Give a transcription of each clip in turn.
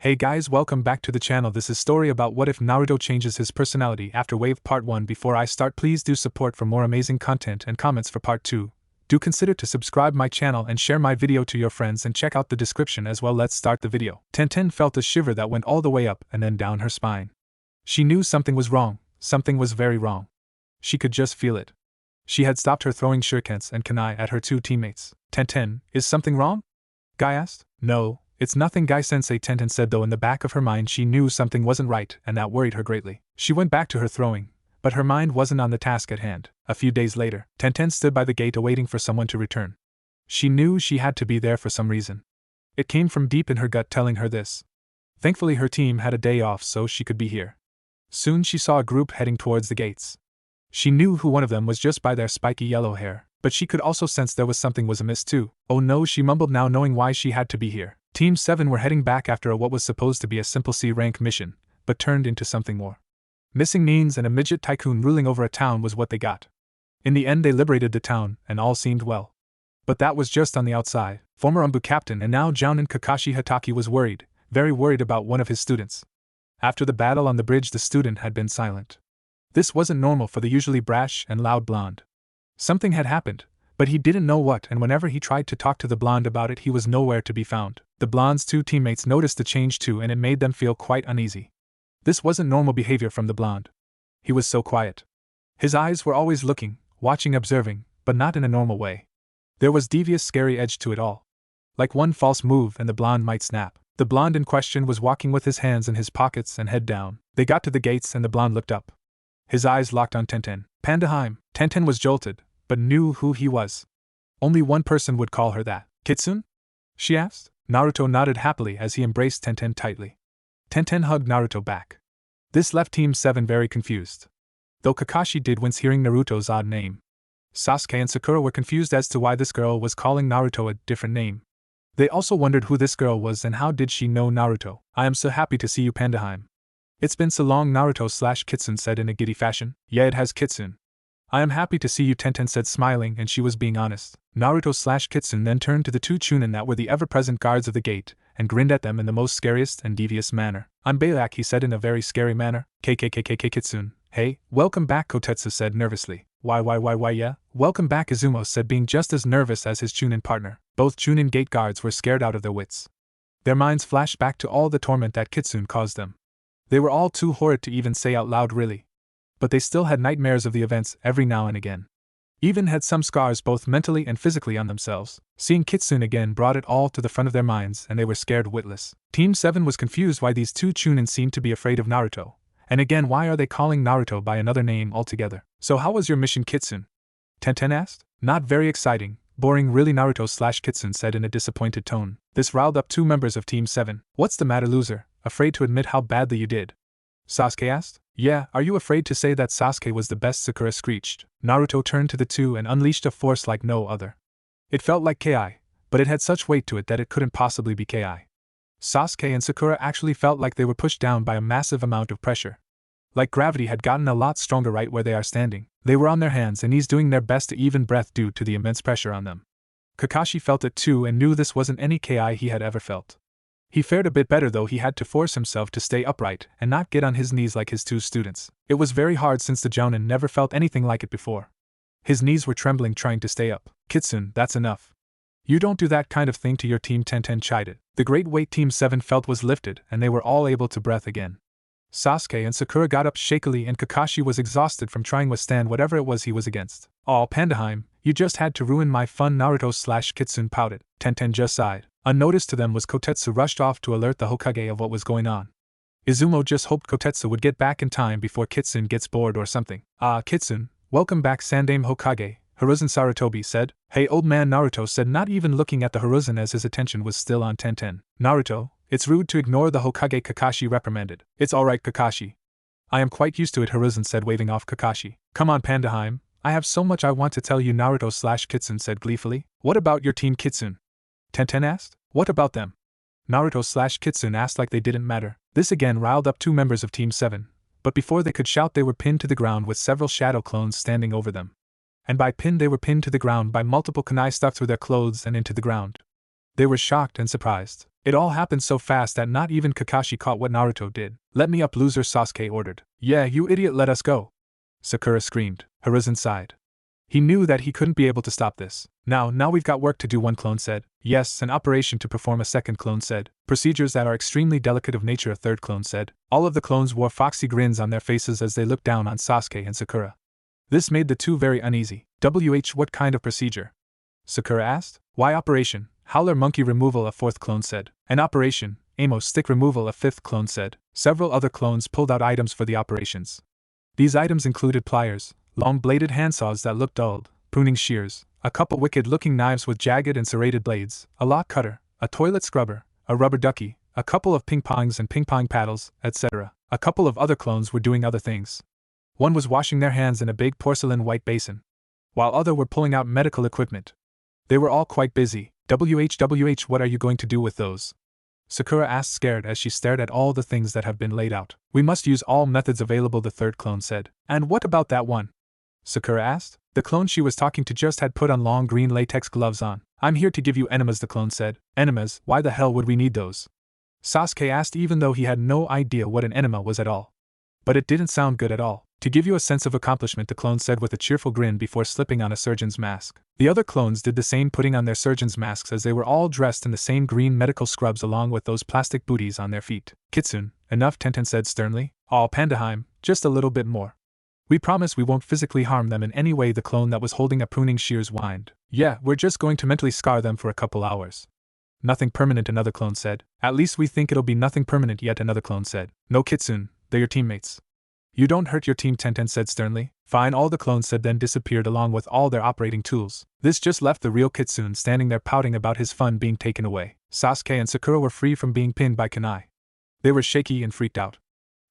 Hey guys, welcome back to the channel. This is story about what if Naruto changes his personality after Wave Part 1. Before I start, please do support for more amazing content and comments for Part 2. Do consider to subscribe my channel and share my video to your friends and check out the description as well. Let's start the video. Tenten felt a shiver that went all the way up and then down her spine. She knew something was wrong, something was very wrong. She could just feel it. She had stopped her throwing shurikens and kunai at her two teammates. Tenten, is something wrong? Guy asked. No. It's nothing, Guy-sensei, Tenten said, though in the back of her mind she knew something wasn't right and that worried her greatly. She went back to her throwing, but her mind wasn't on the task at hand. A few days later, Tenten stood by the gate awaiting for someone to return. She knew she had to be there for some reason. It came from deep in her gut telling her this. Thankfully her team had a day off so she could be here. Soon she saw a group heading towards the gates. She knew who one of them was just by their spiky yellow hair, but she could also sense there was something was amiss too. Oh no, she mumbled, now knowing why she had to be here. Team 7 were heading back after what was supposed to be a simple C-rank mission, but turned into something more. Missing means and a midget tycoon ruling over a town was what they got. In the end they liberated the town, and all seemed well. But that was just on the outside. Former Umbu captain and now Jounin Kakashi Hatake was worried, very worried about one of his students. After the battle on the bridge, the student had been silent. This wasn't normal for the usually brash and loud blonde. Something had happened, but he didn't know what, and whenever he tried to talk to the blonde about it he was nowhere to be found. The blonde's two teammates noticed the change too, and it made them feel quite uneasy. This wasn't normal behavior from the blonde. He was so quiet. His eyes were always looking, watching, observing, but not in a normal way. There was devious, scary edge to it all. Like one false move and the blonde might snap. The blonde in question was walking with his hands in his pockets and head down. They got to the gates and the blonde looked up. His eyes locked on Tenten. Pandaheim. Tenten was jolted, but knew who he was. Only one person would call her that. Kitsune? She asked. Naruto nodded happily as he embraced Tenten tightly. Tenten hugged Naruto back. This left Team 7 very confused. Though Kakashi did wince hearing Naruto's odd name. Sasuke and Sakura were confused as to why this girl was calling Naruto a different name. They also wondered who this girl was and how did she know Naruto. I am so happy to see you, Pandaheim. It's been so long, Naruto/Kitsune said in a giddy fashion. Yeah, it has, Kitsune. I am happy to see you, Tenten said, smiling, and she was being honest. Naruto/Kitsune then turned to the two Chunin that were the ever-present guards of the gate, and grinned at them in the most scariest and devious manner. I'm Balak, he said in a very scary manner. KKKKK Kitsune. Hey, welcome back, Kotetsu said nervously. Why, yeah? Welcome back, Izumo said, being just as nervous as his Chunin partner. Both Chunin gate guards were scared out of their wits. Their minds flashed back to all the torment that Kitsune caused them. They were all too horrid to even say out loud really. But they still had nightmares of the events every now and again. Even had some scars both mentally and physically on themselves. Seeing Kitsune again brought it all to the front of their minds and they were scared witless. Team 7 was confused why these two Chunin seemed to be afraid of Naruto. And again, why are they calling Naruto by another name altogether? So how was your mission, Kitsune? Tenten asked. Not very exciting, boring really, Naruto/Kitsune said in a disappointed tone. This riled up two members of Team 7. What's the matter, loser? Afraid to admit how badly you did? Sasuke asked. Yeah, are you afraid to say that Sasuke was the best? Sakura screeched. Naruto turned to the two and unleashed a force like no other. It felt like Ki, but it had such weight to it that it couldn't possibly be Ki. Sasuke and Sakura actually felt like they were pushed down by a massive amount of pressure. Like gravity had gotten a lot stronger right where they are standing. They were on their hands and knees doing their best to even breath due to the immense pressure on them. Kakashi felt it too and knew this wasn't any Ki he had ever felt. He fared a bit better though. He had to force himself to stay upright and not get on his knees like his two students. It was very hard since the Jounin never felt anything like it before. His knees were trembling trying to stay up. Kitsune, that's enough. You don't do that kind of thing to your team, Tenten chided. The great weight Team 7 felt was lifted and they were all able to breathe again. Sasuke and Sakura got up shakily and Kakashi was exhausted from trying to withstand whatever it was he was against. Aw, Pandaheim, you just had to ruin my fun, Naruto/Kitsune pouted. Tenten just sighed. Unnoticed to them was Kotetsu rushed off to alert the Hokage of what was going on. Izumo just hoped Kotetsu would get back in time before Kitsune gets bored or something. Ah, Kitsune, welcome back, Sandame Hokage, Hiruzen Sarutobi said. Hey old man, Naruto said, not even looking at the Hiruzen as his attention was still on Tenten. Naruto, it's rude to ignore the Hokage, Kakashi reprimanded. It's alright, Kakashi. I am quite used to it, Hiruzen said, waving off Kakashi. Come on, Pandaheim, I have so much I want to tell you, Naruto/Kitsune said gleefully. What about your team, Kitsune? Tenten asked. What about them? Naruto/Kitsune asked like they didn't matter. This again riled up two members of Team 7, but before they could shout they were pinned to the ground with several shadow clones standing over them. And by pinned they were pinned to the ground by multiple kunai stuck through their clothes and into the ground. They were shocked and surprised. It all happened so fast that not even Kakashi caught what Naruto did. Let me up, loser, Sasuke ordered. Yeah, you idiot, let us go, Sakura screamed. Hiruzen sighed. He knew that he couldn't be able to stop this. Now we've got work to do, one clone said. Yes, an operation to perform, a second clone said. Procedures that are extremely delicate of nature, a third clone said. All of the clones wore foxy grins on their faces as they looked down on Sasuke and Sakura. This made the two very uneasy. What kind of procedure? Sakura asked. Why, operation, howler monkey removal, a fourth clone said. An operation, Amo stick removal, a fifth clone said. Several other clones pulled out items for the operations. These items included pliers, long-bladed handsaws that looked dulled, pruning shears, a couple wicked-looking knives with jagged and serrated blades, a lock cutter, a toilet scrubber, a rubber ducky, a couple of ping-pongs and ping-pong paddles, etc. A couple of other clones were doing other things. One was washing their hands in a big porcelain white basin, while other were pulling out medical equipment. They were all quite busy. What are you going to do with those? Sakura asked, scared as she stared at all the things that have been laid out. We must use all methods available, the third clone said. And what about that one? Sakura asked. The clone she was talking to just had put on long green latex gloves on. I'm here to give you enemas, the clone said. Enemas? Why the hell would we need those? Sasuke asked, even though he had no idea what an enema was at all. But it didn't sound good at all. To give you a sense of accomplishment, the clone said with a cheerful grin before slipping on a surgeon's mask. The other clones did the same, putting on their surgeon's masks as they were all dressed in the same green medical scrubs along with those plastic booties on their feet. Kitsune, enough, Tenten said sternly. All Pandaheim, just a little bit more. We promise we won't physically harm them in any way, the clone that was holding a pruning shears whined. Yeah, we're just going to mentally scar them for a couple hours. Nothing permanent, another clone said. At least we think it'll be nothing permanent, yet another clone said. No, Kitsune, they're your teammates. You don't hurt your team, Tenten said sternly. Fine, all the clones said, then disappeared along with all their operating tools. This just left the real Kitsune standing there pouting about his fun being taken away. Sasuke and Sakura were free from being pinned by Kurenai. They were shaky and freaked out.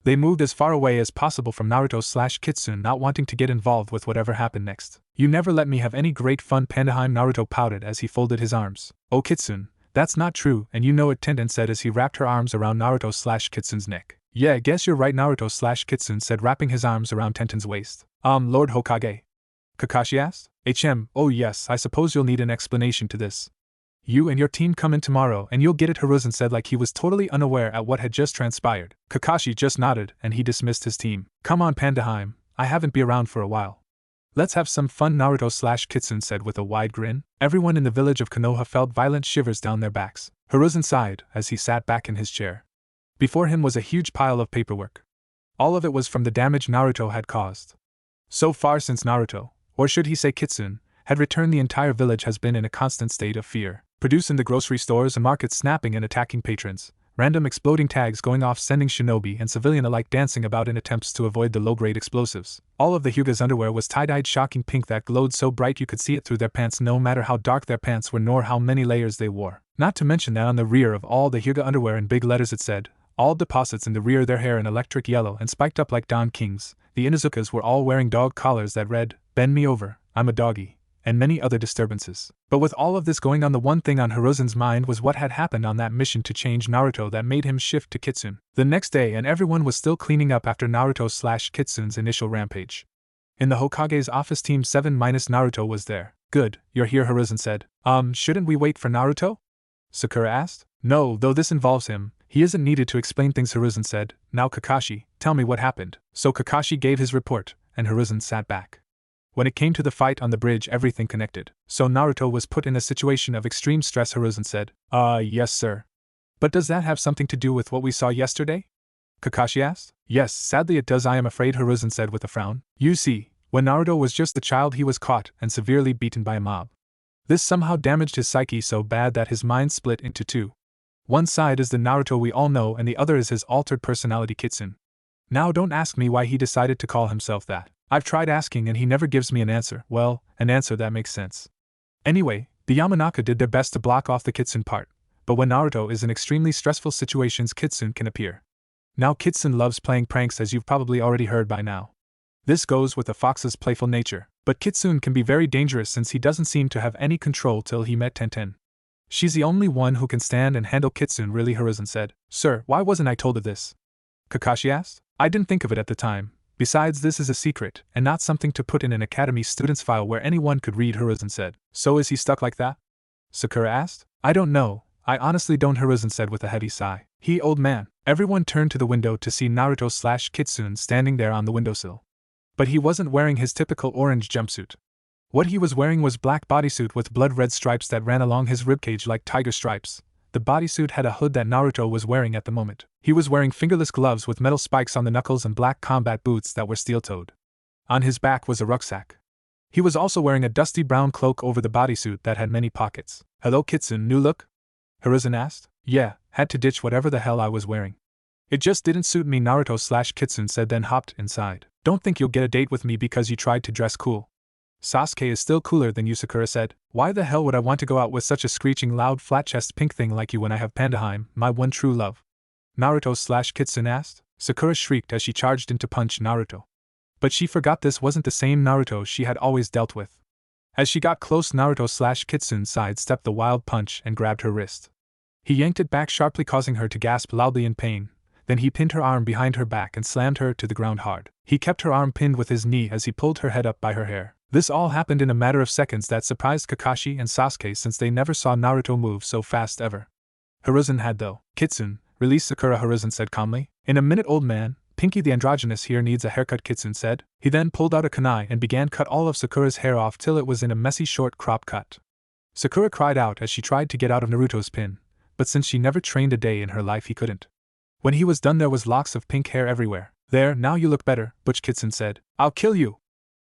They moved as far away as possible from Naruto/Kitsune, not wanting to get involved with whatever happened next. You never let me have any great fun, Pandaheim, Naruto pouted as he folded his arms. Oh, Kitsune, that's not true, and you know it, Tenten said as he wrapped her arms around Naruto/Kitsune's neck. Yeah, guess you're right, Naruto/Kitsune said, wrapping his arms around Tenten's waist. Lord Hokage? Kakashi asked. Oh yes, I suppose you'll need an explanation to this. You and your team come in tomorrow and you'll get it, Hiruzen said like he was totally unaware at what had just transpired. Kakashi just nodded and he dismissed his team. Come on, Pandaheim, I haven't been around for a while. Let's have some fun, Naruto/Kitsune said with a wide grin. Everyone in the village of Konoha felt violent shivers down their backs. Hiruzen sighed as he sat back in his chair. Before him was a huge pile of paperwork. All of it was from the damage Naruto had caused. So far since Naruto, or should he say Kitsune, had returned, the entire village has been in a constant state of fear. Produce in the grocery stores and markets snapping and attacking patrons, random exploding tags going off sending shinobi and civilian alike dancing about in attempts to avoid the low-grade explosives. All of the Hyuga's underwear was tie-dyed shocking pink that glowed so bright you could see it through their pants no matter how dark their pants were nor how many layers they wore. Not to mention that on the rear of all the Hyuga underwear in big letters it said, all deposits in the rear, their hair in electric yellow and spiked up like Don King's. The Inuzukas were all wearing dog collars that read, "Bend me over, I'm a doggy," and many other disturbances. But with all of this going on, the one thing on Hiruzen's mind was what had happened on that mission to change Naruto that made him shift to Kitsune. The next day, and everyone was still cleaning up after Naruto/Kitsune's initial rampage. In the Hokage's office, Team 7 minus Naruto was there. Good, you're here, Hiruzen said. Shouldn't we wait for Naruto? Sakura asked. No, though this involves him. He isn't needed to explain things, Hiruzen said. Now Kakashi, tell me what happened. So Kakashi gave his report, and Hiruzen sat back. When it came to the fight on the bridge, everything connected. So Naruto was put in a situation of extreme stress, Hiruzen said. Yes sir. But does that have something to do with what we saw yesterday? Kakashi asked. Yes, sadly it does, I am afraid, Hiruzen said with a frown. You see, when Naruto was just a child he was caught and severely beaten by a mob. This somehow damaged his psyche so bad that his mind split into two. One side is the Naruto we all know and the other is his altered personality Kitsune. Now don't ask me why he decided to call himself that. I've tried asking and he never gives me an answer. Well, an answer that makes sense. Anyway, the Yamanaka did their best to block off the Kitsune part, but when Naruto is in extremely stressful situations Kitsune can appear. Now Kitsune loves playing pranks, as you've probably already heard by now. This goes with the fox's playful nature, but Kitsune can be very dangerous since he doesn't seem to have any control till he met Tenten. She's the only one who can stand and handle Kitsune, really, Hiruzen said. Sir, why wasn't I told of this? Kakashi asked. I didn't think of it at the time. Besides, this is a secret, and not something to put in an academy student's file where anyone could read, Hiruzen said. So is he stuck like that? Sakura asked. I don't know. I honestly don't, Hiruzen said with a heavy sigh. He, old man. Everyone turned to the window to see Naruto/Kitsune standing there on the windowsill. But he wasn't wearing his typical orange jumpsuit. What he was wearing was black bodysuit with blood-red stripes that ran along his ribcage like tiger stripes. The bodysuit had a hood that Naruto was wearing at the moment. He was wearing fingerless gloves with metal spikes on the knuckles and black combat boots that were steel-toed. On his back was a rucksack. He was also wearing a dusty brown cloak over the bodysuit that had many pockets. Hello Kitsune, new look? Hiruzen asked. Yeah, had to ditch whatever the hell I was wearing. It just didn't suit me, Naruto/Kitsune said, then hopped inside. Don't think you'll get a date with me because you tried to dress cool. Sasuke is still cooler than you, Sakura said. Why the hell would I want to go out with such a screeching loud flat-chest pink thing like you when I have Pandaheim, my one true love? Naruto/Kitsune asked. Sakura shrieked as she charged in to punch Naruto. But she forgot this wasn't the same Naruto she had always dealt with. As she got close, Naruto/Kitsune sidestepped the wild punch and grabbed her wrist. He yanked it back sharply, causing her to gasp loudly in pain. Then he pinned her arm behind her back and slammed her to the ground hard. He kept her arm pinned with his knee as he pulled her head up by her hair. This all happened in a matter of seconds that surprised Kakashi and Sasuke since they never saw Naruto move so fast ever. Hiruzen had though. Kitsune, release Sakura, Hiruzen said calmly. In a minute, old man. Pinky the androgynous here needs a haircut, Kitsune said. He then pulled out a kunai and began cut all of Sakura's hair off till it was in a messy short crop cut. Sakura cried out as she tried to get out of Naruto's pin, but since she never trained a day in her life he couldn't. When he was done there was locks of pink hair everywhere. There, now you look better, Butch, Kitsune said. I'll kill you!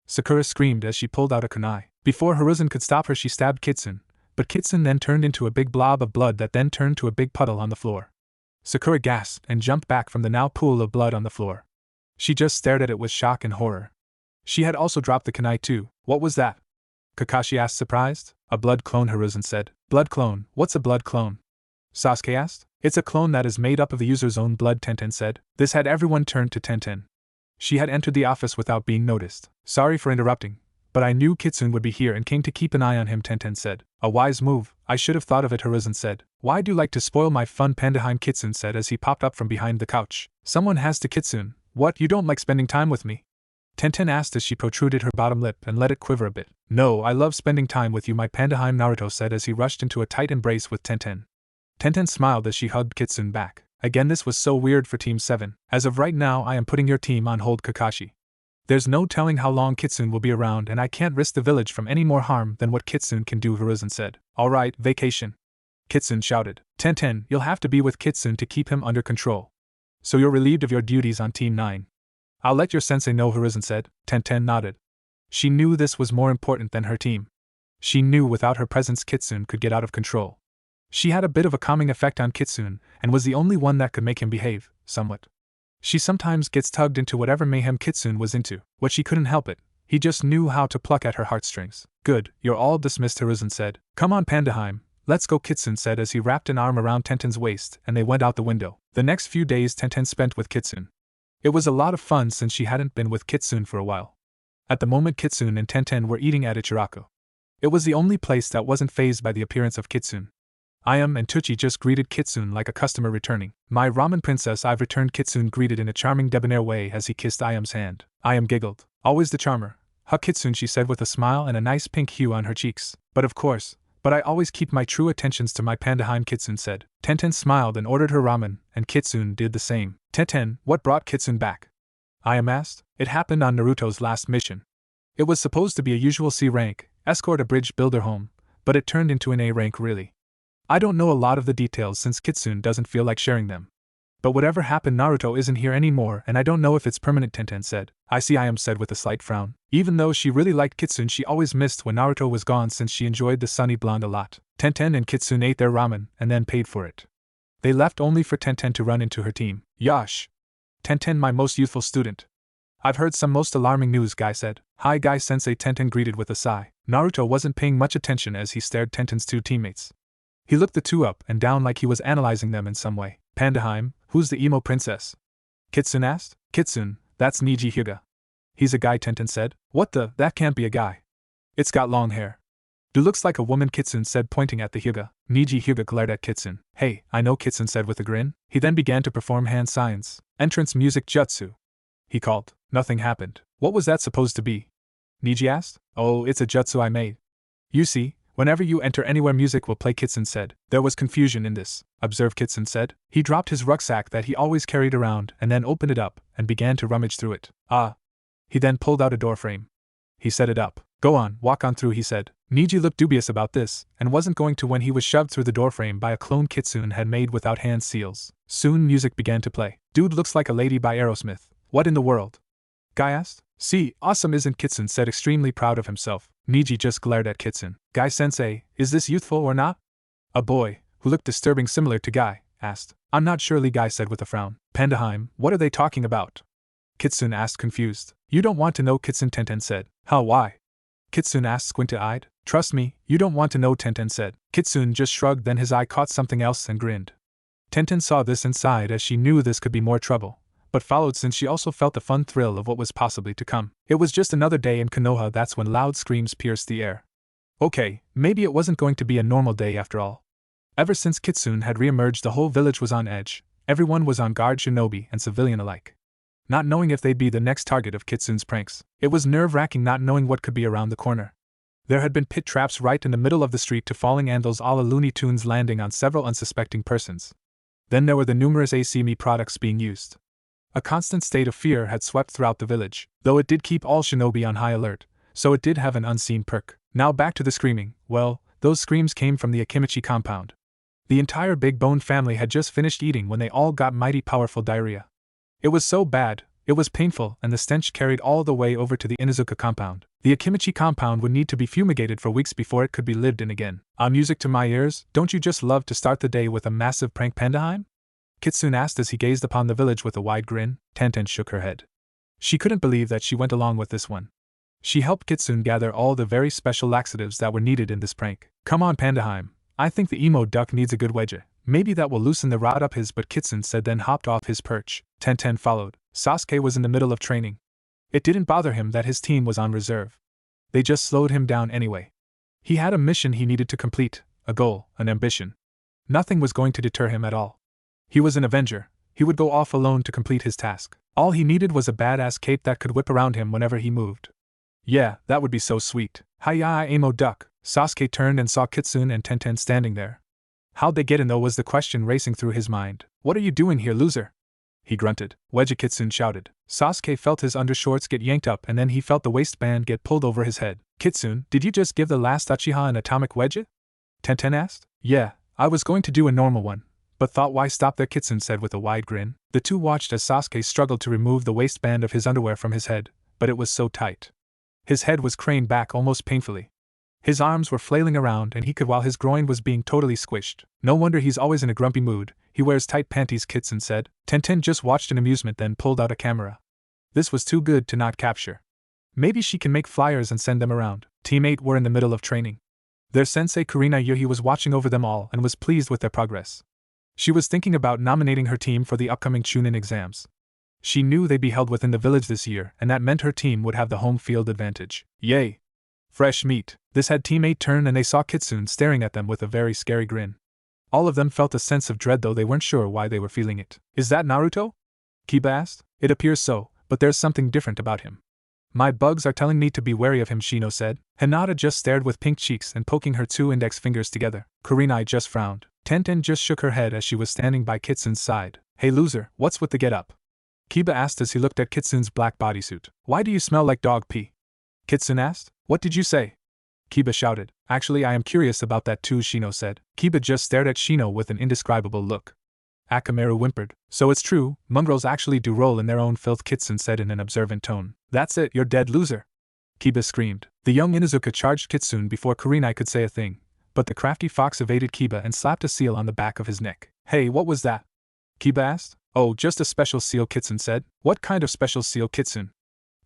Sakura screamed as she pulled out a kunai. Before Hiruzen could stop her she stabbed Kitsune, but Kitsune then turned into a big blob of blood that then turned to a big puddle on the floor. Sakura gasped and jumped back from the now pool of blood on the floor. She just stared at it with shock and horror. She had also dropped the kunai too. What was that? Kakashi asked, surprised. A blood clone, Hiruzen said. Blood clone? What's a blood clone? Sasuke asked. It's a clone that is made up of the user's own blood, Tenten said. This had everyone turned to Tenten. She had entered the office without being noticed. Sorry for interrupting, but I knew Kitsune would be here and came to keep an eye on him, Tenten said. A wise move, I should have thought of it, Hiruzen said. Why do you like to spoil my fun, Pandaheim, Kitsune said as he popped up from behind the couch. Someone has to, Kitsune. What, you don't like spending time with me? Tenten asked as she protruded her bottom lip and let it quiver a bit. No, I love spending time with you, my Pandaheim, Naruto said as he rushed into a tight embrace with Tenten. Tenten smiled as she hugged Kitsune back. Again, this was so weird for Team 7. As of right now, I am putting your team on hold, Kakashi. There's no telling how long Kitsune will be around and I can't risk the village from any more harm than what Kitsune can do, Hiruzen said. Alright, vacation. Kitsune shouted. Tenten, you'll have to be with Kitsune to keep him under control. So you're relieved of your duties on Team 9. I'll let your sensei know, Hiruzen said. Tenten nodded. She knew this was more important than her team. She knew without her presence Kitsune could get out of control. She had a bit of a calming effect on Kitsune, and was the only one that could make him behave, somewhat. She sometimes gets tugged into whatever mayhem Kitsune was into, but she couldn't help it. He just knew how to pluck at her heartstrings. Good, you're all dismissed, Hiruzen said. Come on, Pandaheim, let's go, Kitsune said as he wrapped an arm around Tenten's waist and they went out the window. The next few days Tenten spent with Kitsune. It was a lot of fun since she hadn't been with Kitsune for a while. At the moment Kitsune and Tenten were eating at Ichiraku. It was the only place that wasn't fazed by the appearance of Kitsune. Ayam and Tucci just greeted Kitsune like a customer returning. My ramen princess, I've returned, Kitsune greeted in a charming debonair way as he kissed Ayam's hand. Ayam giggled. Always the charmer. Huh, Kitsune, she said with a smile and a nice pink hue on her cheeks. But of course. But I always keep my true attentions to my Pandaheim, Kitsune said. Tenten smiled and ordered her ramen, and Kitsune did the same. Tenten, what brought Kitsune back? Ayam asked. It happened on Naruto's last mission. It was supposed to be a usual C rank, escort a bridge builder home, but it turned into an A rank really. I don't know a lot of the details since Kitsune doesn't feel like sharing them. But whatever happened, Naruto isn't here anymore and I don't know if it's permanent, Tenten said. I see, Ayam said with a slight frown. Even though she really liked Kitsune, she always missed when Naruto was gone since she enjoyed the sunny blonde a lot. Tenten and Kitsune ate their ramen and then paid for it. They left only for Tenten to run into her team. Yash! Tenten, my most youthful student. I've heard some most alarming news, Guy said. Hi, Guy sensei, Tenten greeted with a sigh. Naruto wasn't paying much attention as he stared Tenten's two teammates. He looked the two up and down like he was analyzing them in some way. Pandaheim, who's the emo princess? Kitsune asked. Kitsune, that's Neji Hyuga. He's a guy, Tenten said. What the, that can't be a guy. It's got long hair. Do looks like a woman, Kitsune said pointing at the Hyuga. Neji Hyuga glared at Kitsune. Hey, I know, Kitsune said with a grin. He then began to perform hand signs. Entrance music jutsu. He called. Nothing happened. What was that supposed to be? Neji asked. Oh, it's a jutsu I made. You see, Whenever you enter anywhere, music will play, Kitsune said. There was confusion in this, observed Kitsune said. He dropped his rucksack that he always carried around and then opened it up and began to rummage through it. Ah. He then pulled out a door frame. He set it up. Go on, walk on through, he said. Neji looked dubious about this, and wasn't going to when he was shoved through the doorframe by a clone Kitsune had made without hand seals. Soon music began to play. Dude looks like a lady by Aerosmith. What in the world? Guy asked. See, awesome isn't, Kitsune said, extremely proud of himself. Neji just glared at Kitsune. Guy-sensei, is this youthful or not? A boy, who looked disturbing similar to Guy, asked. I'm not sure, Guy said with a frown. Pandaheim, what are they talking about? Kitsune asked, confused. You don't want to know, Kitsune, Tenten said. How, why? Kitsune asked, squint-eyed. Trust me, you don't want to know, Tenten said. Kitsune just shrugged, then his eye caught something else and grinned. Tenten saw this and sighed as she knew this could be more trouble, but followed since she also felt the fun thrill of what was possibly to come. It was just another day in Konoha. That's when loud screams pierced the air. Okay, maybe it wasn't going to be a normal day after all. Ever since Kitsune had re-emerged, the whole village was on edge. Everyone was on guard, shinobi and civilian alike, not knowing if they'd be the next target of Kitsune's pranks. It was nerve-wracking not knowing what could be around the corner. There had been pit traps right in the middle of the street to falling anvils a la Looney Tunes landing on several unsuspecting persons. Then there were the numerous Asumi products being used. A constant state of fear had swept throughout the village, though it did keep all shinobi on high alert, so it did have an unseen perk. Now back to the screaming. Well, those screams came from the Akimichi compound. The entire Big Bone family had just finished eating when they all got mighty powerful diarrhea. It was so bad, it was painful, and the stench carried all the way over to the Inuzuka compound. The Akimichi compound would need to be fumigated for weeks before it could be lived in again. Music to my ears, don't you just love to start the day with a massive prank, Pandaheim? Kitsune asked as he gazed upon the village with a wide grin. Tenten shook her head. She couldn't believe that she went along with this one. She helped Kitsune gather all the very special laxatives that were needed in this prank. Come on, Pandaheim, I think the emo duck needs a good wedgie. Maybe that will loosen the rod up his butt, Kitsune said, then hopped off his perch. Tenten followed. Sasuke was in the middle of training. It didn't bother him that his team was on reserve. They just slowed him down anyway. He had a mission he needed to complete, a goal, an ambition. Nothing was going to deter him at all. He was an Avenger. He would go off alone to complete his task. All he needed was a badass cape that could whip around him whenever he moved. Yeah, that would be so sweet. Hiya, emo duck. Sasuke turned and saw Kitsune and Tenten standing there. How'd they get in though, was the question racing through his mind. What are you doing here, loser? He grunted. Wedgie, Kitsune shouted. Sasuke felt his undershorts get yanked up and then he felt the waistband get pulled over his head. Kitsune, did you just give the last Uchiha an atomic wedgie? Tenten asked. Yeah, I was going to do a normal one, but thought why stop there, Kitsune said with a wide grin. The two watched as Sasuke struggled to remove the waistband of his underwear from his head, but it was so tight. His head was craned back almost painfully. His arms were flailing around and he could while his groin was being totally squished. No wonder he's always in a grumpy mood, he wears tight panties, Kitsune said. Tenten just watched in amusement then pulled out a camera. This was too good to not capture. Maybe she can make flyers and send them around. Team 8 were in the middle of training. Their sensei Kurenai was watching over them all and was pleased with their progress. She was thinking about nominating her team for the upcoming Chunin exams. She knew they'd be held within the village this year and that meant her team would have the home field advantage. Yay! Fresh meat. This had Team 8 turn and they saw Kitsune staring at them with a very scary grin. All of them felt a sense of dread though they weren't sure why they were feeling it. Is that Naruto? Kiba asked. It appears so, but there's something different about him. My bugs are telling me to be wary of him, Shino said. Hinata just stared with pink cheeks and poking her two index fingers together. Kurenai just frowned. Tenten just shook her head as she was standing by Kitsune's side. Hey loser, what's with the get-up? Kiba asked as he looked at Kitsune's black bodysuit. Why do you smell like dog pee? Kitsune asked. What did you say? Kiba shouted. Actually, I am curious about that too, Shino said. Kiba just stared at Shino with an indescribable look. Akimichi whimpered. So it's true, mongrels actually do roll in their own filth, Kitsune said in an observant tone. That's it, you're dead, loser. Kiba screamed. The young Inuzuka charged Kitsune before Kurenai could say a thing, but the crafty fox evaded Kiba and slapped a seal on the back of his neck. Hey, what was that? Kiba asked. Oh, just a special seal, Kitsune said. What kind of special seal, Kitsune?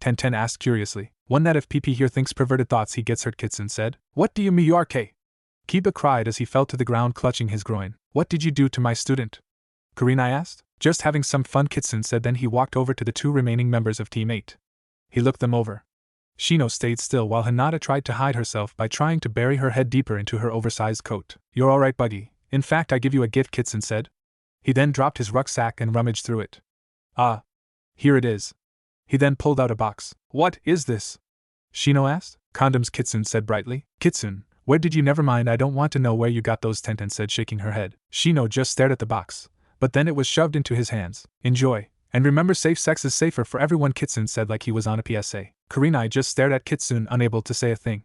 Tenten asked curiously. One that if PP here thinks perverted thoughts he gets hurt, Kitsune said. What do you mean, Yuarke? Kiba cried as he fell to the ground clutching his groin. What did you do to my student? Kurenai asked. Just having some fun, Kitsune said, then he walked over to the two remaining members of Team 8. He looked them over. Shino stayed still while Hinata tried to hide herself by trying to bury her head deeper into her oversized coat. You're alright, buddy. In fact, I give you a gift, Kitsune said. He then dropped his rucksack and rummaged through it. Ah. Here it is. He then pulled out a box. What is this? Shino asked. Condoms, Kitsune said brightly. Kitsune, Where did you? Never mind, I don't want to know where you got those, Tenten said, shaking her head. Shino just stared at the box, but then it was shoved into his hands. Enjoy. And remember, safe sex is safer for everyone, Kitsune said like he was on a PSA. Kurenai just stared at Kitsune, unable to say a thing.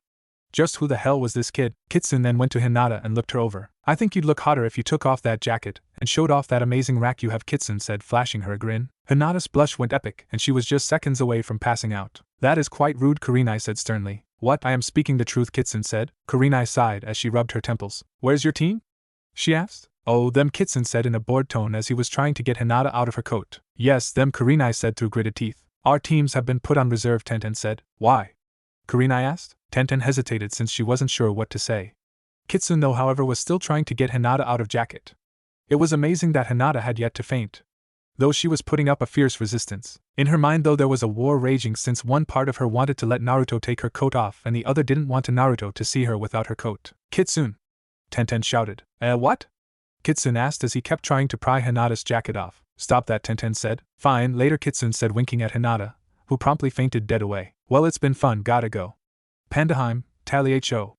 Just who the hell was this kid? Kitsune then went to Hinata and looked her over. I think you'd look hotter if you took off that jacket and showed off that amazing rack you have, Kitsune said, flashing her a grin. Hinata's blush went epic and she was just seconds away from passing out. That is quite rude, Kurenai said sternly. What? I am speaking the truth, Kitsune said. Kurenai sighed as she rubbed her temples. Where's your team? She asked. Oh, them, Kitsune said in a bored tone as he was trying to get Hinata out of her coat. Yes, them, Kurenai said through gritted teeth. Our teams have been put on reserve, Tenten said. Why? Kurenai asked. Tenten hesitated since she wasn't sure what to say. Kitsune, though, however, was still trying to get Hinata out of jacket. It was amazing that Hinata had yet to faint, though she was putting up a fierce resistance. In her mind, though, there was a war raging since one part of her wanted to let Naruto take her coat off and the other didn't want Naruto to see her without her coat. Kitsune! Tenten shouted. What? Kitsune asked as he kept trying to pry Hinata's jacket off. Stop that, Tenten said. Fine, later, Kitsune said, winking at Hinata, who promptly fainted dead away. Well, it's been fun, gotta go. Pandaheim, Tally-ho!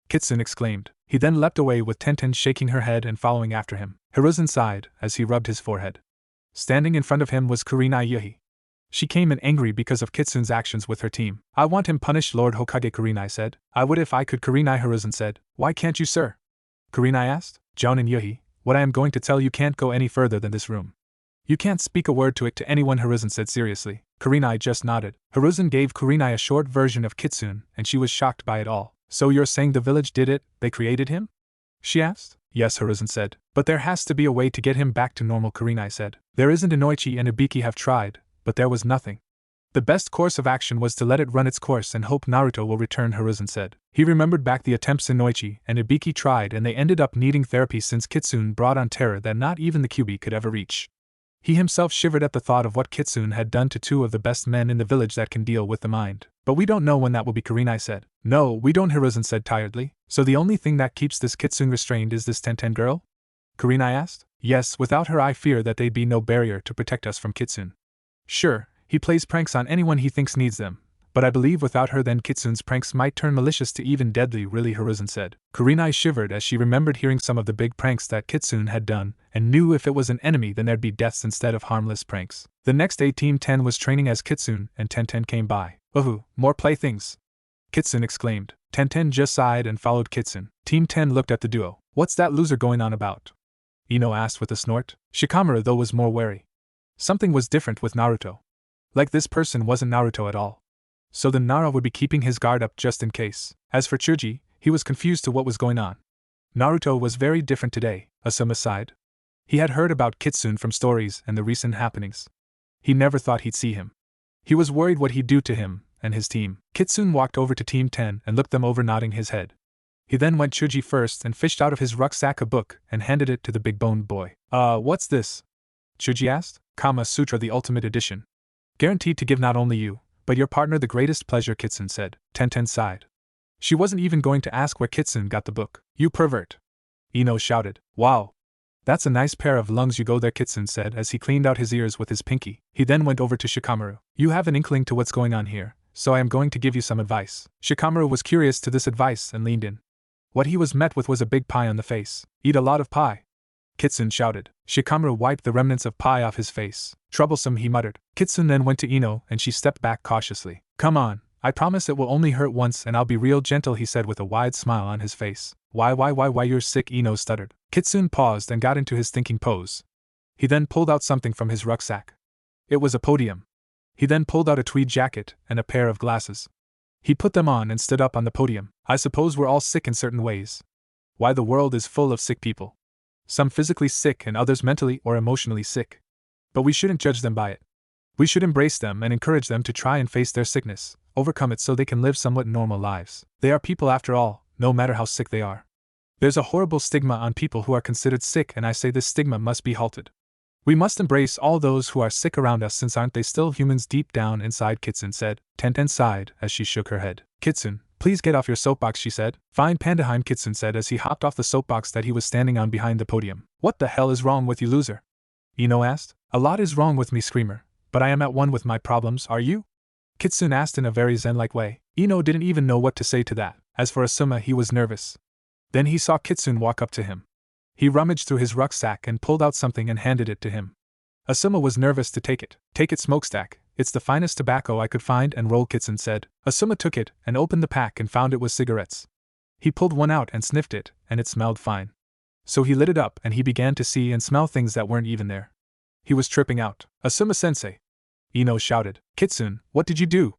Kitsune exclaimed. He then leapt away with Tenten shaking her head and following after him. Hiruzen sighed as he rubbed his forehead. Standing in front of him was Kurenai Yuhi. She came in angry because of Kitsune's actions with her team. I want him punished, Lord Hokage, Kurenai said. I would if I could, Kurenai. Hiruzen said. Why can't you, sir? Kurenai asked. Jounin Yuhi, what I am going to tell you can't go any further than this room. You can't speak a word to it to anyone, Hiruzen said seriously. Kurenai just nodded. Hiruzen gave Kurenai a short version of Kitsune, and she was shocked by it all. So you're saying the village did it? They created him? She asked. Yes, Hiruzen said. But there has to be a way to get him back to normal, Kurenai said. There isn't. Inoichi and Ibiki have tried, but there was nothing. The best course of action was to let it run its course and hope Naruto will return, Hiruzen said. He remembered back the attempts Inoichi and Ibiki tried, and they ended up needing therapy since Kitsune brought on terror that not even the Kyuubi could ever reach. He himself shivered at the thought of what Kitsune had done to two of the best men in the village that can deal with the mind. But we don't know when that will be, Kurenai said. No, we don't, Hiruzen said tiredly. So the only thing that keeps this Kitsune restrained is this Tenten girl? Kurenai asked. Yes, without her I fear that there'd be no barrier to protect us from Kitsune. Sure, he plays pranks on anyone he thinks needs them, but I believe without her then Kitsune's pranks might turn malicious to even deadly, really, Hiruzen said. Kurenai shivered as she remembered hearing some of the big pranks that Kitsune had done, and knew if it was an enemy then there'd be deaths instead of harmless pranks. The next day Team 10 was training as Kitsune, and Tenten came by. Ooh, more playthings! Kitsune exclaimed. Tenten just sighed and followed Kitsune. Team 10 looked at the duo. What's that loser going on about? Ino asked with a snort. Shikamaru though was more wary. Something was different with Naruto. Like this person wasn't Naruto at all. So then Nara would be keeping his guard up just in case. As for Chuji, he was confused to what was going on. Naruto was very different today, Asuma sighed. He had heard about Kitsune from stories and the recent happenings. He never thought he'd see him. He was worried what he'd do to him and his team. Kitsune walked over to Team 10 and looked them over, nodding his head. He then went Chuji first and fished out of his rucksack a book and handed it to the big-boned boy. What's this? Chuji asked. Kama Sutra, the Ultimate Edition. Guaranteed to give not only you, but your partner the greatest pleasure, Kitsune said. Tenten sighed. She wasn't even going to ask where Kitsune got the book. You pervert! Ino shouted. Wow! That's a nice pair of lungs you go there, Kitsune said as he cleaned out his ears with his pinky. He then went over to Shikamaru. You have an inkling to what's going on here, so I am going to give you some advice. Shikamaru was curious to this advice and leaned in. What he was met with was a big pie on the face. Eat a lot of pie! Kitsune shouted. Shikamaru wiped the remnants of pie off his face. Troublesome, he muttered. Kitsune then went to Ino and she stepped back cautiously. Come on, I promise it will only hurt once and I'll be real gentle, he said with a wide smile on his face. Why, you're sick, Ino stuttered. Kitsune paused and got into his thinking pose. He then pulled out something from his rucksack. It was a podium. He then pulled out a tweed jacket and a pair of glasses. He put them on and stood up on the podium. I suppose we're all sick in certain ways. Why, the world is full of sick people. Some physically sick and others mentally or emotionally sick. But we shouldn't judge them by it. We should embrace them and encourage them to try and face their sickness, overcome it so they can live somewhat normal lives. They are people after all, no matter how sick they are. There's a horrible stigma on people who are considered sick, and I say this stigma must be halted. We must embrace all those who are sick around us, since aren't they still humans deep down inside, Kitsune said. Tenten sighed as she shook her head. Kitsune, please get off your soapbox, she said. Fine, Pandaheim, Kitsune said as he hopped off the soapbox that he was standing on behind the podium. What the hell is wrong with you, loser? Ino asked. A lot is wrong with me, Screamer, but I am at one with my problems, are you? Kitsune asked in a very zen-like way. Ino didn't even know what to say to that. As for Asuma, he was nervous. Then he saw Kitsune walk up to him. He rummaged through his rucksack and pulled out something and handed it to him. Asuma was nervous to take it. "Take it, smokestack. It's the finest tobacco I could find and roll," Kitsune said. Asuma took it and opened the pack and found it was cigarettes. He pulled one out and sniffed it, and it smelled fine. So he lit it up and he began to see and smell things that weren't even there. He was tripping out. "Asuma-sensei!" Ino shouted. "Kitsune, what did you do?"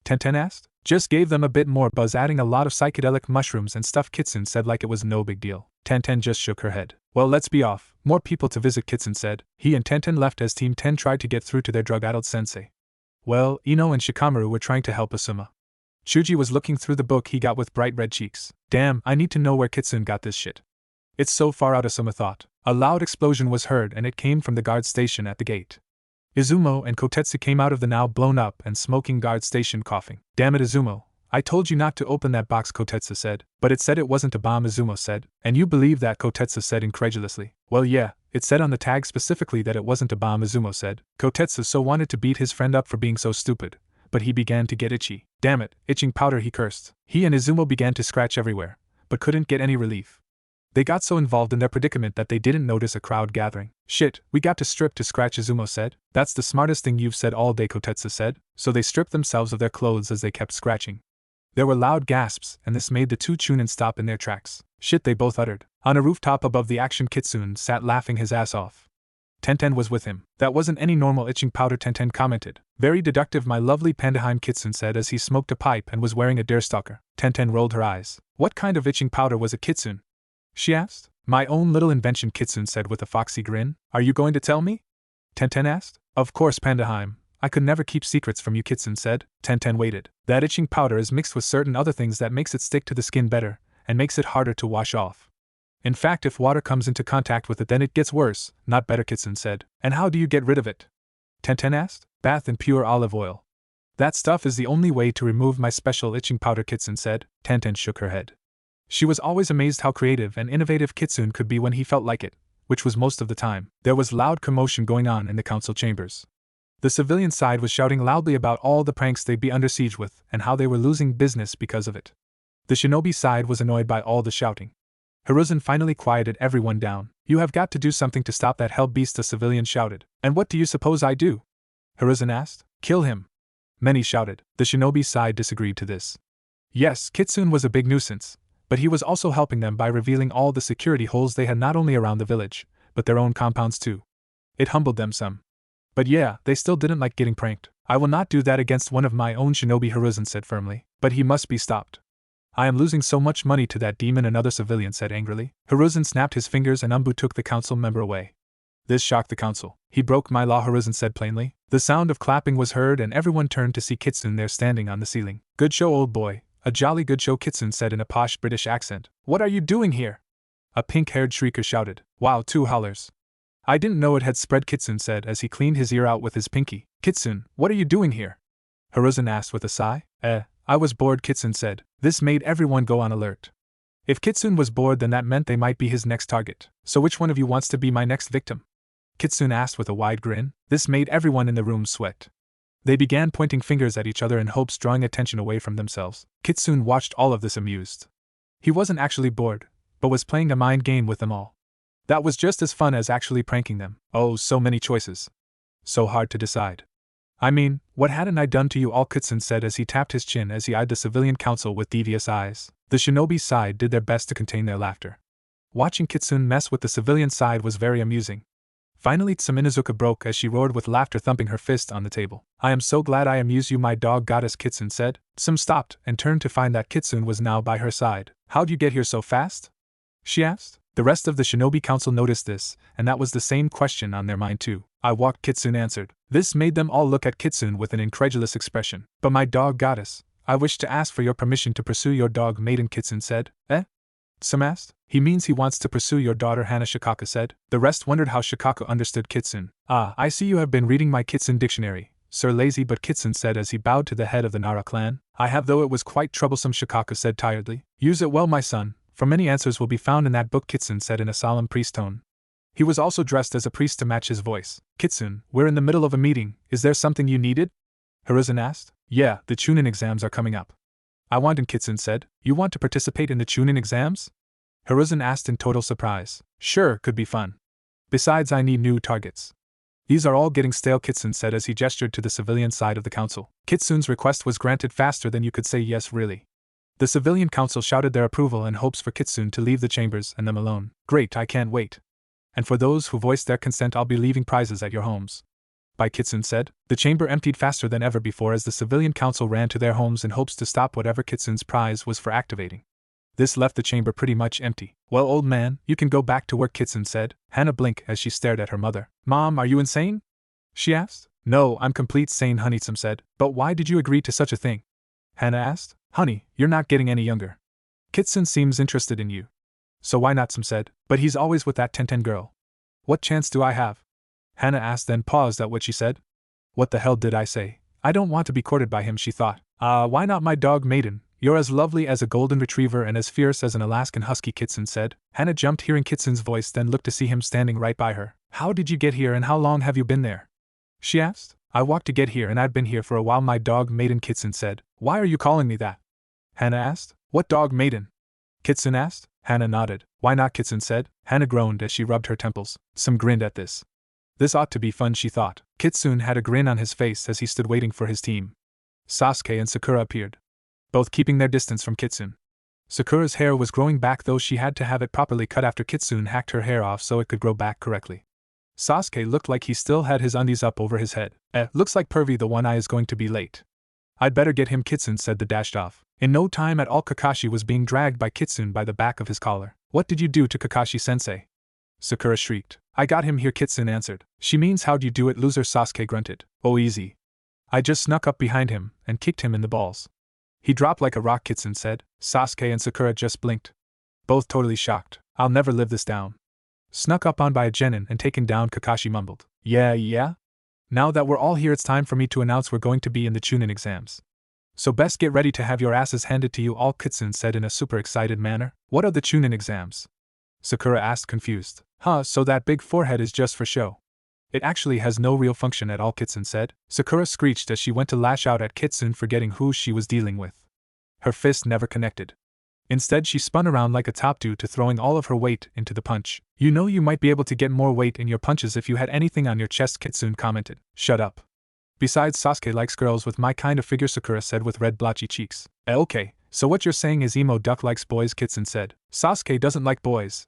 Tenten asked. "Just gave them a bit more buzz, adding a lot of psychedelic mushrooms and stuff," Kitsune said like it was no big deal. Tenten just shook her head. "Well, let's be off. More people to visit," Kitsune said. He and Tenten left as Team 10 tried to get through to their drug-addled sensei. Well, Ino and Shikamaru were trying to help Asuma. Shuji was looking through the book he got with bright red cheeks. "Damn, I need to know where Kitsune got this shit. It's so far out," Asuma thought. A loud explosion was heard and it came from the guard station at the gate. Izumo and Kotetsu came out of the now blown up and smoking guard station coughing. "Damn it, Izumo. I told you not to open that box," Kotetsu said. "But it said it wasn't a bomb," Izumo said. "And you believe that?" Kotetsu said incredulously. "Well, yeah, it said on the tag specifically that it wasn't a bomb," Izumo said. Kotetsu so wanted to beat his friend up for being so stupid, but he began to get itchy. "Damn it, itching powder," he cursed. He and Izumo began to scratch everywhere, but couldn't get any relief. They got so involved in their predicament that they didn't notice a crowd gathering. "Shit, we got to strip to scratch," Izumo said. "That's the smartest thing you've said all day," Kotetsu said. So they stripped themselves of their clothes as they kept scratching. There were loud gasps, and this made the two Chunin stop in their tracks. "Shit," they both uttered. On a rooftop above the action, Kitsune sat laughing his ass off. Tenten was with him. "That wasn't any normal itching powder," Tenten commented. "Very deductive, my lovely Pandaheim," Kitsune said as he smoked a pipe and was wearing a deerstalker. Tenten rolled her eyes. "What kind of itching powder was it, Kitsune?" she asked. "My own little invention," Kitsune said with a foxy grin. "Are you going to tell me?" Tenten asked. "Of course, Pandaheim. I could never keep secrets from you," Kitsune said. Tenten waited. "That itching powder is mixed with certain other things that makes it stick to the skin better, and makes it harder to wash off. In fact, if water comes into contact with it, then it gets worse, not better," Kitsune said. "And how do you get rid of it?" Tenten asked. "Bath in pure olive oil. That stuff is the only way to remove my special itching powder," Kitsune said. Tenten shook her head. She was always amazed how creative and innovative Kitsune could be when he felt like it, which was most of the time. There was loud commotion going on in the council chambers. The civilian side was shouting loudly about all the pranks they'd be under siege with, and how they were losing business because of it. The shinobi side was annoyed by all the shouting. Hiruzen finally quieted everyone down. "You have got to do something to stop that hell beast," the civilian shouted. "And what do you suppose I do?" Hiruzen asked. "Kill him." Many shouted. The shinobi side disagreed to this. Yes, Kitsune was a big nuisance, but he was also helping them by revealing all the security holes they had not only around the village, but their own compounds too. It humbled them some. But yeah, they still didn't like getting pranked. "I will not do that against one of my own shinobi," Hiruzen said firmly. "But he must be stopped. I am losing so much money to that demon," another civilian said angrily. Hiruzen snapped his fingers and Umbu took the council member away. This shocked the council. "He broke my law," Hiruzen said plainly. The sound of clapping was heard and everyone turned to see Kitsune there standing on the ceiling. "Good show, old boy. A jolly good show," Kitsune said in a posh British accent. "What are you doing here?" A pink-haired shrieker shouted. "Wow, 2 hollers. I didn't know it had spread," Kitsune said as he cleaned his ear out with his pinky. "Kitsune, what are you doing here?" Hiruzen asked with a sigh. I was bored," Kitsune said. This made everyone go on alert. If Kitsune was bored, then that meant they might be his next target. "So which one of you wants to be my next victim?" Kitsune asked with a wide grin. This made everyone in the room sweat. They began pointing fingers at each other in hopes drawing attention away from themselves. Kitsune watched all of this amused. He wasn't actually bored, but was playing a mind game with them all. That was just as fun as actually pranking them. Oh, so many choices. So hard to decide. "I mean, what hadn't I done to you all?" Kitsune said as he tapped his chin as he eyed the civilian council with devious eyes. The shinobi side did their best to contain their laughter. Watching Kitsune mess with the civilian side was very amusing. Finally Tsuminazuka broke as she roared with laughter, thumping her fist on the table. "I am so glad I amuse you, my dog goddess," Kitsune said. Tsum stopped and turned to find that Kitsune was now by her side. "How'd you get here so fast?" she asked. The rest of the shinobi council noticed this, and that was the same question on their mind too. "I walked," Kitsune answered. This made them all look at Kitsune with an incredulous expression. "But my dog goddess, I wish to ask for your permission to pursue your dog maiden," Kitsune said. Tsum asked. "He means he wants to pursue your daughter Hana," Shikaka said. The rest wondered how Shikaka understood Kitsune. "Ah, I see you have been reading my Kitsune dictionary, Sir Lazy," but Kitsune said as he bowed to the head of the Nara clan. "I have, though it was quite troublesome," Shikaka said tiredly. "Use it well, my son, for many answers will be found in that book," Kitsune said in a solemn priest tone. He was also dressed as a priest to match his voice. "Kitsune, we're in the middle of a meeting, is there something you needed?" Hiruzen asked. "Yeah, the Chunin exams are coming up. I want in, Kitsune said. You want to participate in the Chunin exams? Hiruzen asked in total surprise. Sure, could be fun. Besides, I need new targets. These are all getting stale, Kitsune said as he gestured to the civilian side of the council. Kitsune's request was granted faster than you could say yes, really. The civilian council shouted their approval and hopes for Kitsune to leave the chambers and them alone. Great, I can't wait. And for those who voiced their consent, I'll be leaving prizes at your homes. By Kitsune said. The chamber emptied faster than ever before as the civilian council ran to their homes in hopes to stop whatever Kitsune's prize was for activating. This left the chamber pretty much empty. Well, old man, you can go back to work, Kitsune said. Hana blinked as she stared at her mother. Mom, are you insane? She asked. No, I'm complete sane, Honeytsum said. But why did you agree to such a thing? Hana asked. Honey, you're not getting any younger. Kitsune seems interested in you. So why not, Some said. But he's always with that Tenten girl. What chance do I have? Hana asked, then paused at what she said. What the hell did I say? I don't want to be courted by him, she thought. Why not my dog Maiden? You're as lovely as a golden retriever and as fierce as an Alaskan husky, Kitsune said. Hana jumped hearing Kitsune's voice, then looked to see him standing right by her. How did you get here and how long have you been there? She asked. I walked to get here and I've been here for a while, my dog Maiden, Kitsune said. Why are you calling me that? Hana asked. What dog Maiden? Kitsune asked. Hana nodded. Why not, Kitsune said. Hana groaned as she rubbed her temples. Some grinned at this. This ought to be fun, she thought. Kitsune had a grin on his face as he stood waiting for his team. Sasuke and Sakura appeared, both keeping their distance from Kitsune. Sakura's hair was growing back, though she had to have it properly cut after Kitsune hacked her hair off so it could grow back correctly. Sasuke looked like he still had his undies up over his head. Looks like Pervy the One Eye is going to be late. I'd better get him, Kitsune said, the dashed off. In no time at all, Kakashi was being dragged by Kitsune by the back of his collar. What did you do to Kakashi-sensei? Sakura shrieked. I got him here, Kitsune answered. She means how'd you do it, loser, Sasuke grunted. Oh, easy. I just snuck up behind him and kicked him in the balls. He dropped like a rock, Kitsune said. Sasuke and Sakura just blinked, both totally shocked. I'll never live this down. Snuck up on by a genin and taken down, Kakashi mumbled. Yeah? Now that we're all here, it's time for me to announce we're going to be in the Chunin exams. So best get ready to have your asses handed to you all, Kitsune said in a super excited manner. What are the Chunin exams? Sakura asked, confused. So that big forehead is just for show. It actually has no real function at all, Kitsune said. Sakura screeched as she went to lash out at Kitsune, forgetting who she was dealing with. Her fist never connected. Instead, she spun around like a top dude to throwing all of her weight into the punch. You know you might be able to get more weight in your punches if you had anything on your chest, Kitsune commented. Shut up. Besides, Sasuke likes girls with my kind of figure, Sakura said with red blotchy cheeks. Okay, so what you're saying is Emo Duck likes boys, Kitsune said. Sasuke doesn't like boys,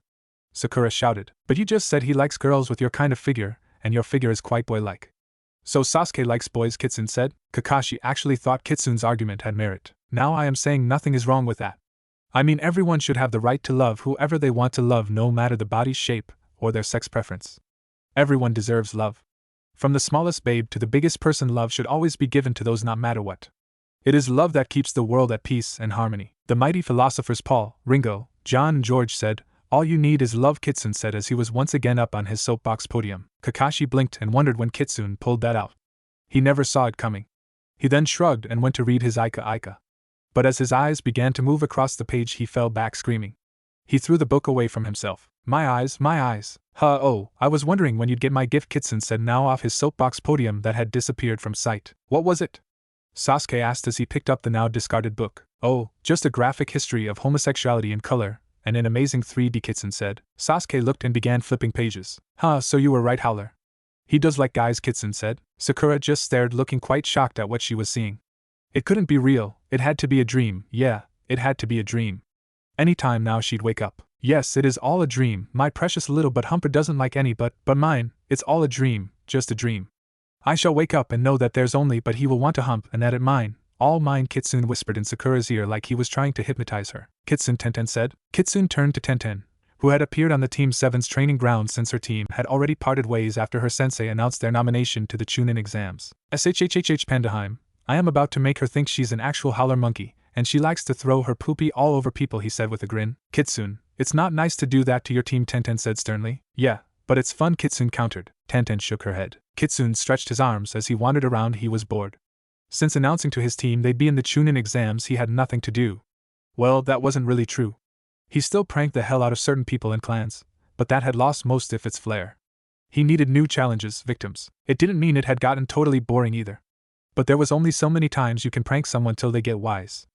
Sakura shouted. But you just said he likes girls with your kind of figure, and your figure is quite boy-like. So Sasuke likes boys, Kitsune said. Kakashi actually thought Kitsune's argument had merit. Now I am saying nothing is wrong with that. I mean, everyone should have the right to love whoever they want to love, no matter the body shape or their sex preference. Everyone deserves love. From the smallest babe to the biggest person, love should always be given to those, no matter what. It is love that keeps the world at peace and harmony. The mighty philosophers Paul, Ringo, John and George said, all you need is love, Kitsune said as he was once again up on his soapbox podium. Kakashi blinked and wondered when Kitsune pulled that out. He never saw it coming. He then shrugged and went to read his Ika. But as his eyes began to move across the page, he fell back screaming. He threw the book away from himself. My eyes. I was wondering when you'd get my gift, Kitsune said, now off his soapbox podium that had disappeared from sight. What was it? Sasuke asked as he picked up the now discarded book. Oh, just a graphic history of homosexuality in color, and in amazing 3D, Kitsune said. Sasuke looked and began flipping pages. So you were right, Howler. He does like guys, Kitsune said. Sakura just stared, looking quite shocked at what she was seeing. It couldn't be real, it had to be a dream. Yeah, it had to be a dream. Any time now she'd wake up. Yes, it is all a dream, my precious little but Humper doesn't like any but mine, it's all a dream, just a dream. I shall wake up and know that there's only but he will want to hump and that it mine, all mine, Kitsune whispered in Sakura's ear like he was trying to hypnotize her. Kitsune, Tenten said. Kitsune turned to Tenten, who had appeared on the Team 7's training ground since her team had already parted ways after her sensei announced their nomination to the Chunin exams. Shhhh Pandaheim, I am about to make her think she's an actual howler monkey, and she likes to throw her poopy all over people, he said with a grin. Kitsune, it's not nice to do that to your team, Tenten said sternly. Yeah, but it's fun, Kitsune countered. Tenten shook her head. Kitsune stretched his arms as he wandered around. He was bored. Since announcing to his team they'd be in the Chunin exams, he had nothing to do. Well, that wasn't really true. He still pranked the hell out of certain people and clans, but that had lost most of its flair. He needed new challenges, victims. It didn't mean it had gotten totally boring either. But there was only so many times you can prank someone till they get wise.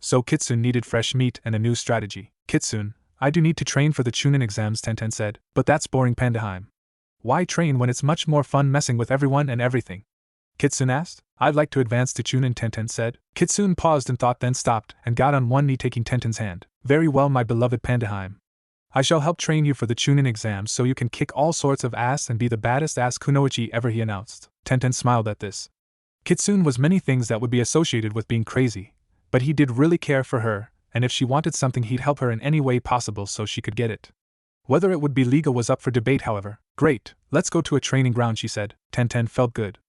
So Kitsune needed fresh meat and a new strategy. Kitsune, I do need to train for the Chunin exams, Tenten said, but that's boring, Pandaheim. Why train when it's much more fun messing with everyone and everything? Kitsune asked. I'd like to advance to Chunin, Tenten said. Kitsune paused and thought, then stopped and got on one knee, taking Tenten's hand. Very well, my beloved Pandaheim. I shall help train you for the Chunin exams so you can kick all sorts of ass and be the baddest ass kunoichi ever, he announced. Tenten smiled at this. Kitsune was many things that would be associated with being crazy, but he did really care for her, and if she wanted something he'd help her in any way possible so she could get it. Whether it would be legal was up for debate, however. Great, let's go to a training ground, she said. Tenten felt good.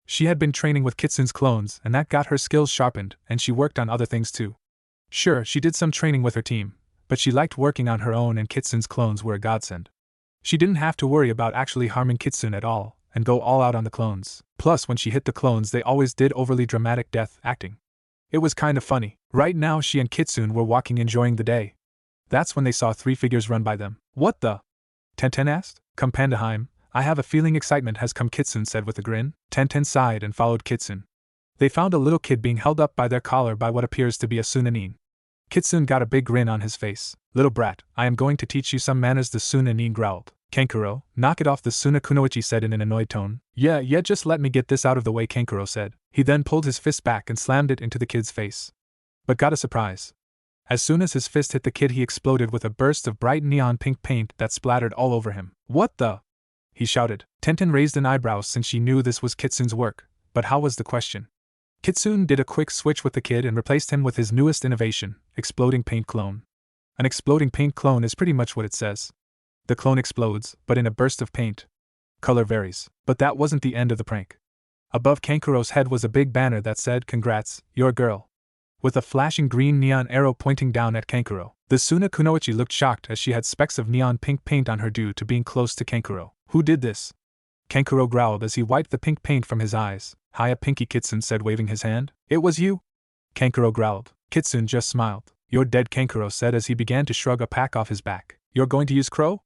She had been training with Kitsune's clones and that got her skills sharpened, and she worked on other things too. Sure, she did some training with her team, but she liked working on her own, and Kitsune's clones were a godsend. She didn't have to worry about actually harming Kitsune at all, and go all out on the clones. Plus, when she hit the clones, they always did overly dramatic death acting. It was kind of funny. Right now she and Kitsune were walking, enjoying the day. That's when they saw 3 figures run by them. What the? Tenten asked. Come, Pandaheim, I have a feeling excitement has come, Kitsune said with a grin. Tenten sighed and followed Kitsune. They found a little kid being held up by their collar by what appears to be a Sunanin. Kitsune got a big grin on his face. Little brat, I am going to teach you some manners, the Sunanin growled. Kankuro, knock it off, the Suna Kunoichi said in an annoyed tone. Yeah, just let me get this out of the way, Kankuro said. He then pulled his fist back and slammed it into the kid's face. But got a surprise. As soon as his fist hit the kid, he exploded with a burst of bright neon pink paint that splattered all over him. What the? He shouted. Tenten raised an eyebrow since she knew this was Kitsune's work, but how was the question? Kitsune did a quick switch with the kid and replaced him with his newest innovation, exploding paint clone. An exploding paint clone is pretty much what it says. The clone explodes, but in a burst of paint. Color varies. But that wasn't the end of the prank. Above Kankuro's head was a big banner that said, "Congrats, you're a girl," with a flashing green neon arrow pointing down at Kankuro. The Suna Kunoichi looked shocked as she had specks of neon pink paint on her due to being close to Kankuro. Who did this? Kankuro growled as he wiped the pink paint from his eyes. Hiya, Pinky, Kitsune said, waving his hand. It was you? Kankuro growled. Kitsune just smiled. You're dead, Kankuro said as he began to shrug a pack off his back. You're going to use Crow?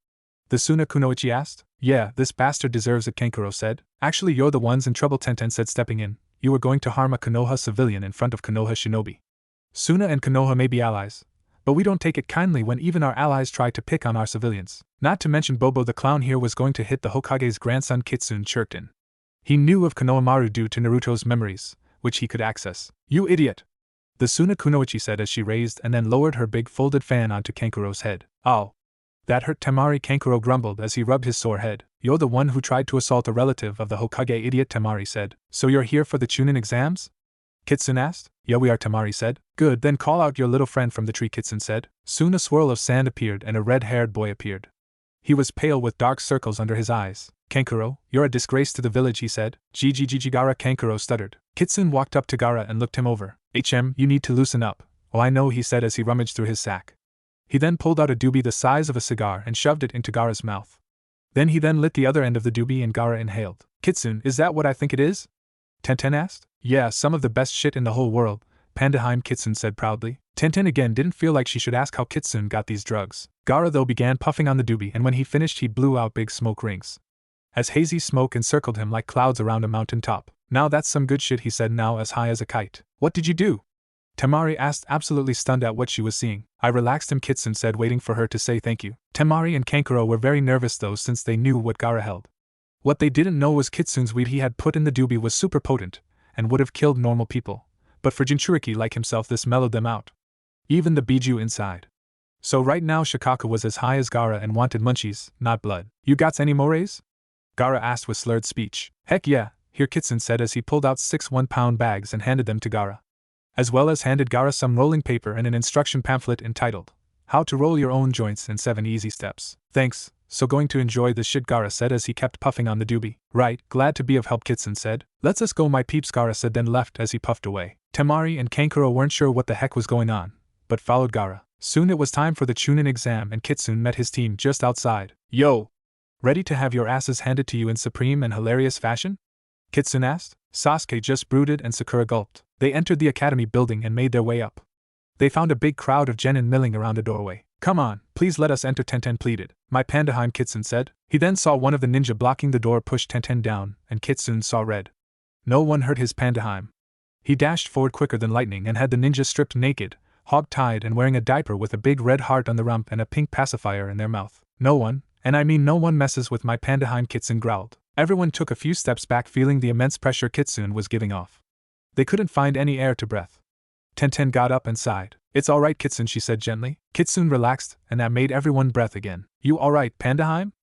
The Suna Kunoichi asked. Yeah, this bastard deserves it, Kankuro said. Actually, you're the ones in trouble, Tenten said, stepping in. You were going to harm a Konoha civilian in front of Konoha shinobi. Suna and Konoha may be allies, but we don't take it kindly when even our allies try to pick on our civilians. Not to mention Bobo the clown here was going to hit the Hokage's grandson, Kitsune chirped in. He knew of Konohamaru due to Naruto's memories, which he could access. You idiot! The Suna Kunoichi said as she raised and then lowered her big folded fan onto Kankuro's head. Oh. That hurt, Temari, Kankuro grumbled as he rubbed his sore head. You're the one who tried to assault a relative of the Hokage, idiot, Temari said. So you're here for the Chunin exams? Kitsune asked. Yeah, we are, Temari said. Good, then call out your little friend from the tree, Kitsune said. Soon a swirl of sand appeared and a red-haired boy appeared. He was pale with dark circles under his eyes. Kankuro, you're a disgrace to the village, he said. Gaara, Kankuro stuttered. Kitsune walked up to Gaara and looked him over. You need to loosen up. Oh, I know, he said as he rummaged through his sack. He then pulled out a doobie the size of a cigar and shoved it into Gaara's mouth. Then he lit the other end of the doobie and Gaara inhaled. Kitsune, is that what I think it is? Tenten asked. Yeah, some of the best shit in the whole world, Pandaheim, Kitsune said proudly. Tenten again didn't feel like she should ask how Kitsune got these drugs. Gaara though began puffing on the doobie, and when he finished he blew out big smoke rings, as hazy smoke encircled him like clouds around a mountain top. Now that's some good shit, he said, now as high as a kite. What did you do? Temari asked, absolutely stunned at what she was seeing. I relaxed him, Kitsune said, waiting for her to say thank you. Temari and Kankuro were very nervous though, since they knew what Gaara held. What they didn't know was Kitsune's weed he had put in the doobie was super potent, and would have killed normal people, but for Jinchuriki like himself this mellowed them out. Even the Biju inside. So right now Shikaku was as high as Gaara and wanted munchies, not blood. You gots any mores? Gaara asked with slurred speech. Heck yeah, here, Kitsune said as he pulled out 6 1-pound bags and handed them to Gaara. As well as handed Gaara some rolling paper and an instruction pamphlet entitled, How to Roll Your Own Joints in 7 Easy Steps. Thanks, so going to enjoy this shit, Gaara said as he kept puffing on the doobie. Right, glad to be of help, Kitsune said. Let's us go, my peeps, Gaara said, then left as he puffed away. Temari and Kankuro weren't sure what the heck was going on, but followed Gaara. Soon it was time for the Chunin exam and Kitsune met his team just outside. Yo! Ready to have your asses handed to you in supreme and hilarious fashion? Kitsune asked. Sasuke just brooded and Sakura gulped. They entered the academy building and made their way up. They found a big crowd of genin milling around a doorway. Come on, please let us enter, Tenten pleaded. My Pandaheim, Kitsune said. He then saw one of the ninja blocking the door push Tenten down, and Kitsune saw red. No one hurt his Pandaheim. He dashed forward quicker than lightning and had the ninja stripped naked, hog-tied and wearing a diaper with a big red heart on the rump and a pink pacifier in their mouth. No one, and I mean no one, messes with my Pandaheim, Kitsune growled. Everyone took a few steps back, feeling the immense pressure Kitsune was giving off. They couldn't find any air to breathe. Tenten got up and sighed. It's alright, Kitsune, she said gently. Kitsune relaxed, and that made everyone breath again. You alright, Pandaheim?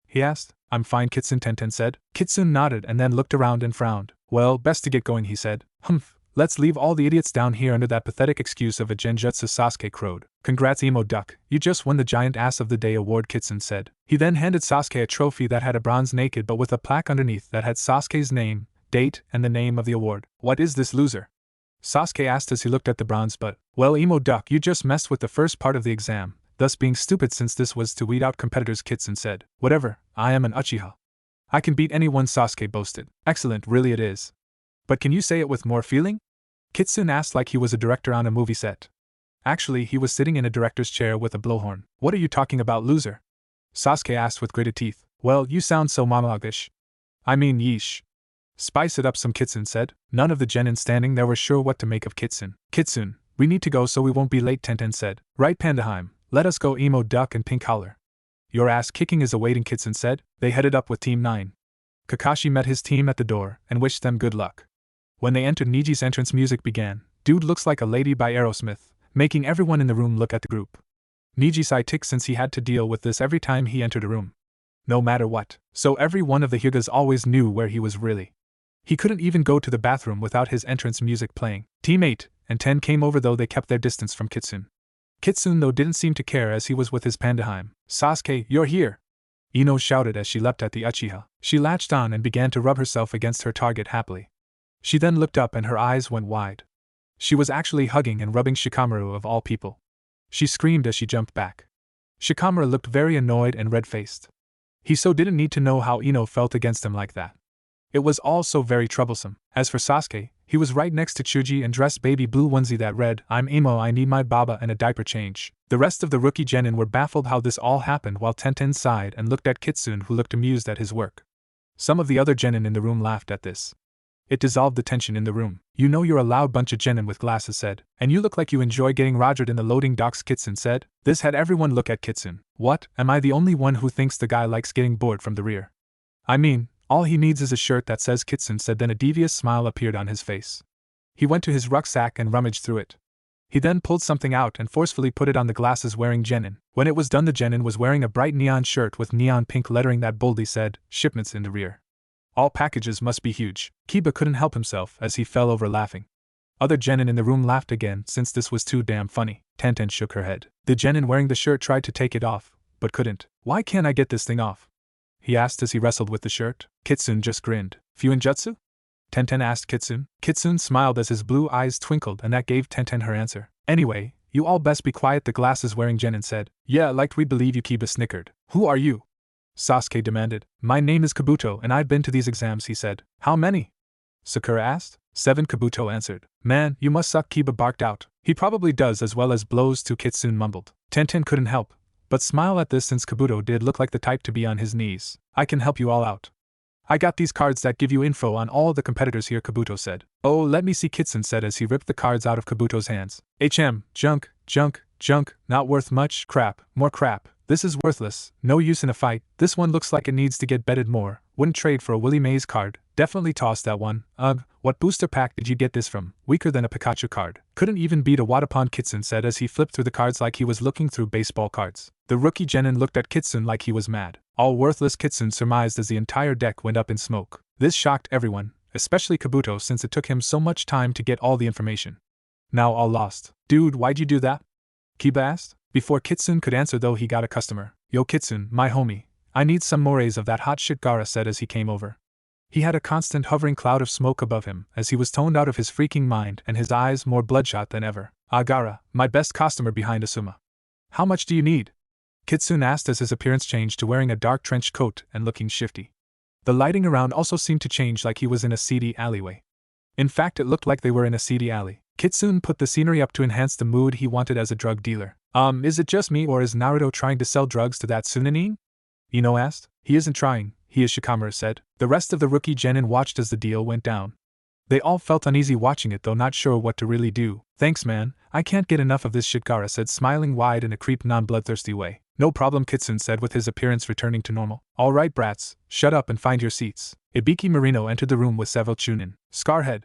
He asked. I'm fine, Kitsune, Tenten said. Kitsune nodded and then looked around and frowned. Well, best to get going, he said. Humph. Let's leave all the idiots down here under that pathetic excuse of a genjutsu, Sasuke crowed. Congrats, emo duck. You just won the Giant Ass of the Day award, Kitsune said. He then handed Sasuke a trophy that had a bronze naked but with a plaque underneath that had Sasuke's name, date, and the name of the award. What is this, loser? Sasuke asked as he looked at the bronze butt. Well, emo duck, you just messed with the first part of the exam, thus being stupid since this was to weed out competitors, Kitsune said. Whatever, I am an Uchiha. I can beat anyone, Sasuke boasted. Excellent, really it is. But can you say it with more feeling? Kitsune asked like he was a director on a movie set. Actually, he was sitting in a director's chair with a blowhorn. What are you talking about, loser? Sasuke asked with gritted teeth. Well, you sound so monologish. I mean, yeesh. Spice it up some, Kitsune said. None of the genin standing there were sure what to make of Kitsune. Kitsune, we need to go so we won't be late, Tenten said. Right, Pandaheim, let us go, emo duck and pink howler. Your ass kicking is awaiting, Kitsune said. They headed up with Team 9. Kakashi met his team at the door and wished them good luck. When they entered, Neji's entrance music began. Dude Looks Like a Lady by Aerosmith, making everyone in the room look at the group. Neji sighed tick since he had to deal with this every time he entered a room. No matter what, so every one of the Hyugas always knew where he was really. He couldn't even go to the bathroom without his entrance music playing. Team 8 and 10 came over, though they kept their distance from Kitsune. Kitsune, though, didn't seem to care as he was with his Pandaheim. Sasuke, you're here! Ino shouted as she leapt at the Uchiha. She latched on and began to rub herself against her target happily. She then looked up and her eyes went wide. She was actually hugging and rubbing Shikamaru of all people. She screamed as she jumped back. Shikamaru looked very annoyed and red-faced. He so didn't need to know how Ino felt against him like that. It was all so very troublesome. As for Sasuke, he was right next to Chuji and dressed baby blue onesie that read, I'm emo, I need my baba and a diaper change. The rest of the rookie genin were baffled how this all happened, while Tenten sighed and looked at Kitsune, who looked amused at his work. Some of the other genin in the room laughed at this. It dissolved the tension in the room. You know you're a loud bunch of genin with glasses said. And you look like you enjoy getting rogered in the loading docks, Kitsune said. This had everyone look at Kitsune. What, am I the only one who thinks the guy likes getting bored from the rear? I mean, all he needs is a shirt that says Kitsune said. Then a devious smile appeared on his face. He went to his rucksack and rummaged through it. He then pulled something out and forcefully put it on the glasses wearing genin. When it was done, the genin was wearing a bright neon shirt with neon pink lettering that boldly said, Shipments in the rear. All packages must be huge. Kiba couldn't help himself as he fell over laughing. Other genin in the room laughed again since this was too damn funny. Tenten shook her head. The genin wearing the shirt tried to take it off, but couldn't. Why can't I get this thing off? He asked as he wrestled with the shirt. Kitsune just grinned. Fuinjutsu? Tenten asked Kitsune. Kitsune smiled as his blue eyes twinkled, and that gave Tenten her answer. Anyway, you all best be quiet, the glasses wearing genin said. Yeah, like we'd believe you, Kiba snickered. Who are you? Sasuke demanded. My name is Kabuto and I've been to these exams, he said. How many? Sakura asked. 7, Kabuto answered. Man, you must suck, Kiba barked out. He probably does, as well as blows too, Kitsune mumbled. Tenten couldn't help but smile at this since Kabuto did look like the type to be on his knees. I can help you all out. I got these cards that give you info on all the competitors here, Kabuto said. Oh, let me see, Kitsune said as he ripped the cards out of Kabuto's hands. Junk, not worth much, crap, more crap. This is worthless, no use in a fight. This one looks like it needs to get bedded more. Wouldn't trade for a Willie Mays card. Definitely toss that one. Ugh, what booster pack did you get this from? Weaker than a Pikachu card. Couldn't even beat a Wadapon, Kitsune said as he flipped through the cards like he was looking through baseball cards. The rookie genin looked at Kitsune like he was mad. All worthless, Kitsune surmised as the entire deck went up in smoke. This shocked everyone, especially Kabuto since it took him so much time to get all the information. Now all lost. Dude, why'd you do that? Kiba asked. Before Kitsune could answer though, he got a customer. Yo Kitsune, my homie. I need some mores of that hot shit, Gaara said as he came over. He had a constant hovering cloud of smoke above him as he was toned out of his freaking mind and his eyes more bloodshot than ever. Ah, Gaara, my best customer behind Asuma. How much do you need? Kitsune asked as his appearance changed to wearing a dark trench coat and looking shifty. The lighting around also seemed to change like he was in a seedy alleyway. In fact, it looked like they were in a seedy alley. Kitsune put the scenery up to enhance the mood he wanted as a drug dealer. Is it just me or is Naruto trying to sell drugs to that Tsunanin? Ino asked. He isn't trying, he is, Shikamaru said. The rest of the rookie genin watched as the deal went down. They all felt uneasy watching it, though not sure what to really do. Thanks, man, I can't get enough of this shit, Gaara said, smiling wide in a creep non-bloodthirsty way. No problem, Kitsune said with his appearance returning to normal. Alright brats, shut up and find your seats. Ibiki Marino entered the room with several Chunin. Scarhead!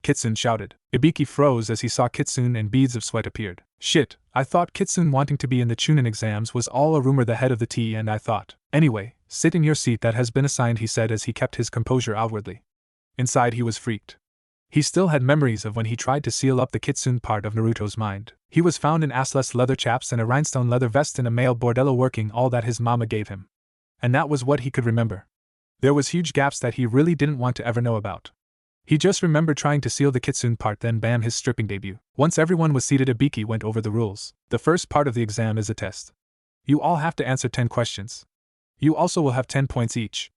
Kitsune shouted. Ibiki froze as he saw Kitsune and beads of sweat appeared. Shit, I thought Kitsune wanting to be in the Chunin exams was all a rumor, the head of the tea, and I thought. Anyway, sit in your seat that has been assigned, he said as he kept his composure outwardly. Inside he was freaked. He still had memories of when he tried to seal up the Kitsune part of Naruto's mind. He was found in assless leather chaps and a rhinestone leather vest in a male bordello, working all that his mama gave him. And that was what he could remember. There was huge gaps that he really didn't want to ever know about. He just remembered trying to seal the Kitsune part, then bam, his stripping debut. Once everyone was seated, Ibiki went over the rules. The first part of the exam is a test. You all have to answer 10 questions. You also will have 10 points each.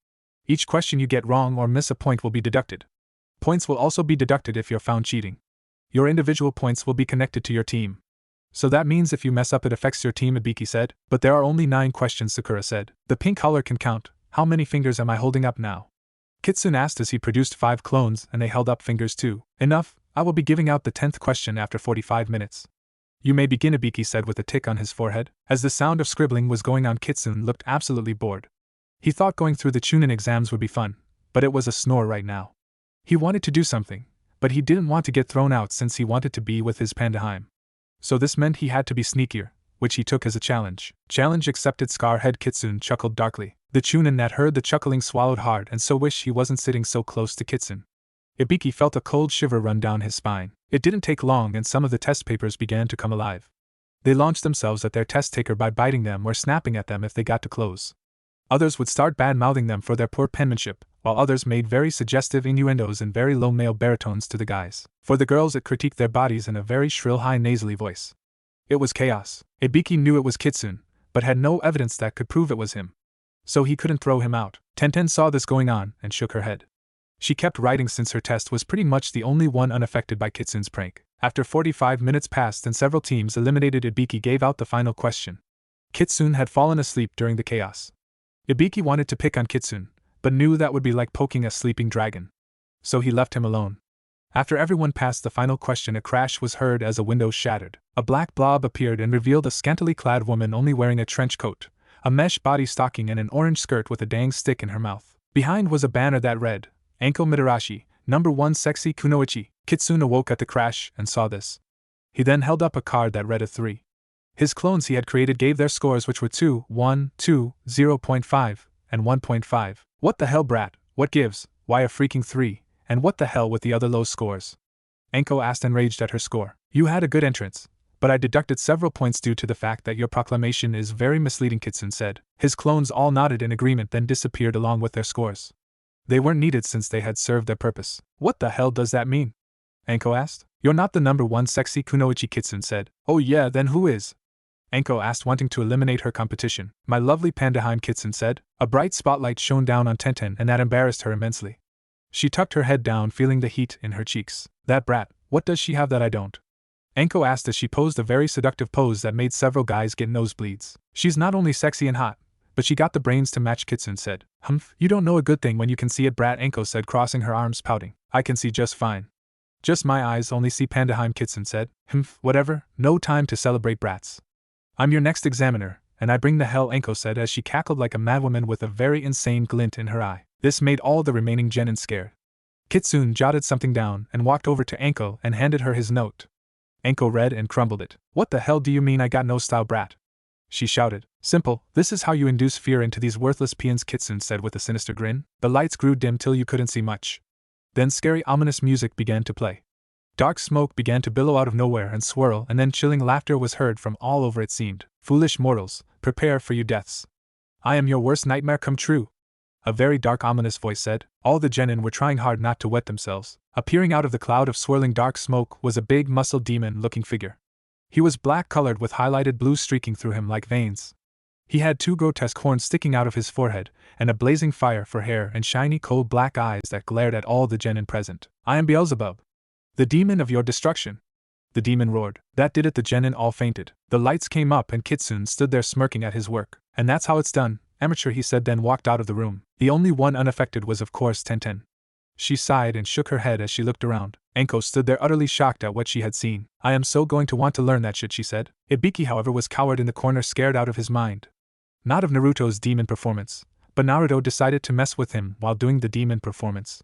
Each question you get wrong or miss, a point will be deducted. Points will also be deducted if you're found cheating. Your individual points will be connected to your team. So that means if you mess up, it affects your team, Ibiki said. But there are only 9 questions, Sakura said. The pink collar can count. How many fingers am I holding up now? Kitsune asked as he produced 5 clones, and they held up fingers too. Enough, I will be giving out the 10th question after 45 minutes. You may begin, Ibiki said with a tick on his forehead. As the sound of scribbling was going on, Kitsune looked absolutely bored. He thought going through the Chunin exams would be fun, but it was a snore right now. He wanted to do something, but he didn't want to get thrown out since he wanted to be with his Pandaheim. So this meant he had to be sneakier, which he took as a challenge. Challenge accepted, Scarhead. Kitsune chuckled darkly. The Chunin that heard the chuckling swallowed hard and so wished he wasn't sitting so close to Kitsune. Ibiki felt a cold shiver run down his spine. It didn't take long and some of the test papers began to come alive. They launched themselves at their test taker by biting them or snapping at them if they got too close. Others would start bad-mouthing them for their poor penmanship, while others made very suggestive innuendos in very low male baritones to the guys. For the girls, it critiqued their bodies in a very shrill, high nasally voice. It was chaos. Ibiki knew it was Kitsune, but had no evidence that could prove it was him. So he couldn't throw him out. Tenten saw this going on and shook her head. She kept writing since her test was pretty much the only one unaffected by Kitsune's prank. After 45 minutes passed and several teams eliminated, Ibiki gave out the final question. Kitsune had fallen asleep during the chaos. Ibiki wanted to pick on Kitsune, but knew that would be like poking a sleeping dragon. So he left him alone. After everyone passed the final question, a crash was heard as a window shattered. A black blob appeared and revealed a scantily clad woman only wearing a trench coat, a mesh body stocking and an orange skirt with a dang stick in her mouth. Behind was a banner that read, Anko Midarashi, number 1 sexy kunoichi. Kitsune awoke at the crash and saw this. He then held up a card that read a 3. His clones he had created gave their scores, which were 2, 1, 2, 0.5, and 1.5. What the hell, brat? What gives? Why a freaking 3? And what the hell with the other low scores? Anko asked, enraged at her score. You had a good entrance, but I deducted several points due to the fact that your proclamation is very misleading, Kitsune said. His clones all nodded in agreement, then disappeared along with their scores. They weren't needed since they had served their purpose. What the hell does that mean? Anko asked. You're not the number 1 sexy kunoichi, Kitsune said. Oh yeah, then who is? Anko asked, wanting to eliminate her competition. My lovely Pandaheim, Kitsune said. A bright spotlight shone down on Tenten and that embarrassed her immensely. She tucked her head down, feeling the heat in her cheeks. That brat, what does she have that I don't? Anko asked as she posed a very seductive pose that made several guys get nosebleeds. She's not only sexy and hot, but she got the brains to match, Kitsune said. Humph, you don't know a good thing when you can see it, brat, Anko said, crossing her arms, pouting. I can see just fine. Just my eyes only see Pandaheim, Kitsune said. Humph, whatever, no time to celebrate, brats. I'm your next examiner, and I bring the hell, Anko said as she cackled like a madwoman with a very insane glint in her eye. This made all the remaining genin scared. Kitsune jotted something down and walked over to Anko and handed her his note. Anko read and crumbled it. What the hell do you mean I got no style, brat? She shouted. Simple, this is how you induce fear into these worthless peons, Kitsune said with a sinister grin. The lights grew dim till you couldn't see much. Then scary ominous music began to play. Dark smoke began to billow out of nowhere and swirl, and then chilling laughter was heard from all over, it seemed. Foolish mortals, prepare for your deaths. I am your worst nightmare come true. A very dark ominous voice said. All the genin were trying hard not to wet themselves. Appearing out of the cloud of swirling dark smoke was a big muscled demon-looking figure. He was black-colored with highlighted blue streaking through him like veins. He had 2 grotesque horns sticking out of his forehead, and a blazing fire for hair and shiny cold black eyes that glared at all the genin present. I am Beelzebub, the demon of your destruction. The demon roared. That did it, the genin all fainted. The lights came up and Kitsune stood there smirking at his work. And that's how it's done, amateur, he said, then walked out of the room. The only one unaffected was of course Tenten. She sighed and shook her head as she looked around. Anko stood there utterly shocked at what she had seen. I am so going to want to learn that shit, she said. Ibiki, however, was cowered in the corner, scared out of his mind. Not of Naruto's demon performance, but Naruto decided to mess with him while doing the demon performance.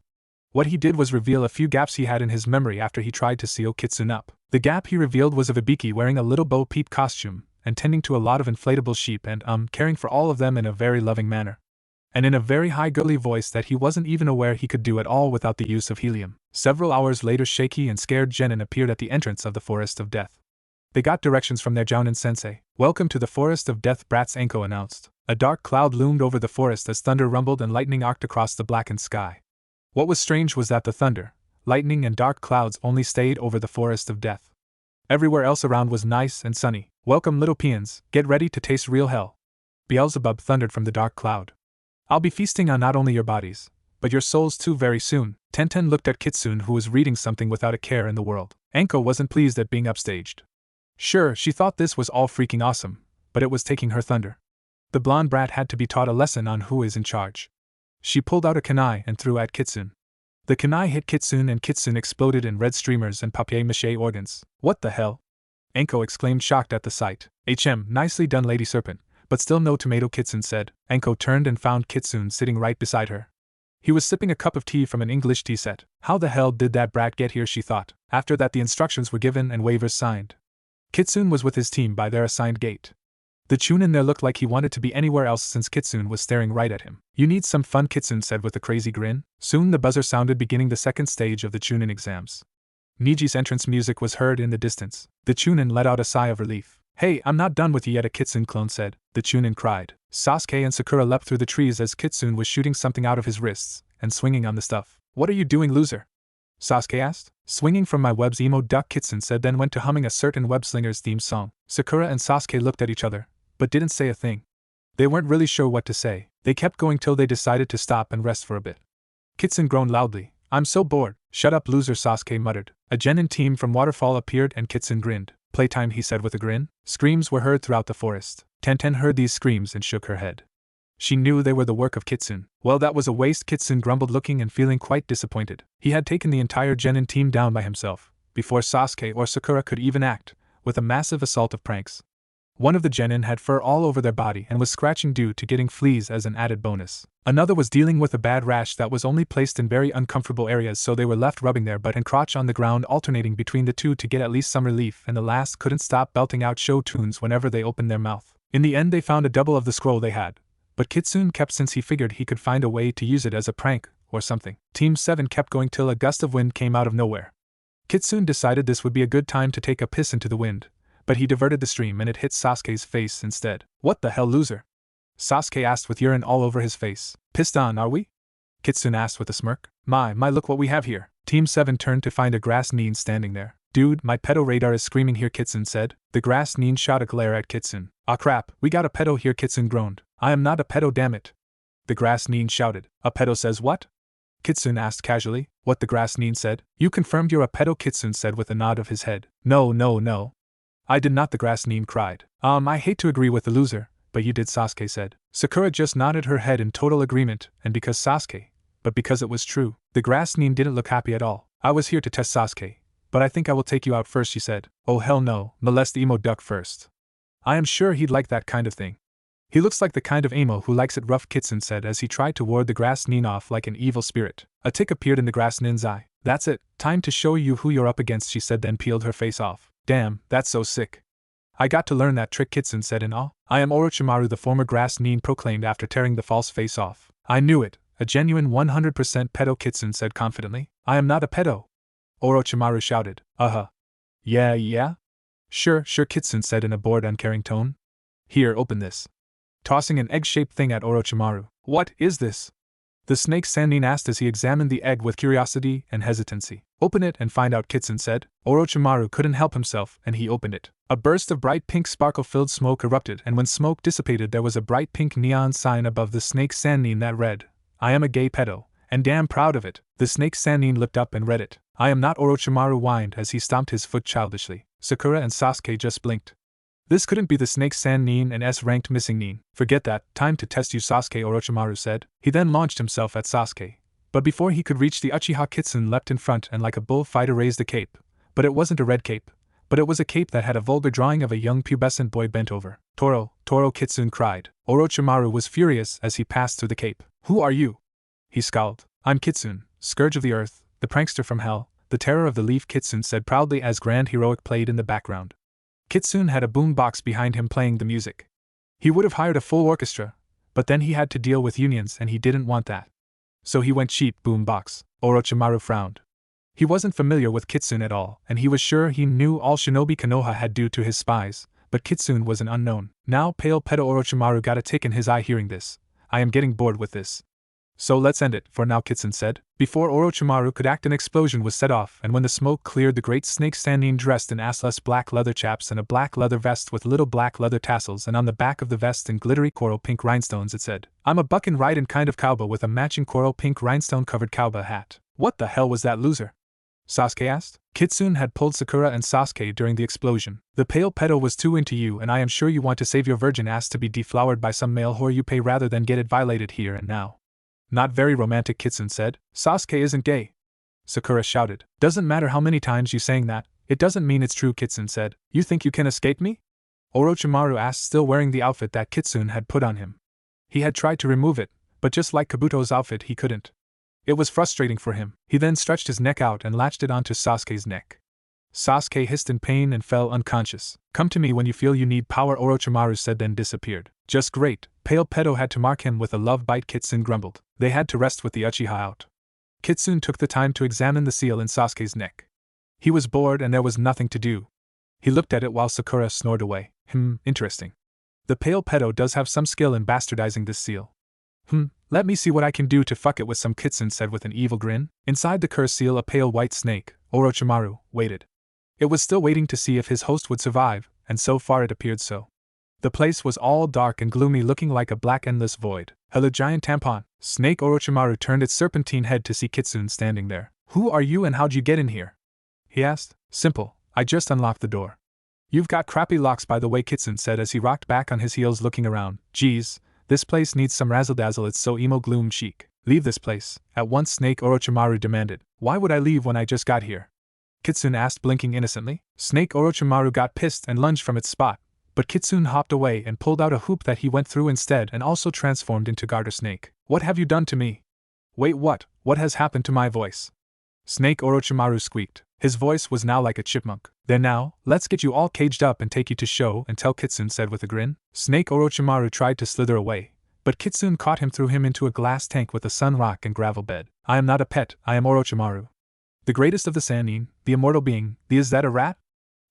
What he did was reveal a few gaps he had in his memory after he tried to seal Kitsune up. The gap he revealed was of Ibiki wearing a little Bo Peep costume, and tending to a lot of inflatable sheep and caring for all of them in a very loving manner. And in a very high girly voice that he wasn't even aware he could do at all without the use of helium. Several hours later, shaky and scared genin appeared at the entrance of the Forest of Death. They got directions from their Jounin sensei. Welcome to the Forest of Death, brats, Anko announced. A dark cloud loomed over the forest as thunder rumbled and lightning arced across the blackened sky. What was strange was that the thunder, lightning and dark clouds only stayed over the Forest of Death. Everywhere else around was nice and sunny. Welcome, little peons, get ready to taste real hell. Beelzebub thundered from the dark cloud. I'll be feasting on not only your bodies, but your souls too very soon. Tenten looked at Kitsune, who was reading something without a care in the world. Anko wasn't pleased at being upstaged. Sure, she thought this was all freaking awesome, but it was taking her thunder. The blonde brat had to be taught a lesson on who is in charge. She pulled out a kunai and threw at Kitsune. The kunai hit Kitsune and Kitsune exploded in red streamers and papier-mâché organs. What the hell? Anko exclaimed, shocked at the sight. Nicely done, Lady Serpent, but still no tomato, Kitsune said. Anko turned and found Kitsune sitting right beside her. He was sipping a cup of tea from an English tea set. How the hell did that brat get here, she thought. After that, the instructions were given and waivers signed. Kitsune was with his team by their assigned gate. The Chunin there looked like he wanted to be anywhere else since Kitsune was staring right at him. You need some fun, Kitsune said with a crazy grin. Soon the buzzer sounded, beginning the second stage of the Chunin exams. Neji's entrance music was heard in the distance. The Chunin let out a sigh of relief. Hey, I'm not done with you yet, a Kitsune clone said. The Chunin cried. Sasuke and Sakura leapt through the trees as Kitsune was shooting something out of his wrists and swinging on the stuff. What are you doing, loser? Sasuke asked. Swinging from my webs, emo duck, Kitsune said, then went to humming a certain web-slinger's theme song. Sakura and Sasuke looked at each other, but didn't say a thing. They weren't really sure what to say. They kept going till they decided to stop and rest for a bit. Kitsune groaned loudly. I'm so bored. Shut up, loser, Sasuke muttered. A genin team from Waterfall appeared and Kitsune grinned. Playtime, he said with a grin. Screams were heard throughout the forest. Tenten heard these screams and shook her head. She knew they were the work of Kitsune. Well, that was a waste, Kitsune grumbled, looking and feeling quite disappointed. He had taken the entire genin team down by himself, before Sasuke or Sakura could even act, with a massive assault of pranks. One of the genin had fur all over their body and was scratching due to getting fleas as an added bonus. Another was dealing with a bad rash that was only placed in very uncomfortable areas, so they were left rubbing their butt and crotch on the ground, alternating between the two to get at least some relief, and the last couldn't stop belting out show tunes whenever they opened their mouth. In the end, they found a double of the scroll they had, but Kitsune kept since he figured he could find a way to use it as a prank or something. Team 7 kept going till a gust of wind came out of nowhere. Kitsune decided this would be a good time to take a piss into the wind, but he diverted the stream and it hit Sasuke's face instead. What the hell, loser? Sasuke asked with urine all over his face. Pissed on, are we? Kitsune asked with a smirk. My, look what we have here. Team 7 turned to find a grass nin standing there. Dude, my pedo radar is screaming here, Kitsune said. The grass nin shot a glare at Kitsune. Ah crap, we got a pedo here, Kitsune groaned. I am not a pedo, dammit. The grass nin shouted. A pedo says what? Kitsune asked casually. What the grass nin said. You confirmed you're a pedo, Kitsune said with a nod of his head. No. I did not, the grass nin cried. I hate to agree with the loser, but you did, Sasuke said. Sakura just nodded her head in total agreement, and because Sasuke, but because it was true. The grass nin didn't look happy at all. I was here to test Sasuke, but I think I will take you out first, she said. Oh hell no, molest emo duck first. I am sure he'd like that kind of thing. He looks like the kind of emo who likes it rough, Kitsune said as he tried to ward the grass nin off like an evil spirit. A tick appeared in the grass nin's eye. That's it, time to show you who you're up against, she said, then peeled her face off. Damn, that's so sick. I got to learn that trick, Kitsune said in awe. I am Orochimaru, the former grass nin proclaimed after tearing the false face off. I knew it, a genuine 100% pedo, Kitsune said confidently. I am not a pedo. Orochimaru shouted. Yeah? Sure, Kitsune said in a bored, uncaring tone. Here, open this. Tossing an egg-shaped thing at Orochimaru. What is this? The snake Sannin asked as he examined the egg with curiosity and hesitancy. Open it and find out, Kitsune said. Orochimaru couldn't help himself, and he opened it. A burst of bright pink sparkle-filled smoke erupted, and when smoke dissipated there was a bright pink neon sign above the snake Sannin that read, I am a gay pedo, and damn proud of it. The snake Sannin looked up and read it. I am not, Orochimaru whined as he stomped his foot childishly. Sakura and Sasuke just blinked. This couldn't be the snake Sannin and S-ranked missing nin. Forget that, time to test you, Sasuke, Orochimaru said. He then launched himself at Sasuke, But before he could reach the Uchiha, Kitsune leapt in front and like a bullfighter raised a cape. But it wasn't a red cape. But it was a cape that had a vulgar drawing of a young pubescent boy bent over. Toro, Toro, Kitsune cried. Orochimaru was furious as he passed through the cape. Who are you? He scowled. I'm Kitsune, scourge of the earth, the prankster from hell, the terror of the leaf, Kitsune said proudly as grand heroic played in the background. Kitsune had a boom box behind him playing the music. He would have hired a full orchestra, but then he had to deal with unions and he didn't want that. So he went cheap boom box. Orochimaru frowned. He wasn't familiar with Kitsune at all, and he was sure he knew all Shinobi Konoha had due to his spies, but Kitsune was an unknown. Now pale pedo Orochimaru got a tick in his eye hearing this. I am getting bored with this. So let's end it for now, Kitsune said. Before Orochimaru could act, an explosion was set off, and when the smoke cleared, the great snake standing dressed in assless black leather chaps and a black leather vest with little black leather tassels, and on the back of the vest in glittery coral pink rhinestones it said, I'm a buckin' ridin' kind of cowboy with a matching coral pink rhinestone covered cowboy hat. What the hell was that loser? Sasuke asked. Kitsune had pulled Sakura and Sasuke during the explosion. The pale pedo was too into you, and I am sure you want to save your virgin ass to be deflowered by some male whore you pay rather than get it violated here and now. Not very romantic, Kitsune said. Sasuke isn't gay. Sakura shouted. Doesn't matter how many times you saying that, it doesn't mean it's true, Kitsune said. You think you can escape me? Orochimaru asked, still wearing the outfit that Kitsune had put on him. He had tried to remove it, but just like Kabuto's outfit he couldn't. It was frustrating for him. He then stretched his neck out and latched it onto Sasuke's neck. Sasuke hissed in pain and fell unconscious. Come to me when you feel you need power, Orochimaru said, then disappeared. Just great. Pale pedo had to mark him with a love bite, Kitsune grumbled. They had to rest with the Uchiha out. Kitsune took the time to examine the seal in Sasuke's neck. He was bored and there was nothing to do. He looked at it while Sakura snored away. Interesting. The pale pedo does have some skill in bastardizing this seal. Let me see what I can do to fuck it with some, Kitsune said with an evil grin. Inside the cursed seal, a pale white snake, Orochimaru, waited. It was still waiting to see if his host would survive, and so far it appeared so. The place was all dark and gloomy, looking like a black endless void. Hello, giant tampon. Snake Orochimaru turned its serpentine head to see Kitsune standing there. Who are you and how'd you get in here? He asked. Simple, I just unlocked the door. You've got crappy locks by the way, Kitsune said as he rocked back on his heels looking around. Geez, this place needs some razzle-dazzle, it's so emo gloom chic. Leave this place, at once, Snake Orochimaru demanded. Why would I leave when I just got here? Kitsune asked, blinking innocently. Snake Orochimaru got pissed and lunged from its spot, but Kitsune hopped away and pulled out a hoop that he went through instead and also transformed into Garter Snake. What have you done to me? Wait, what? What has happened to my voice? Snake Orochimaru squeaked. His voice was now like a chipmunk. Then now, let's get you all caged up and take you to show and tell, Kitsune said with a grin. Snake Orochimaru tried to slither away, but Kitsune caught him, threw him into a glass tank with a sun rock and gravel bed. I am not a pet, I am Orochimaru. The greatest of the Sannin, the immortal being. Is that a rat?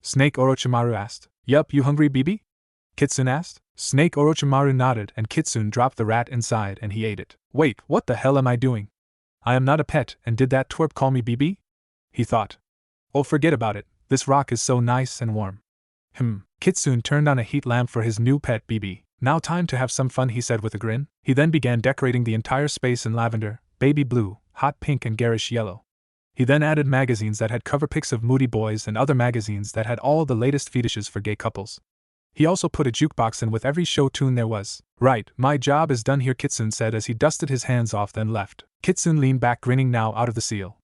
Snake Orochimaru asked. Yup, you hungry, BB? Kitsune asked. Snake Orochimaru nodded and Kitsune dropped the rat inside and he ate it. Wait, what the hell am I doing? I am not a pet, and did that twerp call me BB? He thought. Oh, forget about it, this rock is so nice and warm. Kitsune turned on a heat lamp for his new pet BB. Now time to have some fun, he said with a grin. He then began decorating the entire space in lavender, baby blue, hot pink and garish yellow. He then added magazines that had cover pics of moody boys and other magazines that had all the latest fetishes for gay couples. He also put a jukebox in with every show tune there was. Right, my job is done here, Kitsune said as he dusted his hands off then left. Kitsune leaned back grinning now out of the seal.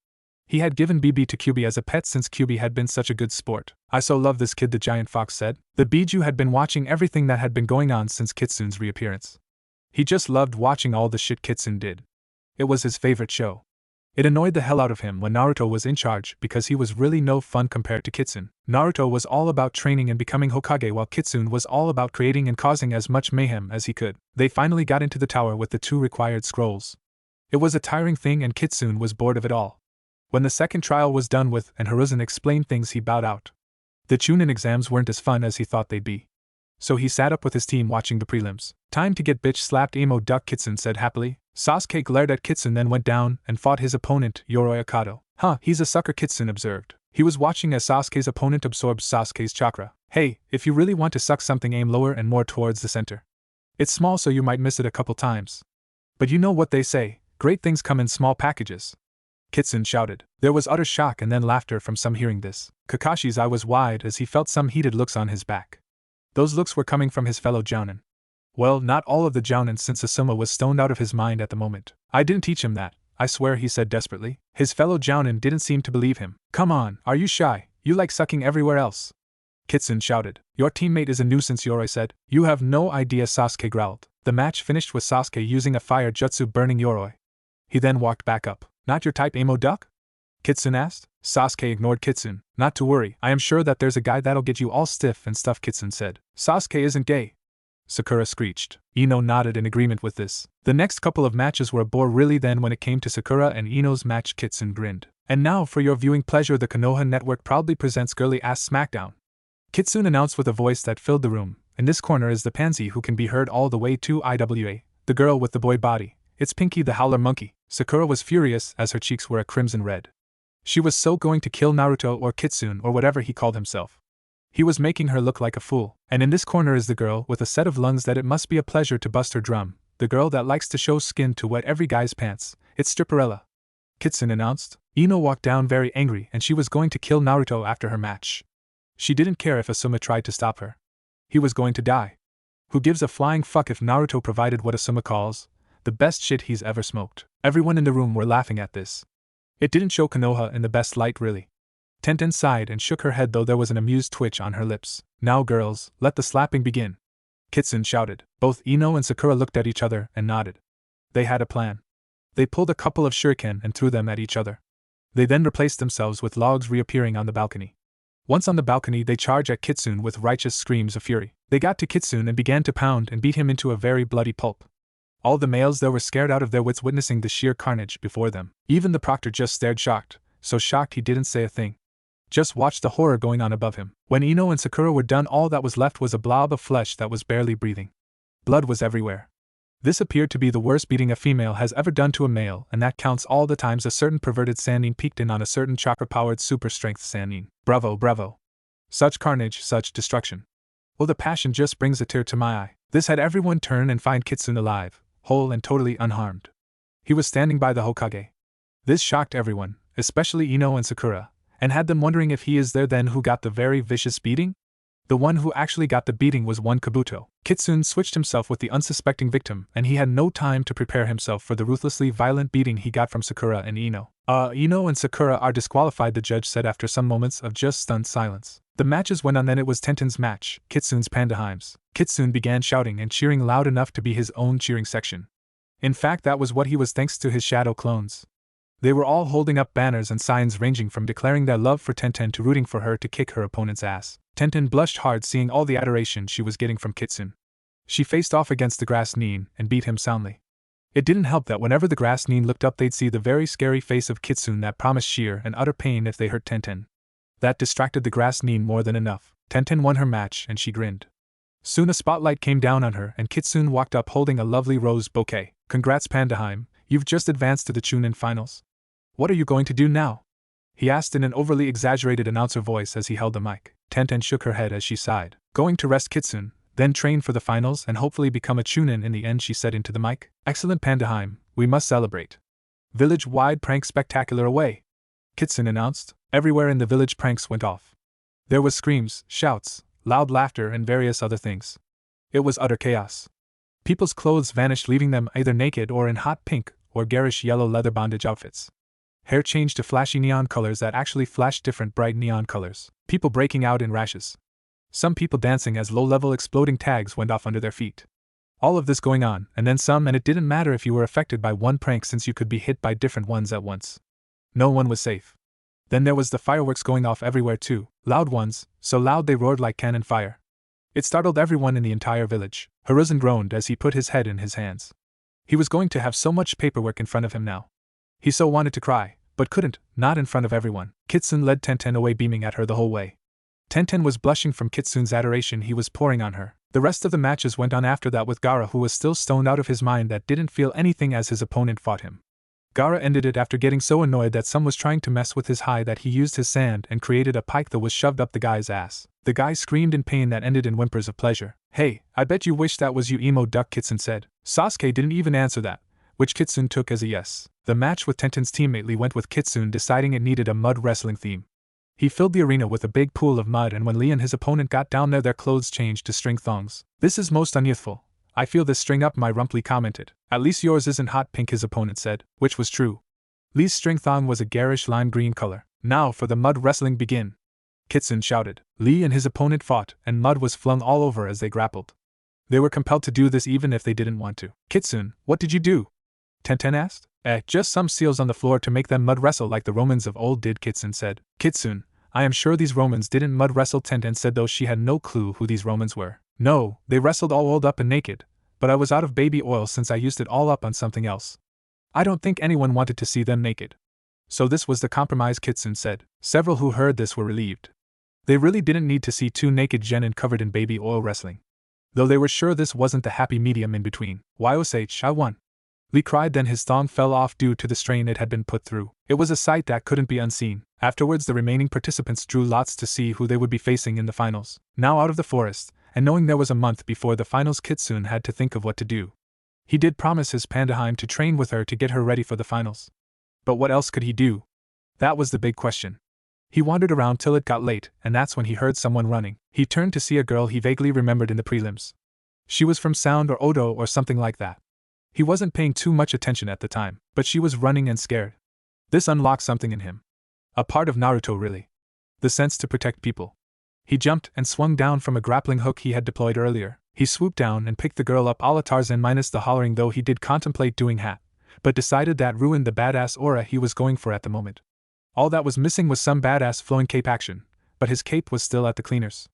He had given BB to QB as a pet since QB had been such a good sport. I so love this kid, the giant fox said. The Biju had been watching everything that had been going on since Kitsune's reappearance. He just loved watching all the shit Kitsune did. It was his favorite show. It annoyed the hell out of him when Naruto was in charge because he was really no fun compared to Kitsune. Naruto was all about training and becoming Hokage while Kitsune was all about creating and causing as much mayhem as he could. They finally got into the tower with the 2 required scrolls. It was a tiring thing and Kitsune was bored of it all. When the second trial was done with and Hiruzen explained things, he bowed out. The Chunin exams weren't as fun as he thought they'd be. So he sat up with his team watching the prelims. Time to get bitch slapped, emo duck, Kitsune said happily. Sasuke glared at Kitsune then went down and fought his opponent, Yoroi Akato. He's a sucker, Kitsune observed. He was watching as Sasuke's opponent absorbed Sasuke's chakra. Hey, if you really want to suck something, aim lower and more towards the center. It's small so you might miss it a couple times. But you know what they say, great things come in small packages. Kitsune shouted. There was utter shock and then laughter from some hearing this. Kakashi's eye was wide as he felt some heated looks on his back. Those looks were coming from his fellow jounin. Well, not all of the jounin since Asuma was stoned out of his mind at the moment. I didn't teach him that, I swear, he said desperately. His fellow Jounin didn't seem to believe him. Come on, are you shy? You like sucking everywhere else. Kitsune shouted. Your teammate is a nuisance, Yoroi said. You have no idea, Sasuke growled. The match finished with Sasuke using a fire jutsu burning Yoroi. He then walked back up. Not your type, Amo duck? Kitsune asked. Sasuke ignored Kitsune. Not to worry, I am sure that there's a guy that'll get you all stiff and stuff, Kitsune said. Sasuke isn't gay. Sakura screeched. Ino nodded in agreement with this. The next couple of matches were a bore really. Then when it came to Sakura and Ino's match, Kitsune grinned. And now for your viewing pleasure, the Konoha Network proudly presents Girly Ass Smackdown. Kitsune announced with a voice that filled the room. In this corner is the pansy who can be heard all the way to IWA, the girl with the boy body. It's Pinky the Howler Monkey. Sakura was furious as her cheeks were a crimson red. She was so going to kill Naruto or Kitsune or whatever he called himself. He was making her look like a fool. And in this corner is the girl with a set of lungs that it must be a pleasure to bust her drum, the girl that likes to show skin to wet every guy's pants. It's Stripperella. Kitsune announced. Ino walked down very angry and she was going to kill Naruto after her match. She didn't care if Asuma tried to stop her. He was going to die. Who gives a flying fuck if Naruto provided what Asuma calls the best shit he's ever smoked? Everyone in the room were laughing at this. It didn't show Konoha in the best light, really. Tenten sighed and shook her head, though there was an amused twitch on her lips. Now girls, let the slapping begin. Kitsune shouted. Both Ino and Sakura looked at each other and nodded. They had a plan. They pulled a couple of shuriken and threw them at each other. They then replaced themselves with logs reappearing on the balcony. Once on the balcony, they charged at Kitsune with righteous screams of fury. They got to Kitsune and began to pound and beat him into a very bloody pulp. All the males there were scared out of their wits witnessing the sheer carnage before them. Even the proctor just stared shocked, so shocked he didn't say a thing. Just watched the horror going on above him. When Ino and Sakura were done, all that was left was a blob of flesh that was barely breathing. Blood was everywhere. This appeared to be the worst beating a female has ever done to a male, and that counts all the times a certain perverted Sannin peeked in on a certain chakra-powered super-strength Sannin. Bravo, bravo. Such carnage, such destruction. Oh, the passion just brings a tear to my eye. This had everyone turn and find Kitsune alive, whole and totally unharmed. He was standing by the Hokage. This shocked everyone, especially Ino and Sakura, and had them wondering if he is there then who got the very vicious beating? The one who actually got the beating was one Kabuto. Kitsune switched himself with the unsuspecting victim, and he had no time to prepare himself for the ruthlessly violent beating he got from Sakura and Ino. Ino and Sakura are disqualified, the judge said after some moments of just stunned silence. The matches went on. Then it was Tenten's match, Kitsune's Pandaheim's. Kitsune began shouting and cheering loud enough to be his own cheering section. In fact, that was what he was thanks to his shadow clones. They were all holding up banners and signs ranging from declaring their love for Tenten to rooting for her to kick her opponent's ass. Tenten blushed hard seeing all the adoration she was getting from Kitsune. She faced off against the grass Nin and beat him soundly. It didn't help that whenever the grass Nin looked up they'd see the very scary face of Kitsune that promised sheer and utter pain if they hurt Tenten. That distracted the grass Nin more than enough. Tenten won her match and she grinned. Soon a spotlight came down on her and Kitsune walked up holding a lovely rose bouquet. Congrats, Pandaheim, you've just advanced to the Chunin finals. What are you going to do now? He asked in an overly exaggerated announcer voice as he held the mic. Tenten shook her head as she sighed. Going to rest Kitsune, then train for the finals and hopefully become a Chunin in the end, she said into the mic. Excellent, Pandaheim, we must celebrate. Village-wide prank spectacular away, Kitsune announced. Everywhere in the village pranks went off. There was screams, shouts, loud laughter and various other things. It was utter chaos. People's clothes vanished, leaving them either naked or in hot pink or garish yellow leather bondage outfits. Hair changed to flashy neon colors that actually flashed different bright neon colors. People breaking out in rashes. Some people dancing as low-level exploding tags went off under their feet. All of this going on, and then some, and it didn't matter if you were affected by one prank since you could be hit by different ones at once. No one was safe. Then there was the fireworks going off everywhere too, loud ones, so loud they roared like cannon fire. It startled everyone in the entire village. Hiruzen groaned as he put his head in his hands. He was going to have so much paperwork in front of him now. He so wanted to cry, but couldn't, not in front of everyone. Kitsune led Tenten away, beaming at her the whole way. Tenten was blushing from Kitsune's adoration he was pouring on her. The rest of the matches went on after that with Gaara, who was still stoned out of his mind that didn't feel anything as his opponent fought him. Gaara ended it after getting so annoyed that some was trying to mess with his high that he used his sand and created a pike that was shoved up the guy's ass. The guy screamed in pain that ended in whimpers of pleasure. Hey, I bet you wish that was you, emo duck, Kitsune said. Sasuke didn't even answer that, which Kitsune took as a yes. The match with Tenten's teammate Lee went with Kitsune deciding it needed a mud wrestling theme. He filled the arena with a big pool of mud, and when Lee and his opponent got down there, their clothes changed to string thongs. This is most unyouthful. I feel this string up my rump, Lee commented. At least yours isn't hot pink, his opponent said, which was true. Lee's strength on was a garish lime green color. Now for the mud wrestling begin! Kitsune shouted. Lee and his opponent fought, and mud was flung all over as they grappled. They were compelled to do this even if they didn't want to. Kitsune, what did you do? Tenten asked. Just some seals on the floor to make them mud wrestle like the Romans of old did, Kitsune said. Kitsune, I am sure these Romans didn't mud wrestle, Tenten said, though she had no clue who these Romans were. No, they wrestled all oiled up and naked, but I was out of baby oil since I used it all up on something else. I don't think anyone wanted to see them naked. So this was the compromise, Kitsune said. Several who heard this were relieved. They really didn't need to see two naked genin covered in baby oil wrestling. Though they were sure this wasn't the happy medium in between. Yosh, I won! Lee cried, then his thong fell off due to the strain it had been put through. It was a sight that couldn't be unseen. Afterwards the remaining participants drew lots to see who they would be facing in the finals. Now out of the forest, and knowing there was a month before the finals, Kitsune had to think of what to do. He did promise his Pandaheim to train with her to get her ready for the finals. But what else could he do? That was the big question. He wandered around till it got late, and that's when he heard someone running. He turned to see a girl he vaguely remembered in the prelims. She was from Sound or Odo or something like that. He wasn't paying too much attention at the time, but she was running and scared. This unlocked something in him. A part of Naruto, really. The sense to protect people. He jumped and swung down from a grappling hook he had deployed earlier. He swooped down and picked the girl up a la Tarzan minus the hollering, though he did contemplate doing hat, but decided that ruined the badass aura he was going for at the moment. All that was missing was some badass flowing cape action, but his cape was still at the cleaners.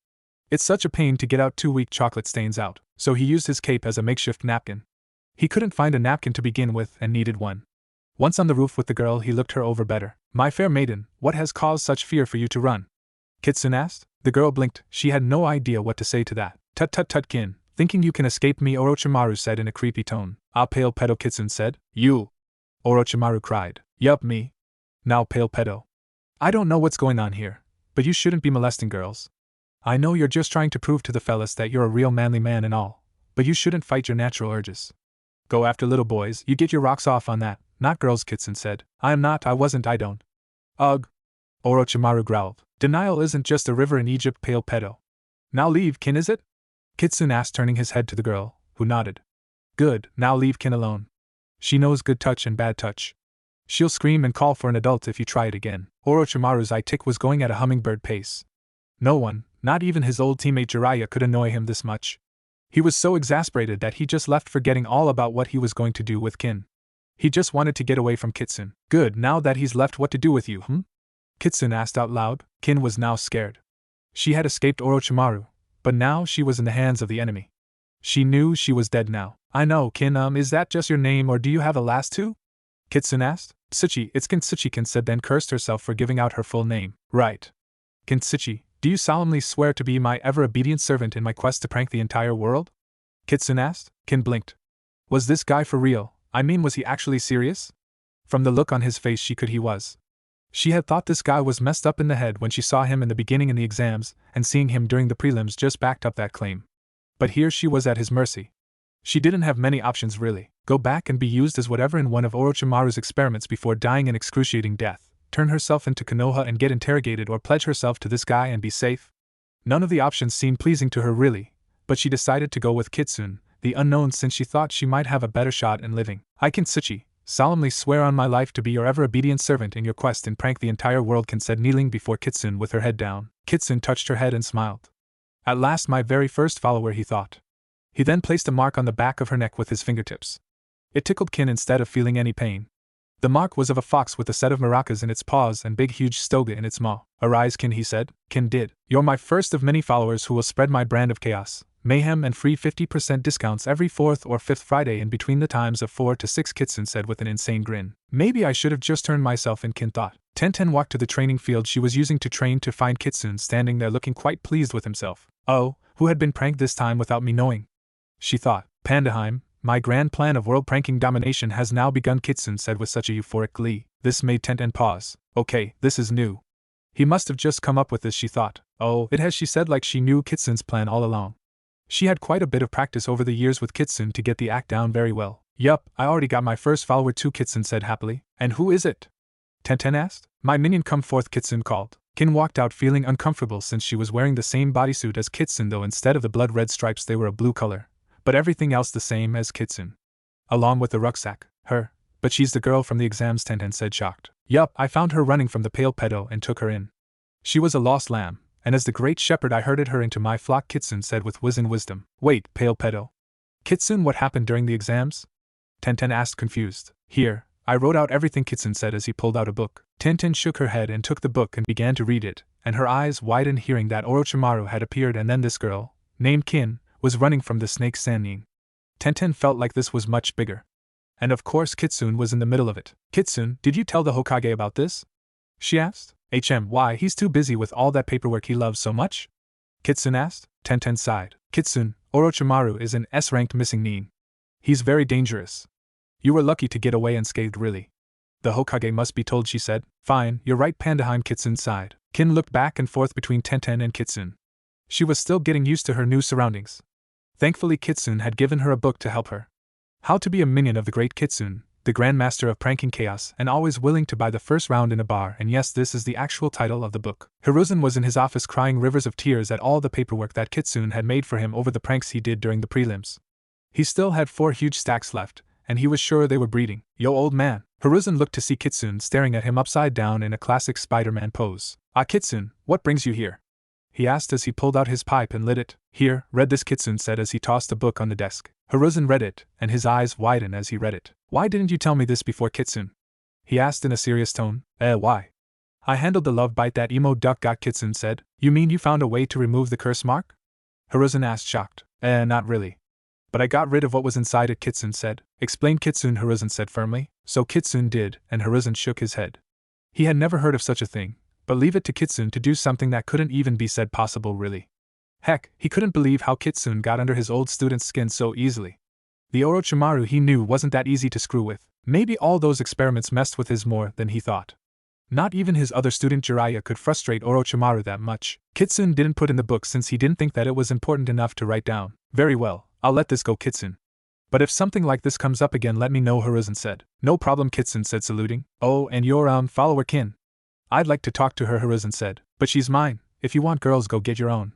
It's such a pain to get out 2 weak chocolate stains out, so he used his cape as a makeshift napkin. He couldn't find a napkin to begin with and needed one. Once on the roof with the girl, he looked her over better. My fair maiden, what has caused such fear for you to run? Kitsune asked. The girl blinked. She had no idea what to say to that. Tut tut tut, kin. Thinking you can escape me, Orochimaru said in a creepy tone. Ah, pale pedo, Kitsune said. You! Orochimaru cried. Yup, me. Now, pale pedo. I don't know what's going on here, but you shouldn't be molesting girls. I know you're just trying to prove to the fellas that you're a real manly man and all, but you shouldn't fight your natural urges. Go after little boys, you get your rocks off on that, not girls, Kitsune said. I am not, I wasn't, I don't. Ugh. Orochimaru growled. Denial isn't just a river in Egypt, pale pedo. Now leave kin, is it? Kitsune asked, turning his head to the girl, who nodded. Good, now leave kin alone. She knows good touch and bad touch. She'll scream and call for an adult if you try it again. Orochimaru's eye tick was going at a hummingbird pace. No one, not even his old teammate Jiraiya, could annoy him this much. He was so exasperated that he just left, forgetting all about what he was going to do with kin. He just wanted to get away from Kitsune. Good, now that he's left, what to do with you, Kitsune asked out loud. Kin was now scared. She had escaped Orochimaru, but now she was in the hands of the enemy. She knew she was dead now. I know, kin, is that just your name or do you have a last two? Kitsune asked. Psyche, it's Kintsuchi, Kin said, then cursed herself for giving out her full name. Right. Kintsuchi, do you solemnly swear to be my ever-obedient servant in my quest to prank the entire world? Kitsune asked. Kin blinked. Was this guy for real? I mean, was he actually serious? From the look on his face he was. She had thought this guy was messed up in the head when she saw him in the beginning in the exams, and seeing him during the prelims just backed up that claim. But here she was at his mercy. She didn't have many options really. Go back and be used as whatever in one of Orochimaru's experiments before dying an excruciating death, turn herself into Konoha and get interrogated, or pledge herself to this guy and be safe. None of the options seemed pleasing to her really, but she decided to go with Kitsune, the unknown, since she thought she might have a better shot in living. I, Kintsuchi, solemnly swear on my life to be your ever-obedient servant in your quest and prank the entire world, Kin said, kneeling before Kitsune with her head down. Kitsune touched her head and smiled. At last, my very first follower, he thought. He then placed a mark on the back of her neck with his fingertips. It tickled Kin instead of feeling any pain. The mark was of a fox with a set of maracas in its paws and big huge stoga in its maw. Arise, Kin, he said. Kin did. You're my first of many followers who will spread my brand of chaos, mayhem, and free 50% discounts every 4th or 5th Friday in between the times of 4 to 6, Kitsune said with an insane grin. Maybe I should have just turned myself in, Kin thought. Tenten walked to the training field she was using to train to find Kitsune standing there looking quite pleased with himself. Oh, who had been pranked this time without me knowing? She thought. Pandaheim, my grand plan of world pranking domination has now begun, Kitsune said with such a euphoric glee. This made Tenten pause. Okay, this is new. He must have just come up with this, she thought. Oh, it has, she said, like she knew Kitsune's plan all along. She had quite a bit of practice over the years with Kitsune to get the act down very well. Yup, I already got my first follower too, Kitsune said happily. And who is it? Tenten asked. My minion, come forth, Kitsune called. Kin walked out feeling uncomfortable since she was wearing the same bodysuit as Kitsune, though instead of the blood red stripes they were a blue color, but everything else the same as Kitsune. Along with the rucksack, her But she's the girl from the exams, Tenten said, shocked. Yup, I found her running from the pale pedo and took her in. She was a lost lamb, and as the great shepherd I herded her into my flock, Kitsune said with wizened wisdom. Wait, pale pedo? Kitsune, what happened during the exams? Tenten asked, confused. Here, I wrote out everything, Kitsune said as he pulled out a book. Tenten shook her head and took the book and began to read it, and her eyes widened hearing that Orochimaru had appeared and then this girl, named Kin, was running from the snake Sannin. Tenten felt like this was much bigger. And of course Kitsune was in the middle of it. Kitsune, did you tell the Hokage about this? She asked. Why, he's too busy with all that paperwork he loves so much? Kitsune asked. Tenten sighed. Kitsune, Orochimaru is an S-ranked missing nin. He's very dangerous. You were lucky to get away unscathed, really. The Hokage must be told, she said. Fine, you're right, Pandaheim, Kitsune sighed. Kin looked back and forth between Tenten and Kitsune. She was still getting used to her new surroundings. Thankfully Kitsune had given her a book to help her. How to be a minion of the great Kitsune, the grandmaster of pranking chaos and always willing to buy the first round in a bar, and yes, this is the actual title of the book. Hiruzen was in his office crying rivers of tears at all the paperwork that Kitsune had made for him over the pranks he did during the prelims. He still had 4 huge stacks left, and he was sure they were breeding. Yo, old man. Hiruzen looked to see Kitsune staring at him upside down in a classic Spider-Man pose. Ah, Kitsune, what brings you here? He asked as he pulled out his pipe and lit it. Here, read this, Kitsune said as he tossed the book on the desk. Hiruzen read it, and his eyes widened as he read it. Why didn't you tell me this before, Kitsune? He asked in a serious tone. Why? I handled the love bite that emo duck got, Kitsune said. You mean you found a way to remove the curse mark? Hiruzen asked, shocked. Not really. But I got rid of what was inside it, Kitsune said. Explain, Kitsune, Hiruzen said firmly. So Kitsune did, and Hiruzen shook his head. He had never heard of such a thing, but leave it to Kitsune to do something that couldn't even be said possible, really. Heck, he couldn't believe how Kitsune got under his old student's skin so easily. The Orochimaru he knew wasn't that easy to screw with. Maybe all those experiments messed with his more than he thought. Not even his other student Jiraiya could frustrate Orochimaru that much. Kitsune didn't put in the book since he didn't think that it was important enough to write down. Very well, I'll let this go, Kitsune. But if something like this comes up again, let me know, Hiruzen said. No problem, Kitsune said, saluting. Oh, and your follower Kin. I'd like to talk to her, Hiruzen said. But she's mine. If you want girls, go get your own.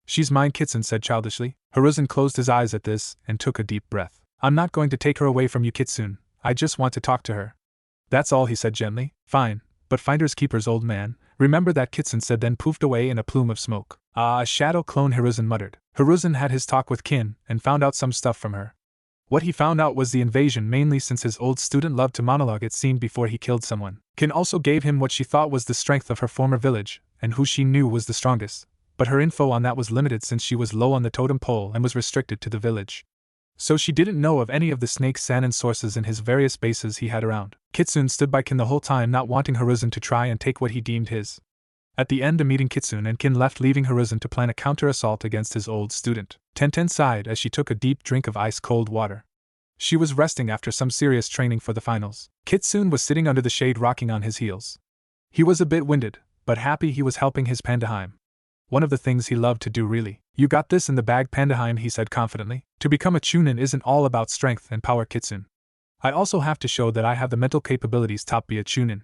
She's mine, Kitsune said childishly. Hiruzen closed his eyes at this and took a deep breath. I'm not going to take her away from you, Kitsune. I just want to talk to her. That's all, he said gently. Fine, but finders keepers, old man. Remember that, Kitsune said, then poofed away in a plume of smoke. Ah, a shadow clone, Hiruzen muttered. Hiruzen had his talk with Kin and found out some stuff from her. What he found out was the invasion, mainly since his old student loved to monologue it seemed before he killed someone. Kin also gave him what she thought was the strength of her former village, and who she knew was the strongest, but her info on that was limited since she was low on the totem pole and was restricted to the village. So she didn't know of any of the snake Sannin sources in his various bases he had around. Kitsune stood by Kin the whole time, not wanting Hiruzen to try and take what he deemed his. At the end of meeting, Kitsune and Kin left, leaving Hiruzen to plan a counter-assault against his old student. Tenten sighed as she took a deep drink of ice-cold water. She was resting after some serious training for the finals. Kitsune was sitting under the shade rocking on his heels. He was a bit winded, but happy he was helping his Pandaheim. One of the things he loved to do, really. You got this in the bag, Pandaheim, he said confidently. To become a Chunin isn't all about strength and power, Kitsune. I also have to show that I have the mental capabilities to be a Chunin.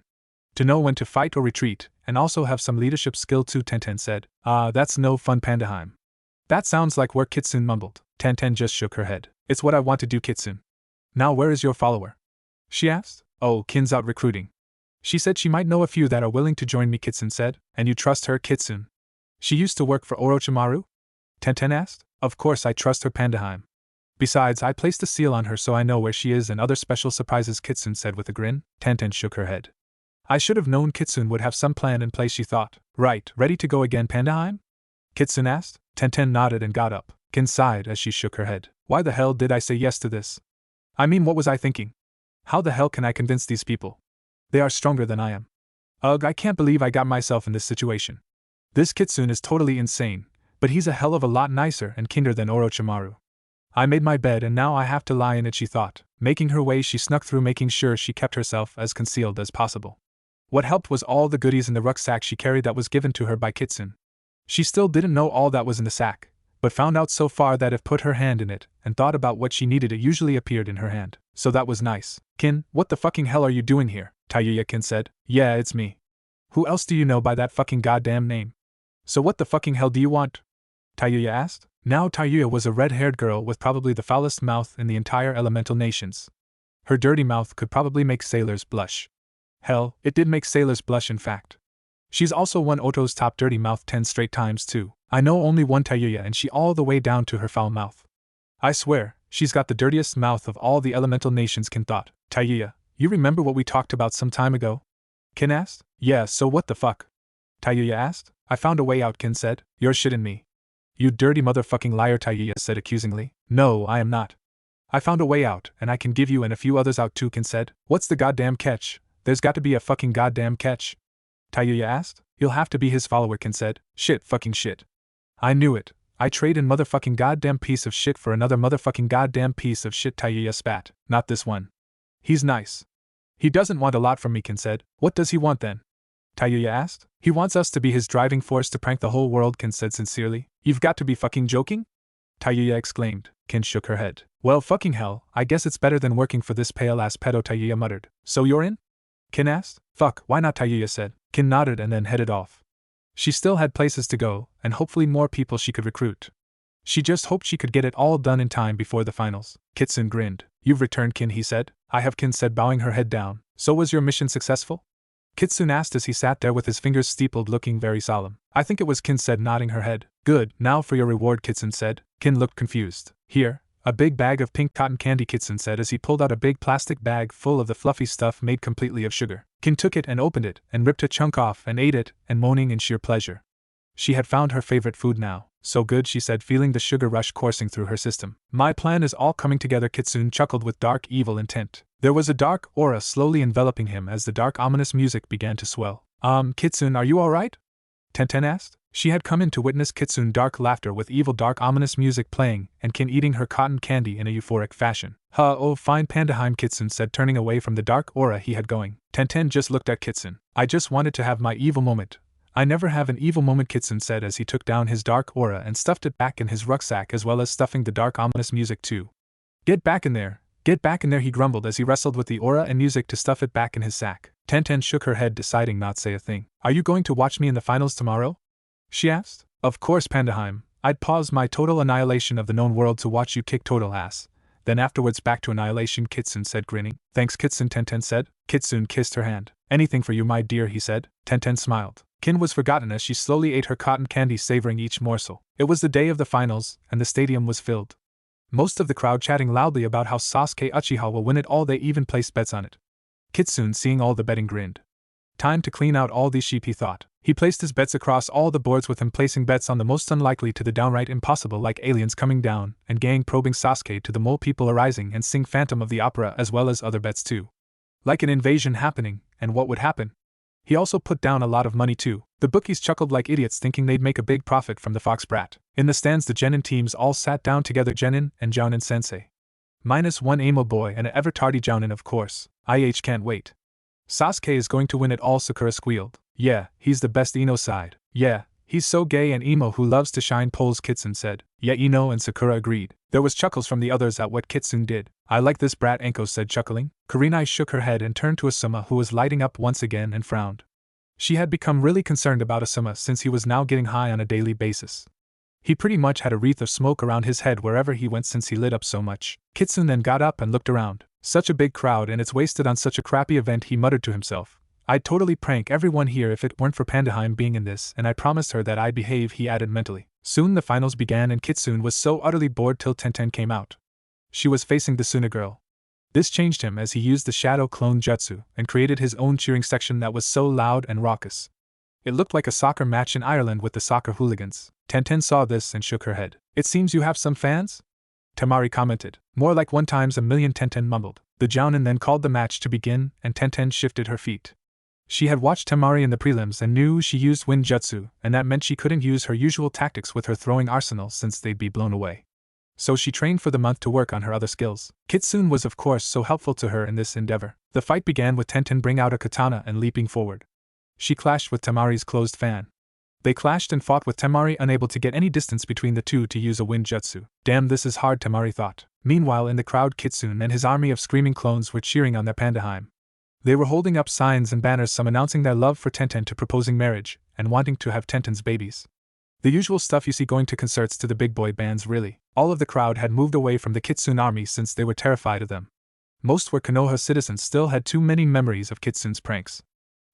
To know when to fight or retreat, and also have some leadership skill too, Tenten said. Ah, that's no fun, Pandaheim. That sounds like work, Kitsune mumbled. Tenten just shook her head. It's what I want to do, Kitsune. Now where is your follower? She asked. Oh, Kin's out recruiting. She said she might know a few that are willing to join me, Kitsune said. And you trust her, Kitsune? She used to work for Orochimaru? Tenten asked. Of course I trust her, Pandaheim. Besides, I placed a seal on her so I know where she is and other special surprises, Kitsune said with a grin. Tenten shook her head. I should have known Kitsune would have some plan in place, she thought. Right, ready to go again, Pandaheim? Kitsune asked. Tenten nodded and got up. Kin sighed as she shook her head. Why the hell did I say yes to this? I mean, what was I thinking? How the hell can I convince these people? They are stronger than I am. Ugh, I can't believe I got myself in this situation. This Kitsune is totally insane, but he's a hell of a lot nicer and kinder than Orochimaru. I made my bed and now I have to lie in it, she thought. Making her way, she snuck through, making sure she kept herself as concealed as possible. What helped was all the goodies in the rucksack she carried that was given to her by Kitsune. She still didn't know all that was in the sack, but found out so far that if put her hand in it and thought about what she needed, it usually appeared in her hand. So that was nice. Kin, what the fucking hell are you doing here? Tayuya, Kin said. Yeah, it's me. Who else do you know by that fucking goddamn name? So what the fucking hell do you want? Tayuya asked. Now Tayuya was a red-haired girl with probably the foulest mouth in the entire elemental nations. Her dirty mouth could probably make sailors blush. Hell, it did make sailors blush in fact. She's also won Oto's top dirty mouth 10 straight times too. I know only one Tayuya and she all the way down to her foul mouth. I swear, she's got the dirtiest mouth of all the elemental nations, Kin thought. Tayuya, you remember what we talked about some time ago? Kin asked. Yeah, so what the fuck? Tayuya asked. I found a way out, Kin said. You're shitting me. You dirty motherfucking liar, Tayuya said accusingly. No, I am not. I found a way out, and I can give you and a few others out too, Kin said. What's the goddamn catch? There's got to be a fucking goddamn catch. Tayuya asked. You'll have to be his follower, Kin said. Shit, fucking shit. I knew it. I trade in motherfucking goddamn piece of shit for another motherfucking goddamn piece of shit, Tayuya spat. Not this one. He's nice. He doesn't want a lot from me, Kin said. What does he want then? Tayuya asked. He wants us to be his driving force to prank the whole world, Kin said sincerely. You've got to be fucking joking? Tayuya exclaimed. Kin shook her head. Well, fucking hell, I guess it's better than working for this pale-ass pedo, Tayuya muttered. So you're in? Kin asked. Fuck, why not, Tayuya said. Kin nodded and then headed off. She still had places to go, and hopefully more people she could recruit. She just hoped she could get it all done in time before the finals. Kitsune grinned. You've returned, Kin, he said. I have, Kin said, bowing her head down. So was your mission successful? Kitsune asked as he sat there with his fingers steepled, looking very solemn. I think it was, Kin said, nodding her head. Good, now for your reward, Kitsune said. Kin looked confused. Here, a big bag of pink cotton candy, Kitsune said as he pulled out a big plastic bag full of the fluffy stuff made completely of sugar. Kin took it and opened it, and ripped a chunk off and ate it, and moaning in sheer pleasure. She had found her favorite food now. So good, she said, feeling the sugar rush coursing through her system. My plan is all coming together, Kitsune chuckled with dark evil intent. There was a dark aura slowly enveloping him as the dark ominous music began to swell. Kitsune, are you alright? Tenten asked. She had come in to witness Kitsune dark laughter with evil dark ominous music playing, and Kin eating her cotton candy in a euphoric fashion. Oh, fine Pandaheim, Kitsune said, turning away from the dark aura he had going. Tenten just looked at Kitsune. I just wanted to have my evil moment. I never have an evil moment, Kitsune said as he took down his dark aura and stuffed it back in his rucksack, as well as stuffing the dark ominous music too. Get back in there, he grumbled as he wrestled with the aura and music to stuff it back in his sack. Tenten shook her head, deciding not to say a thing. Are you going to watch me in the finals tomorrow? She asked. Of course, Pandaheim. I'd pause my total annihilation of the known world to watch you kick total ass. Then afterwards back to annihilation, Kitsune said, grinning. Thanks, Kitsune, Tenten said. Kitsune kissed her hand. Anything for you, my dear, he said. Tenten smiled. Kin was forgotten as she slowly ate her cotton candy, savoring each morsel. It was the day of the finals, and the stadium was filled. Most of the crowd chatting loudly about how Sasuke Uchiha will win it all. They even placed bets on it. Kitsune, seeing all the betting, grinned. Time to clean out all these sheep, he thought. He placed his bets across all the boards, with him placing bets on the most unlikely to the downright impossible, like aliens coming down and gang probing Sasuke, to the mole people arising and sing Phantom of the Opera, as well as other bets too. Like an invasion happening, and what would happen. He also put down a lot of money too. The bookies chuckled like idiots, thinking they'd make a big profit from the fox brat. In the stands, the Genin teams all sat down together, Genin and Jounin sensei. Minus one emo boy and an ever-tardy Jounin, of course. Can't wait. Sasuke is going to win it all, Sakura squealed. Yeah, he's the best, Ino sighed. Yeah, he's so gay and emo who loves to shine poles, Kitsune said. Yeah, Ino and Sakura agreed. There was chuckles from the others at what Kitsune did. I like this brat, Anko said, chuckling. Kurenai shook her head and turned to Asuma, who was lighting up once again, and frowned. She had become really concerned about Asuma since he was now getting high on a daily basis. He pretty much had a wreath of smoke around his head wherever he went since he lit up so much. Kitsune then got up and looked around. Such a big crowd, and it's wasted on such a crappy event, he muttered to himself. I'd totally prank everyone here if it weren't for Pandaheim being in this, and I promised her that I'd behave, he added mentally. Soon the finals began, and Kitsune was so utterly bored till Tenten came out. She was facing the Suna girl. This changed him as he used the shadow clone jutsu and created his own cheering section that was so loud and raucous. It looked like a soccer match in Ireland with the soccer hooligans. Tenten saw this and shook her head. It seems you have some fans? Temari commented. More like 1 times a million, Tenten mumbled. The Jounin then called the match to begin, and Tenten shifted her feet. She had watched Temari in the prelims and knew she used wind jutsu, and that meant she couldn't use her usual tactics with her throwing arsenal since they'd be blown away. So she trained for the month to work on her other skills. Kitsune was of course so helpful to her in this endeavor. The fight began with Tenten bringing out a katana and leaping forward. She clashed with Temari's closed fan. They clashed and fought with Temari unable to get any distance between the two to use a wind jutsu. Damn, this is hard, Temari thought. Meanwhile in the crowd, Kitsune and his army of screaming clones were cheering on their Pandaheim. They were holding up signs and banners, some announcing their love for Tenten to proposing marriage, and wanting to have Tenten's babies. The usual stuff you see going to concerts to the big boy bands, really. All of the crowd had moved away from the Kitsune army since they were terrified of them. Most were Konoha citizens still had too many memories of Kitsune's pranks.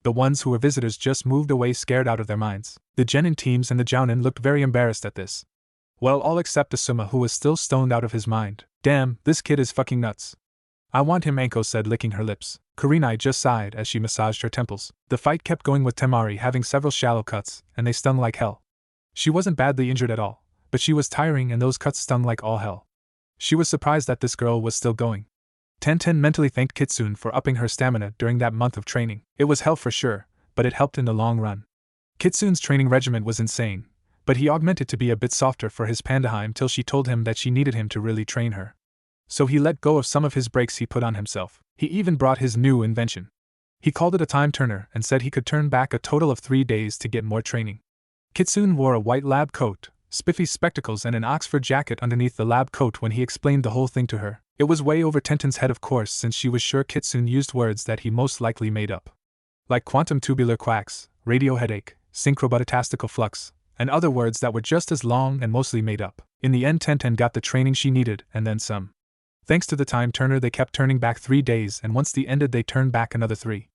The ones who were visitors just moved away scared out of their minds. The genin teams and the jounin looked very embarrassed at this. Well, all except Asuma, who was still stoned out of his mind. Damn, this kid is fucking nuts. I want him, Anko said, licking her lips. Kurenai just sighed as she massaged her temples. The fight kept going with Temari having several shallow cuts, and they stung like hell. She wasn't badly injured at all, but she was tiring and those cuts stung like all hell. She was surprised that this girl was still going. Tenten mentally thanked Kitsune for upping her stamina during that month of training. It was hell for sure, but it helped in the long run. Kitsune's training regimen was insane, but he augmented to be a bit softer for his Pandaheim till she told him that she needed him to really train her. So he let go of some of his breaks he put on himself. He even brought his new invention. He called it a time turner and said he could turn back a total of 3 days to get more training. Kitsune wore a white lab coat, spiffy spectacles and an Oxford jacket underneath the lab coat when he explained the whole thing to her. It was way over Tenten's head, of course, since she was sure Kitsune used words that he most likely made up. Like quantum tubular quacks, radio headache, synchrobutastastical flux, and other words that were just as long and mostly made up. In the end, Tenten got the training she needed and then some. Thanks to the time turner, they kept turning back 3 days, and once the ended they turned back another 3.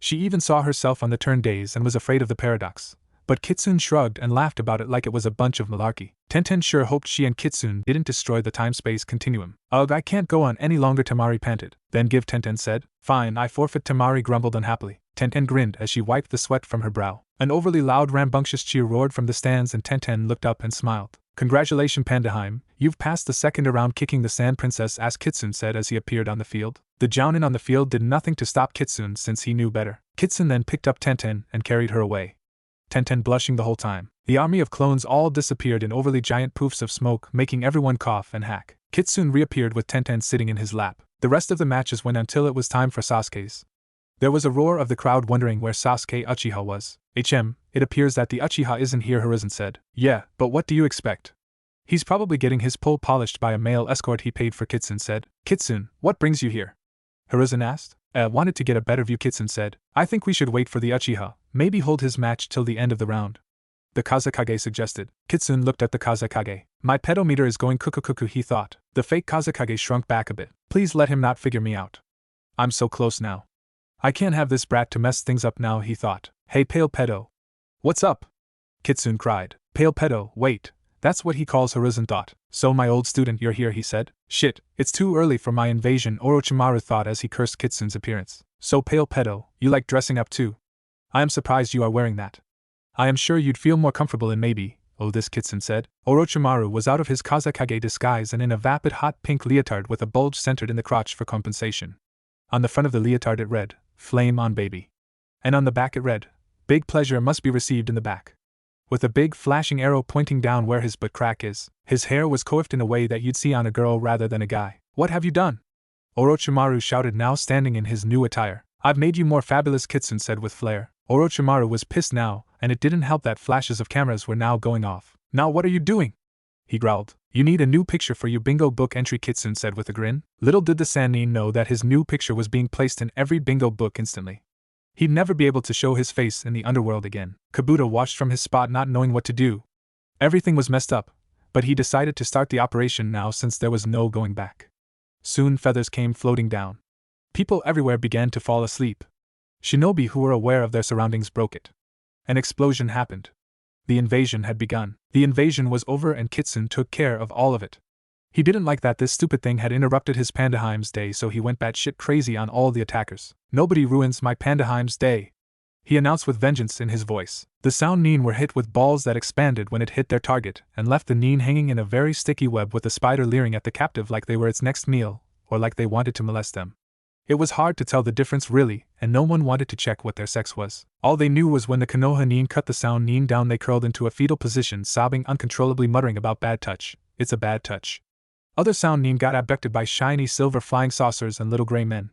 She even saw herself on the turn days and was afraid of the paradox. But Kitsune shrugged and laughed about it like it was a bunch of malarkey. Tenten sure hoped she and Kitsune didn't destroy the time-space continuum. Ugh, I can't go on any longer, Temari panted. Then give, Tenten said. Fine, I forfeit, Temari grumbled unhappily. Tenten grinned as she wiped the sweat from her brow. An overly loud rambunctious cheer roared from the stands and Tenten looked up and smiled. Congratulations, Pandaheim, you've passed the second round. Kicking the Sand Princess, as Kitsune said as he appeared on the field. The jounin on the field did nothing to stop Kitsune since he knew better. Kitsune then picked up Tenten and carried her away. Tenten blushing the whole time. The army of clones all disappeared in overly giant poofs of smoke, making everyone cough and hack. Kitsune reappeared with Tenten sitting in his lap. The rest of the matches went until it was time for Sasuke's. There was a roar of the crowd wondering where Sasuke Uchiha was. It appears that the Uchiha isn't here, Hiruzen said. Yeah, but what do you expect? He's probably getting his pole polished by a male escort he paid for, Kitsune said. Kitsune, what brings you here? Hiruzen asked. Wanted to get a better view, Kitsune said. I think we should wait for the Uchiha, maybe hold his match till the end of the round. The Kazekage suggested. Kitsune looked at the Kazekage. My pedometer is going cuckoo, he thought. The fake Kazekage shrunk back a bit. Please let him not figure me out. I'm so close now. I can't have this brat to mess things up now, he thought. Hey, Pale Pedo. What's up? Kitsune cried. Pale Pedo, wait. That's what he calls Hiruzen thought. So my old student, you're here, he said. Shit, it's too early for my invasion, Orochimaru thought as he cursed Kitsune's appearance. So Pale Pedo, you like dressing up too? I am surprised you are wearing that. I am sure you'd feel more comfortable in maybe, this Kitsune said. Orochimaru was out of his Kazekage disguise and in a vapid hot pink leotard with a bulge centered in the crotch for compensation. On the front of the leotard it read, Flame on baby. And on the back it read, Big pleasure must be received in the back. With a big flashing arrow pointing down where his butt crack is. His hair was coiffed in a way that you'd see on a girl rather than a guy. What have you done? Orochimaru shouted, now standing in his new attire. I've made you more fabulous, Kitsune said with flair. Orochimaru was pissed now, and it didn't help that flashes of cameras were now going off. Now what are you doing? He growled. You need a new picture for your bingo book entry, Kitsune said with a grin. Little did the Sannin know that his new picture was being placed in every bingo book instantly. He'd never be able to show his face in the underworld again. Kabuto watched from his spot not knowing what to do. Everything was messed up, but he decided to start the operation now since there was no going back. Soon feathers came floating down. People everywhere began to fall asleep. Shinobi who were aware of their surroundings broke it. An explosion happened. The invasion had begun. The invasion was over and Kitsune took care of all of it. He didn't like that this stupid thing had interrupted his Pandaheim's day, so he went batshit crazy on all the attackers. Nobody ruins my Pandaheim's day, he announced with vengeance in his voice. The sound Nin were hit with balls that expanded when it hit their target, and left the Nin hanging in a very sticky web with the spider leering at the captive like they were its next meal, or like they wanted to molest them. It was hard to tell the difference really, and no one wanted to check what their sex was. All they knew was when the Konoha Nin cut the sound Nin down they curled into a fetal position, sobbing uncontrollably, muttering about bad touch. It's a bad touch. Other sound Nin got abducted by shiny silver flying saucers and little gray men.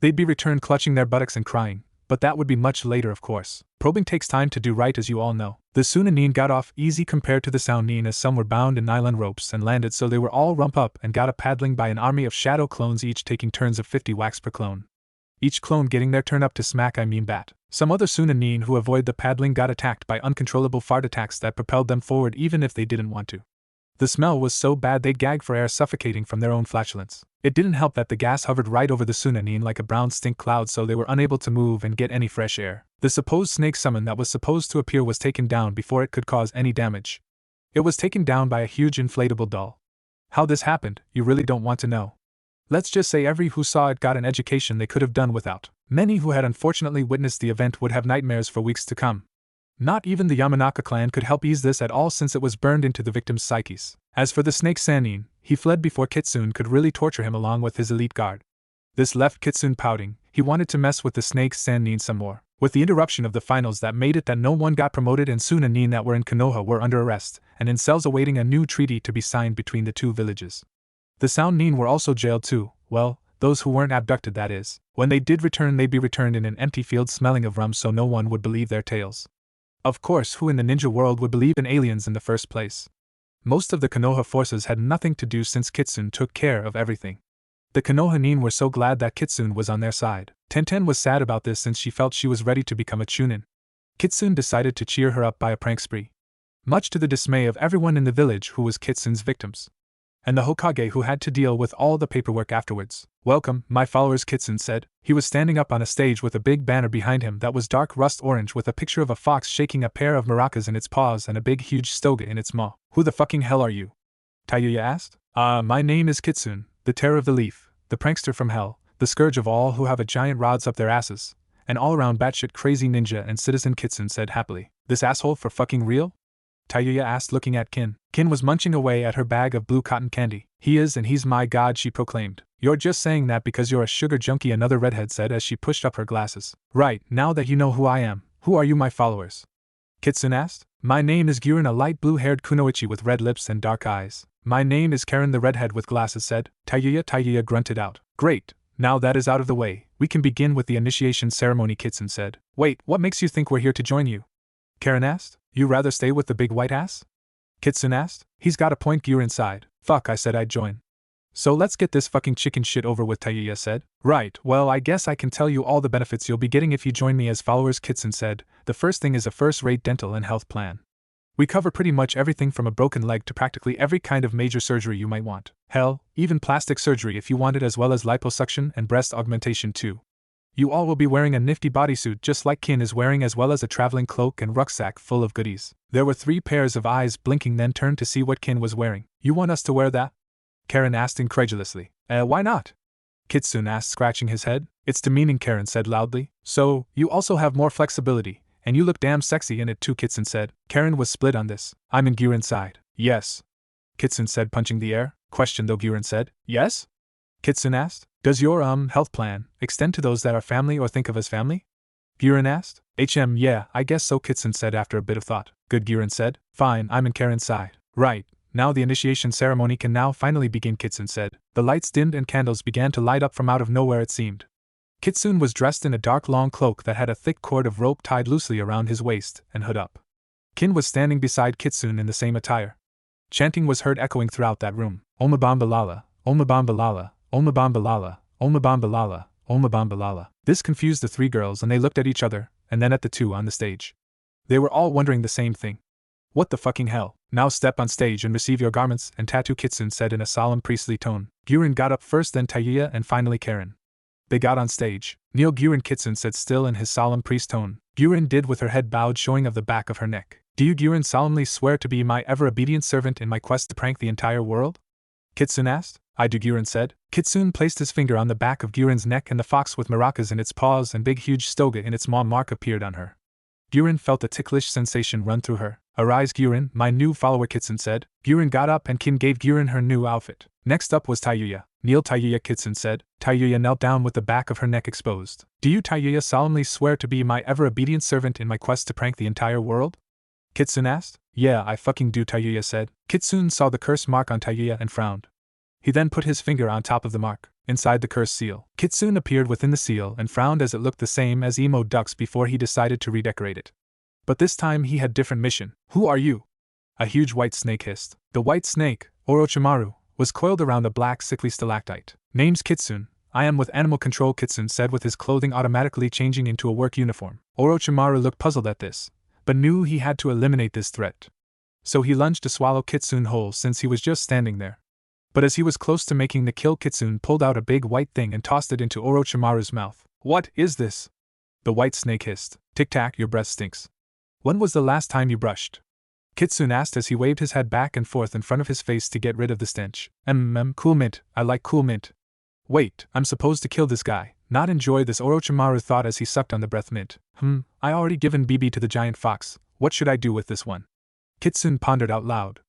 They'd be returned clutching their buttocks and crying, but that would be much later of course. Probing takes time to do right, as you all know. The Suna Nin got off easy compared to the sound Nin, as some were bound in nylon ropes and landed, so they were all rump up and got a paddling by an army of shadow clones, each taking turns of 50 whacks per clone. Each clone getting their turn up to smack bat. Some other Suna Nin who avoid the paddling got attacked by uncontrollable fart attacks that propelled them forward even if they didn't want to. The smell was so bad they'd gag for air, suffocating from their own flatulence. It didn't help that the gas hovered right over the Chunin like a brown stink cloud, so they were unable to move and get any fresh air. The supposed snake summon that was supposed to appear was taken down before it could cause any damage. It was taken down by a huge inflatable doll. How this happened, you really don't want to know. Let's just say every who saw it got an education they could have done without. Many who had unfortunately witnessed the event would have nightmares for weeks to come. Not even the Yamanaka clan could help ease this at all, since it was burned into the victim's psyches. As for the snake Sannin, he fled before Kitsune could really torture him along with his elite guard. This left Kitsune pouting. He wanted to mess with the snake Sannin some more. With the interruption of the finals that made it that no one got promoted, and Suna Nin that were in Konoha were under arrest, and in cells awaiting a new treaty to be signed between the two villages. The Sound Nin were also jailed too, well, those who weren't abducted, that is. When they did return, they'd be returned in an empty field smelling of rum, so no one would believe their tales. Of course, who in the ninja world would believe in aliens in the first place? Most of the Konoha forces had nothing to do since Kitsune took care of everything. The Konoha Nin were so glad that Kitsune was on their side. Tenten was sad about this since she felt she was ready to become a Chunin. Kitsune decided to cheer her up by a prank spree, much to the dismay of everyone in the village who was Kitsune's victims, and the Hokage who had to deal with all the paperwork afterwards. "Welcome, my followers," Kitsune said. He was standing up on a stage with a big banner behind him that was dark rust orange with a picture of a fox shaking a pair of maracas in its paws and a big huge stoga in its maw. "Who the fucking hell are you?" Tayuya asked. My name is Kitsune, the terror of the leaf, the prankster from hell, the scourge of all who have a giant rods up their asses, an all-around batshit crazy ninja and citizen," Kitsune said happily. "This asshole for fucking real?" Tayuya asked, looking at Kin. Kin was munching away at her bag of blue cotton candy. "He is, and he's my god," she proclaimed. "You're just saying that because you're a sugar junkie," another redhead said as she pushed up her glasses. "Right, now that you know who I am, who are you, my followers?" Kitsune asked. "My name is Guren, a light blue-haired kunoichi with red lips and dark eyes." "My name is Karen," the redhead with glasses said. Tayuya grunted out. "Great, now that is out of the way, we can begin with the initiation ceremony," Kitsune said. "Wait, what makes you think we're here to join you?" Karen asked. "You rather stay with the big white ass?" Kitsune asked. "He's got a point," Guren sighed. "Fuck, I said I'd join. So let's get this fucking chicken shit over with," Tayuya said. "Right, well, I guess I can tell you all the benefits you'll be getting if you join me as followers," Kitsune said. "The first thing is a first-rate dental and health plan. We cover pretty much everything from a broken leg to practically every kind of major surgery you might want. Hell, even plastic surgery if you want it, as well as liposuction and breast augmentation too. You all will be wearing a nifty bodysuit just like Kin is wearing, as well as a traveling cloak and rucksack full of goodies." There were 3 pairs of eyes blinking, then turned to see what Kin was wearing. "You want us to wear that?" Karen asked incredulously. Why not?" Kitsune asked, scratching his head. "It's demeaning," Karen said loudly. "So, you also have more flexibility, and you look damn sexy in it too," Kitsune said. Karen was split on this. "I'm in Guren's side." "Yes," Kitsune said, punching the air. "Question though," Guren said. "Yes?" Kitsune asked. "Does your, health plan extend to those that are family or think of as family?" Guren asked. Yeah, I guess so," Kitsune said after a bit of thought. "Good," Guren said. "Fine, I'm in Karen's side." "Right. Now the initiation ceremony can now finally begin," Kitsune said. The lights dimmed and candles began to light up from out of nowhere, it seemed. Kitsune was dressed in a dark long cloak that had a thick cord of rope tied loosely around his waist and hood up. Kin was standing beside Kitsune in the same attire. Chanting was heard echoing throughout that room. "Omabambalala, Omabambalala, Omabambalala, Omabambalala, Omabambalala." This confused the 3 girls, and they looked at each other, and then at the 2 on the stage. They were all wondering the same thing. "What the fucking hell?" "Now step on stage and receive your garments and tattoo," Kitsune said in a solemn priestly tone. Guren got up first, then Tayuya, and finally Karen. They got on stage. "Kneel, Guren," Kitsune said still in his solemn priest tone. Guren did, with her head bowed, showing of the back of her neck. "Do you, Guren, solemnly swear to be my ever-obedient servant in my quest to prank the entire world?" Kitsune asked. "I do," Guren said. Kitsune placed his finger on the back of Guren's neck, and the fox with maracas in its paws and big huge stoga in its maw mark appeared on her. Guren felt a ticklish sensation run through her. "Arise, Guren, my new follower," Kitsune said. Guren got up and Kin gave Guren her new outfit. Next up was Tayuya. "Kneel, Tayuya," Kitsune said. Tayuya knelt down with the back of her neck exposed. "Do you, Tayuya, solemnly swear to be my ever-obedient servant in my quest to prank the entire world?" Kitsune asked. "Yeah, I fucking do," Tayuya said. Kitsune saw the curse mark on Tayuya and frowned. He then put his finger on top of the mark, inside the curse seal. Kitsune appeared within the seal and frowned as it looked the same as emo ducks before he decided to redecorate it. But this time he had different mission. "Who are you?" A huge white snake hissed. The white snake, Orochimaru, was coiled around a black sickly stalactite. "Name's Kitsune. I am with Animal Control," Kitsune said, with his clothing automatically changing into a work uniform. Orochimaru looked puzzled at this, but knew he had to eliminate this threat. So he lunged to swallow Kitsune whole since he was just standing there. But as he was close to making the kill, Kitsune pulled out a big white thing and tossed it into Orochimaru's mouth. What is this? The white snake hissed. Tic-tac, your breath stinks. When was the last time you brushed? Kitsune asked as he waved his head back and forth in front of his face to get rid of the stench. Cool mint, I like cool mint. Wait, I'm supposed to kill this guy, not enjoy this, Orochimaru thought as he sucked on the breath mint. I already given BB to the giant fox, what should I do with this one? Kitsune pondered out loud.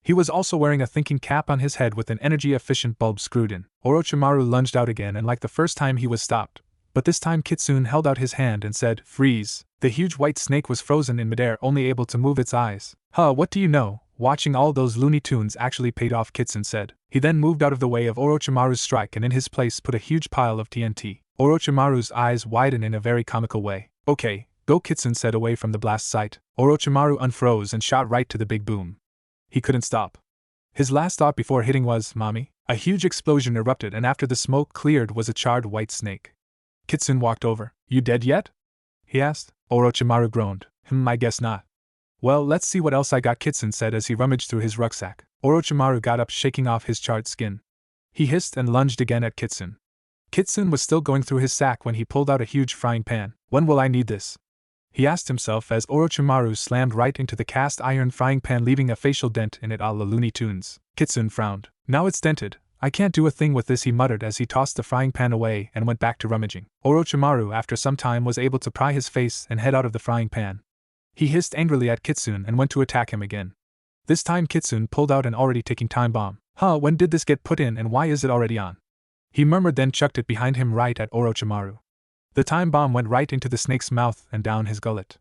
He was also wearing a thinking cap on his head with an energy-efficient bulb screwed in. Orochimaru lunged out again and like the first time he was stopped. But this time Kitsune held out his hand and said, freeze. The huge white snake was frozen in midair, only able to move its eyes. What do you know? Watching all those Looney Tunes actually paid off, Kitsune said. He then moved out of the way of Orochimaru's strike and in his place put a huge pile of TNT. Orochimaru's eyes widened in a very comical way. Okay, go, Kitsune said away from the blast site. Orochimaru unfroze and shot right to the big boom. He couldn't stop. His last thought before hitting was, Mommy? A huge explosion erupted and after the smoke cleared was a charred white snake. Kitsune walked over. You dead yet? He asked. Orochimaru groaned. I guess not. Well, let's see what else I got, Kitsune said as he rummaged through his rucksack. Orochimaru got up, shaking off his charred skin. He hissed and lunged again at Kitsune. Kitsune was still going through his sack when he pulled out a huge frying pan. When will I need this? He asked himself as Orochimaru slammed right into the cast iron frying pan, leaving a facial dent in it a la Looney Tunes. Kitsune frowned. Now it's dented. I can't do a thing with this, he muttered as he tossed the frying pan away and went back to rummaging. Orochimaru after some time was able to pry his face and head out of the frying pan. He hissed angrily at Kitsune and went to attack him again. This time Kitsune pulled out an already ticking time bomb. When did this get put in and why is it already on? He murmured, then chucked it behind him right at Orochimaru. The time bomb went right into the snake's mouth and down his gullet.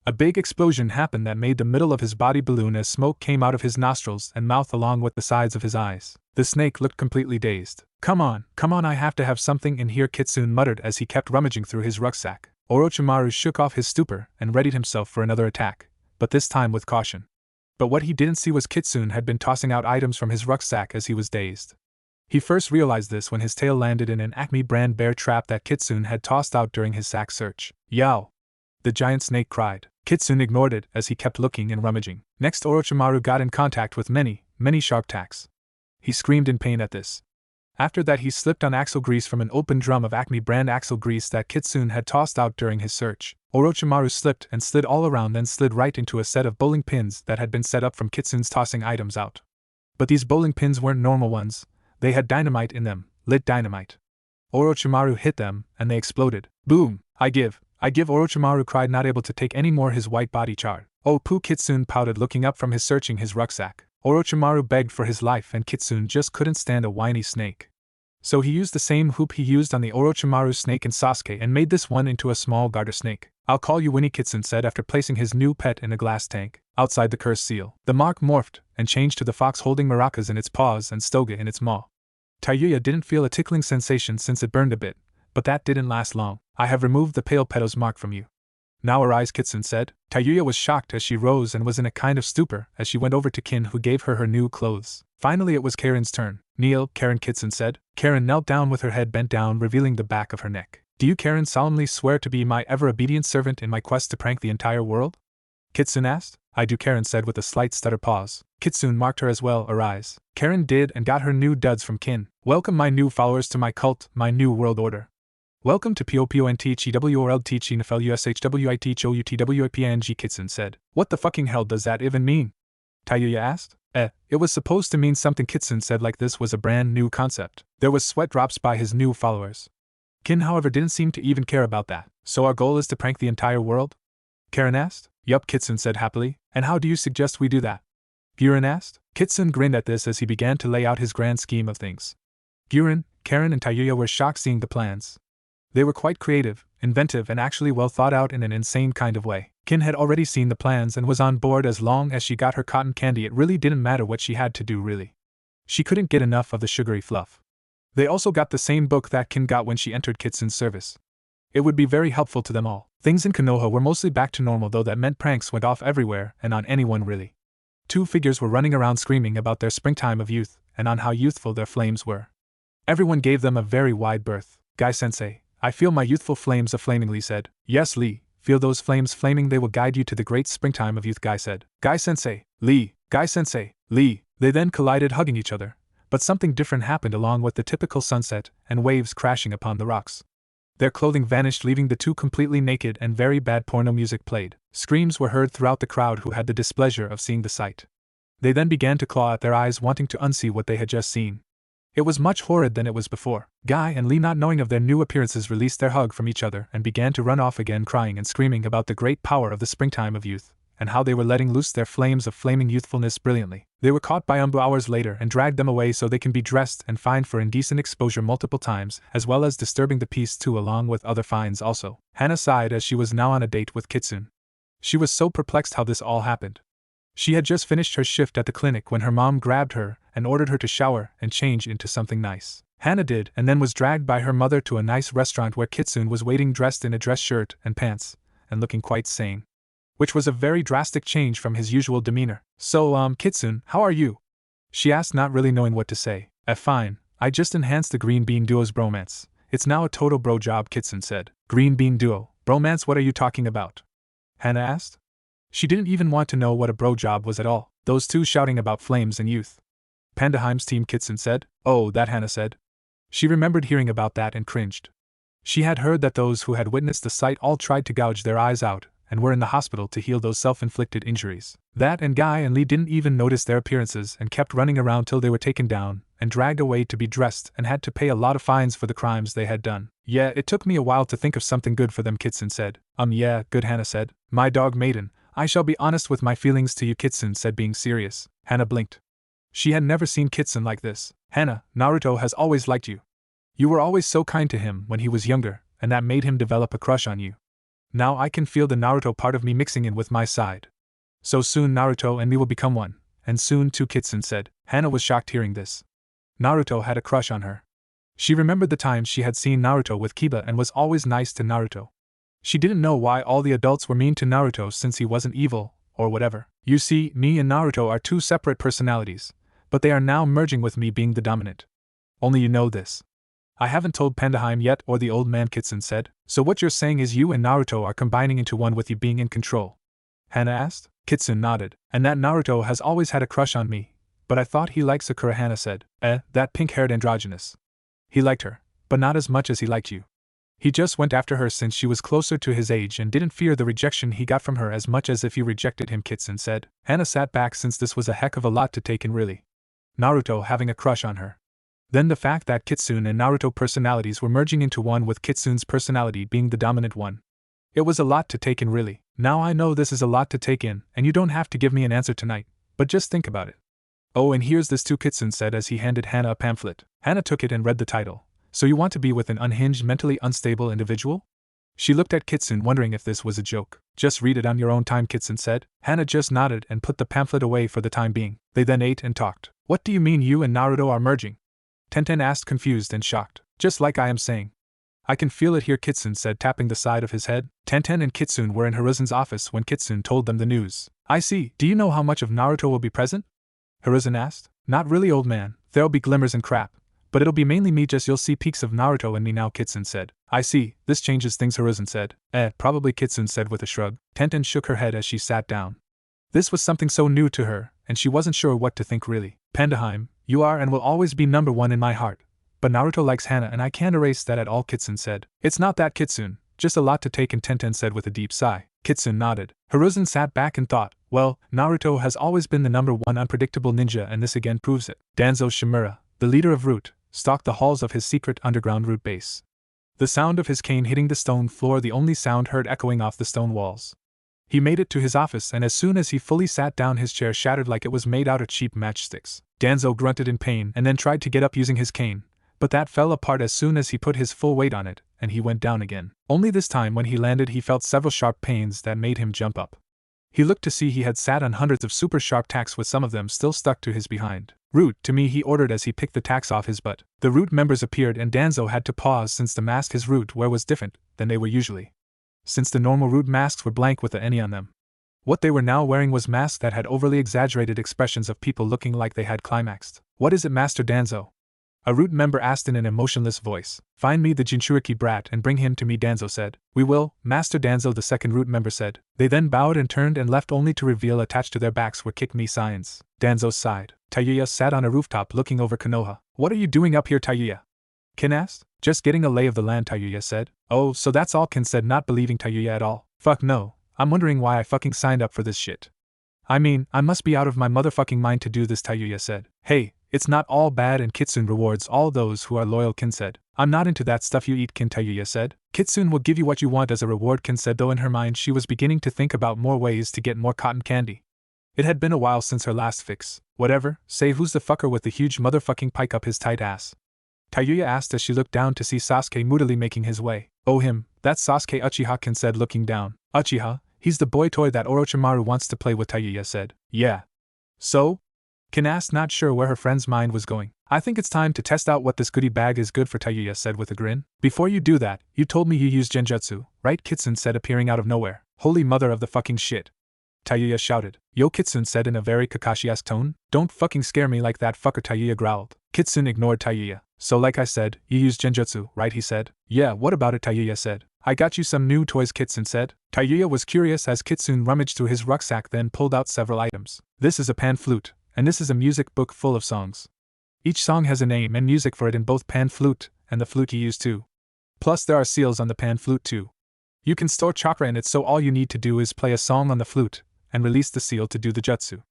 A big explosion happened that made the middle of his body balloon as smoke came out of his nostrils and mouth along with the sides of his eyes. The snake looked completely dazed. Come on, I have to have something in here, Kitsune muttered as he kept rummaging through his rucksack. Orochimaru shook off his stupor and readied himself for another attack, but this time with caution. But what he didn't see was Kitsune had been tossing out items from his rucksack as he was dazed. He first realized this when his tail landed in an Acme brand bear trap that Kitsune had tossed out during his sack search. Yow! The giant snake cried. Kitsune ignored it as he kept looking and rummaging. Next, Orochimaru got in contact with many sharp tacks. He screamed in pain at this. After that, he slipped on axle grease from an open drum of Acme brand axle grease that Kitsune had tossed out during his search. Orochimaru slipped and slid all around, then slid right into a set of bowling pins that had been set up from Kitsune's tossing items out. But these bowling pins weren't normal ones. They had dynamite in them, lit dynamite. Orochimaru hit them, and they exploded. Boom! I give, Orochimaru cried, not able to take any more, his white body charred. Oh poo, Kitsune pouted, looking up from his searching his rucksack. Orochimaru begged for his life and Kitsune just couldn't stand a whiny snake. So he used the same hoop he used on the Orochimaru snake in Sasuke and made this one into a small garter snake. I'll call you Winnie, Kitsune said after placing his new pet in a glass tank. Outside the cursed seal, the mark morphed and changed to the fox holding maracas in its paws and stoga in its maw. Tayuya didn't feel a tickling sensation since it burned a bit, but that didn't last long. I have removed the pale pedo's mark from you. Now arise, Kitsune said. Tayuya was shocked as she rose and was in a kind of stupor as she went over to Kin, who gave her new clothes. Finally it was Karen's turn. Kneel, Karen, Kitsune said. Karen knelt down with her head bent down, revealing the back of her neck. Do you, Karen, solemnly swear to be my ever-obedient servant in my quest to prank the entire world? Kitsune asked. I do, Karen said with a slight stutter pause. Kitsune marked her as well. Arise. Karen did and got her new duds from Kin. Welcome my new followers to my cult, my new world order. Welcome to POPONTHEWORLDTCHNFLUSHWUTWIPNG, Kitsune said. What the fucking hell does that even mean? Tayuya asked. It was supposed to mean something, Kitsune said, like this was a brand new concept. There was sweat drops by his new followers. Kin, however, didn't seem to even care about that. So our goal is to prank the entire world? Karen asked. Yup, Kitsune said happily. And how do you suggest we do that? Guren asked. Kitsune grinned at this as he began to lay out his grand scheme of things. Guren, Karen and Tayuya were shocked seeing the plans. They were quite creative, inventive, and actually well thought out in an insane kind of way. Kin had already seen the plans and was on board. As long as she got her cotton candy, it really didn't matter what she had to do, really. She couldn't get enough of the sugary fluff. They also got the same book that Kin got when she entered Kitsune's service. It would be very helpful to them all. Things in Konoha were mostly back to normal, though that meant pranks went off everywhere and on anyone really. Two figures were running around screaming about their springtime of youth and on how youthful their flames were. Everyone gave them a very wide berth. Guy-sensei, I feel my youthful flames a-flamingly said. Yes, Lee, feel those flames flaming, they will guide you to the great springtime of youth, Guy said. Guy-sensei, Lee, Guy-sensei, Lee. They then collided, hugging each other, but something different happened along with the typical sunset and waves crashing upon the rocks. Their clothing vanished, leaving the two completely naked, and very bad porno music played. Screams were heard throughout the crowd who had the displeasure of seeing the sight. They then began to claw at their eyes, wanting to unsee what they had just seen. It was much horrid than it was before. Guy and Lee, not knowing of their new appearances, released their hug from each other and began to run off again, crying and screaming about the great power of the springtime of youth, and how they were letting loose their flames of flaming youthfulness brilliantly. They were caught by Umbu hours later and dragged them away so they can be dressed and fined for indecent exposure multiple times, as well as disturbing the peace too, along with other fines also. Hana sighed as she was now on a date with Kitsune. She was so perplexed how this all happened. She had just finished her shift at the clinic when her mom grabbed her and ordered her to shower and change into something nice. Hana did, and then was dragged by her mother to a nice restaurant where Kitsune was waiting, dressed in a dress shirt and pants, and looking quite sane. Which was a very drastic change from his usual demeanor. So, Kitsune, how are you? She asked, not really knowing what to say. Fine. I just enhanced the Green Bean Duo's bromance. It's now a total bro job, Kitsune said. Green Bean Duo? Bromance, what are you talking about? Hana asked. She didn't even want to know what a bro job was at all. Those two shouting about flames and youth. Pandaheim's team, Kitsune said. Oh, that, Hana said. She remembered hearing about that and cringed. She had heard that those who had witnessed the sight all tried to gouge their eyes out, and were in the hospital to heal those self-inflicted injuries. That and Guy and Lee didn't even notice their appearances and kept running around till they were taken down and dragged away to be dressed and had to pay a lot of fines for the crimes they had done. Yeah, it took me a while to think of something good for them, Kitsune said. Yeah, good, Hana said. My dog Maiden, I shall be honest with my feelings to you, Kitsune said, being serious. Hana blinked. She had never seen Kitsune like this. Hana, Naruto has always liked you. You were always so kind to him when he was younger, and that made him develop a crush on you. Now I can feel the Naruto part of me mixing in with my side. So soon Naruto and me will become one, and soon too, Kitsune said. Hana was shocked hearing this. Naruto had a crush on her. She remembered the times she had seen Naruto with Kiba and was always nice to Naruto. She didn't know why all the adults were mean to Naruto since he wasn't evil, or whatever. You see, me and Naruto are two separate personalities, but they are now merging with me being the dominant. Only you know this. I haven't told Pandaheim yet, or the old man, Kitsune said. So what you're saying is you and Naruto are combining into one with you being in control? Hana asked. Kitsune nodded. And that Naruto has always had a crush on me, but I thought he liked Sakura, Hana said. That pink-haired androgynous. He liked her, but not as much as he liked you. He just went after her since she was closer to his age and didn't fear the rejection he got from her as much as if you rejected him, Kitsune said. Hana sat back since this was a heck of a lot to take in, really. Naruto having a crush on her. Then the fact that Kitsune and Naruto personalities were merging into one with Kitsune's personality being the dominant one. It was a lot to take in, really. Now I know this is a lot to take in, and you don't have to give me an answer tonight, but just think about it. Oh, and here's this too, Kitsune said as he handed Hana a pamphlet. Hana took it and read the title. So you want to be with an unhinged, mentally unstable individual? She looked at Kitsune wondering if this was a joke. Just read it on your own time, Kitsune said. Hana just nodded and put the pamphlet away for the time being. They then ate and talked. What do you mean you and Naruto are merging? Tenten asked, confused and shocked. Just like I am saying. I can feel it here, Kitsune said, tapping the side of his head. Tenten and Kitsune were in Hiruzen's office when Kitsune told them the news. I see. Do you know how much of Naruto will be present? Hiruzen asked. Not really, old man. There'll be glimmers and crap. But it'll be mainly me, just you'll see peaks of Naruto and me now, Kitsune said. I see. This changes things, Hiruzen said. Probably, Kitsune said with a shrug. Tenten shook her head as she sat down. This was something so new to her, and she wasn't sure what to think really. Pandaheim, you are and will always be number one in my heart. But Naruto likes Hana and I can't erase that at all, Kitsune said. It's not that, Kitsune, just a lot to take in, Tenten said with a deep sigh. Kitsune nodded. Hiruzen sat back and thought, well, Naruto has always been the number one unpredictable ninja and this again proves it. Danzo Shimura, the leader of Root, stalked the halls of his secret underground Root base. The sound of his cane hitting the stone floor the only sound heard echoing off the stone walls. He made it to his office and as soon as he fully sat down his chair shattered like it was made out of cheap matchsticks. Danzo grunted in pain and then tried to get up using his cane, but that fell apart as soon as he put his full weight on it, and he went down again. Only this time when he landed he felt several sharp pains that made him jump up. He looked to see he had sat on hundreds of super sharp tacks with some of them still stuck to his behind. Root, to me, he ordered as he picked the tacks off his butt. The Root members appeared and Danzo had to pause since the mask his Root wore was different than they were usually. Since the normal Root masks were blank with the any on them. What they were now wearing was masks that had overly exaggerated expressions of people looking like they had climaxed. What is it, Master Danzo? A root member asked in an emotionless voice. Find me the Jinchuriki brat and bring him to me, Danzo said. We will, Master Danzo, the second root member said. They then bowed and turned and left only to reveal attached to their backs were kick me signs. Danzo sighed. Tayuya sat on a rooftop looking over Konoha. What are you doing up here, Tayuya? Kin asked. Just getting a lay of the land, Tayuya said. Oh, so that's all, Kin said, not believing Tayuya at all. Fuck no, I'm wondering why I fucking signed up for this shit. I mean, I must be out of my motherfucking mind to do this, Tayuya said. Hey, it's not all bad and Kitsune rewards all those who are loyal, Kin said. I'm not into that stuff you eat, Kin, Tayuya said. Kitsune will give you what you want as a reward, Kin said, though in her mind she was beginning to think about more ways to get more cotton candy. It had been a while since her last fix. Whatever, say who's the fucker with the huge motherfucking pike up his tight ass? Tayuya asked as she looked down to see Sasuke moodily making his way. Oh him, that's Sasuke, Uchiha, Kin said looking down. Uchiha? He's the boy toy that Orochimaru wants to play with, Tayuya said. Yeah. So? Kin asked, not sure where her friend's mind was going. I think it's time to test out what this goodie bag is good for, Tayuya said with a grin. Before you do that, you told me you use genjutsu, right? Kitsune said, appearing out of nowhere. Holy mother of the fucking shit. Tayuya shouted. Yo, Kitsune said in a very Kakashi-esque tone. Don't fucking scare me like that, fucker, Tayuya growled. Kitsune ignored Tayuya. So like I said, you use genjutsu, right? He said. Yeah, what about it, Tayuya said. I got you some new toys, Kitsune said. Tayuya was curious as Kitsune rummaged through his rucksack, then pulled out several items. This is a pan flute, and this is a music book full of songs. Each song has a name and music for it in both pan flute and the flute you use too. Plus there are seals on the pan flute too. You can store chakra in it, so all you need to do is play a song on the flute and release the seal to do the jutsu.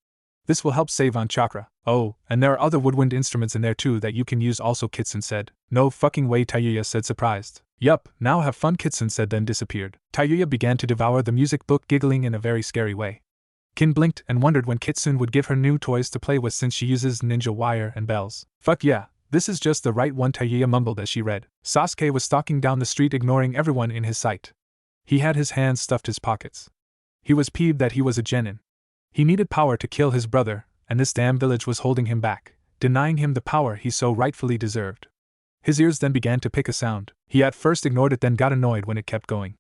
This will help save on chakra. Oh, and there are other woodwind instruments in there too that you can use also, Kitsune said. No fucking way, Tayuya said, surprised. Yup, now have fun, Kitsune said, then disappeared. Tayuya began to devour the music book, giggling in a very scary way. Kin blinked and wondered when Kitsune would give her new toys to play with since she uses ninja wire and bells. Fuck yeah, this is just the right one, Tayuya mumbled as she read. Sasuke was stalking down the street, ignoring everyone in his sight. He had his hands stuffed his pockets. He was peeved that he was a genin. He needed power to kill his brother, and this damn village was holding him back, denying him the power he so rightfully deserved. His ears then began to pick a sound. He at first ignored it, then got annoyed when it kept going.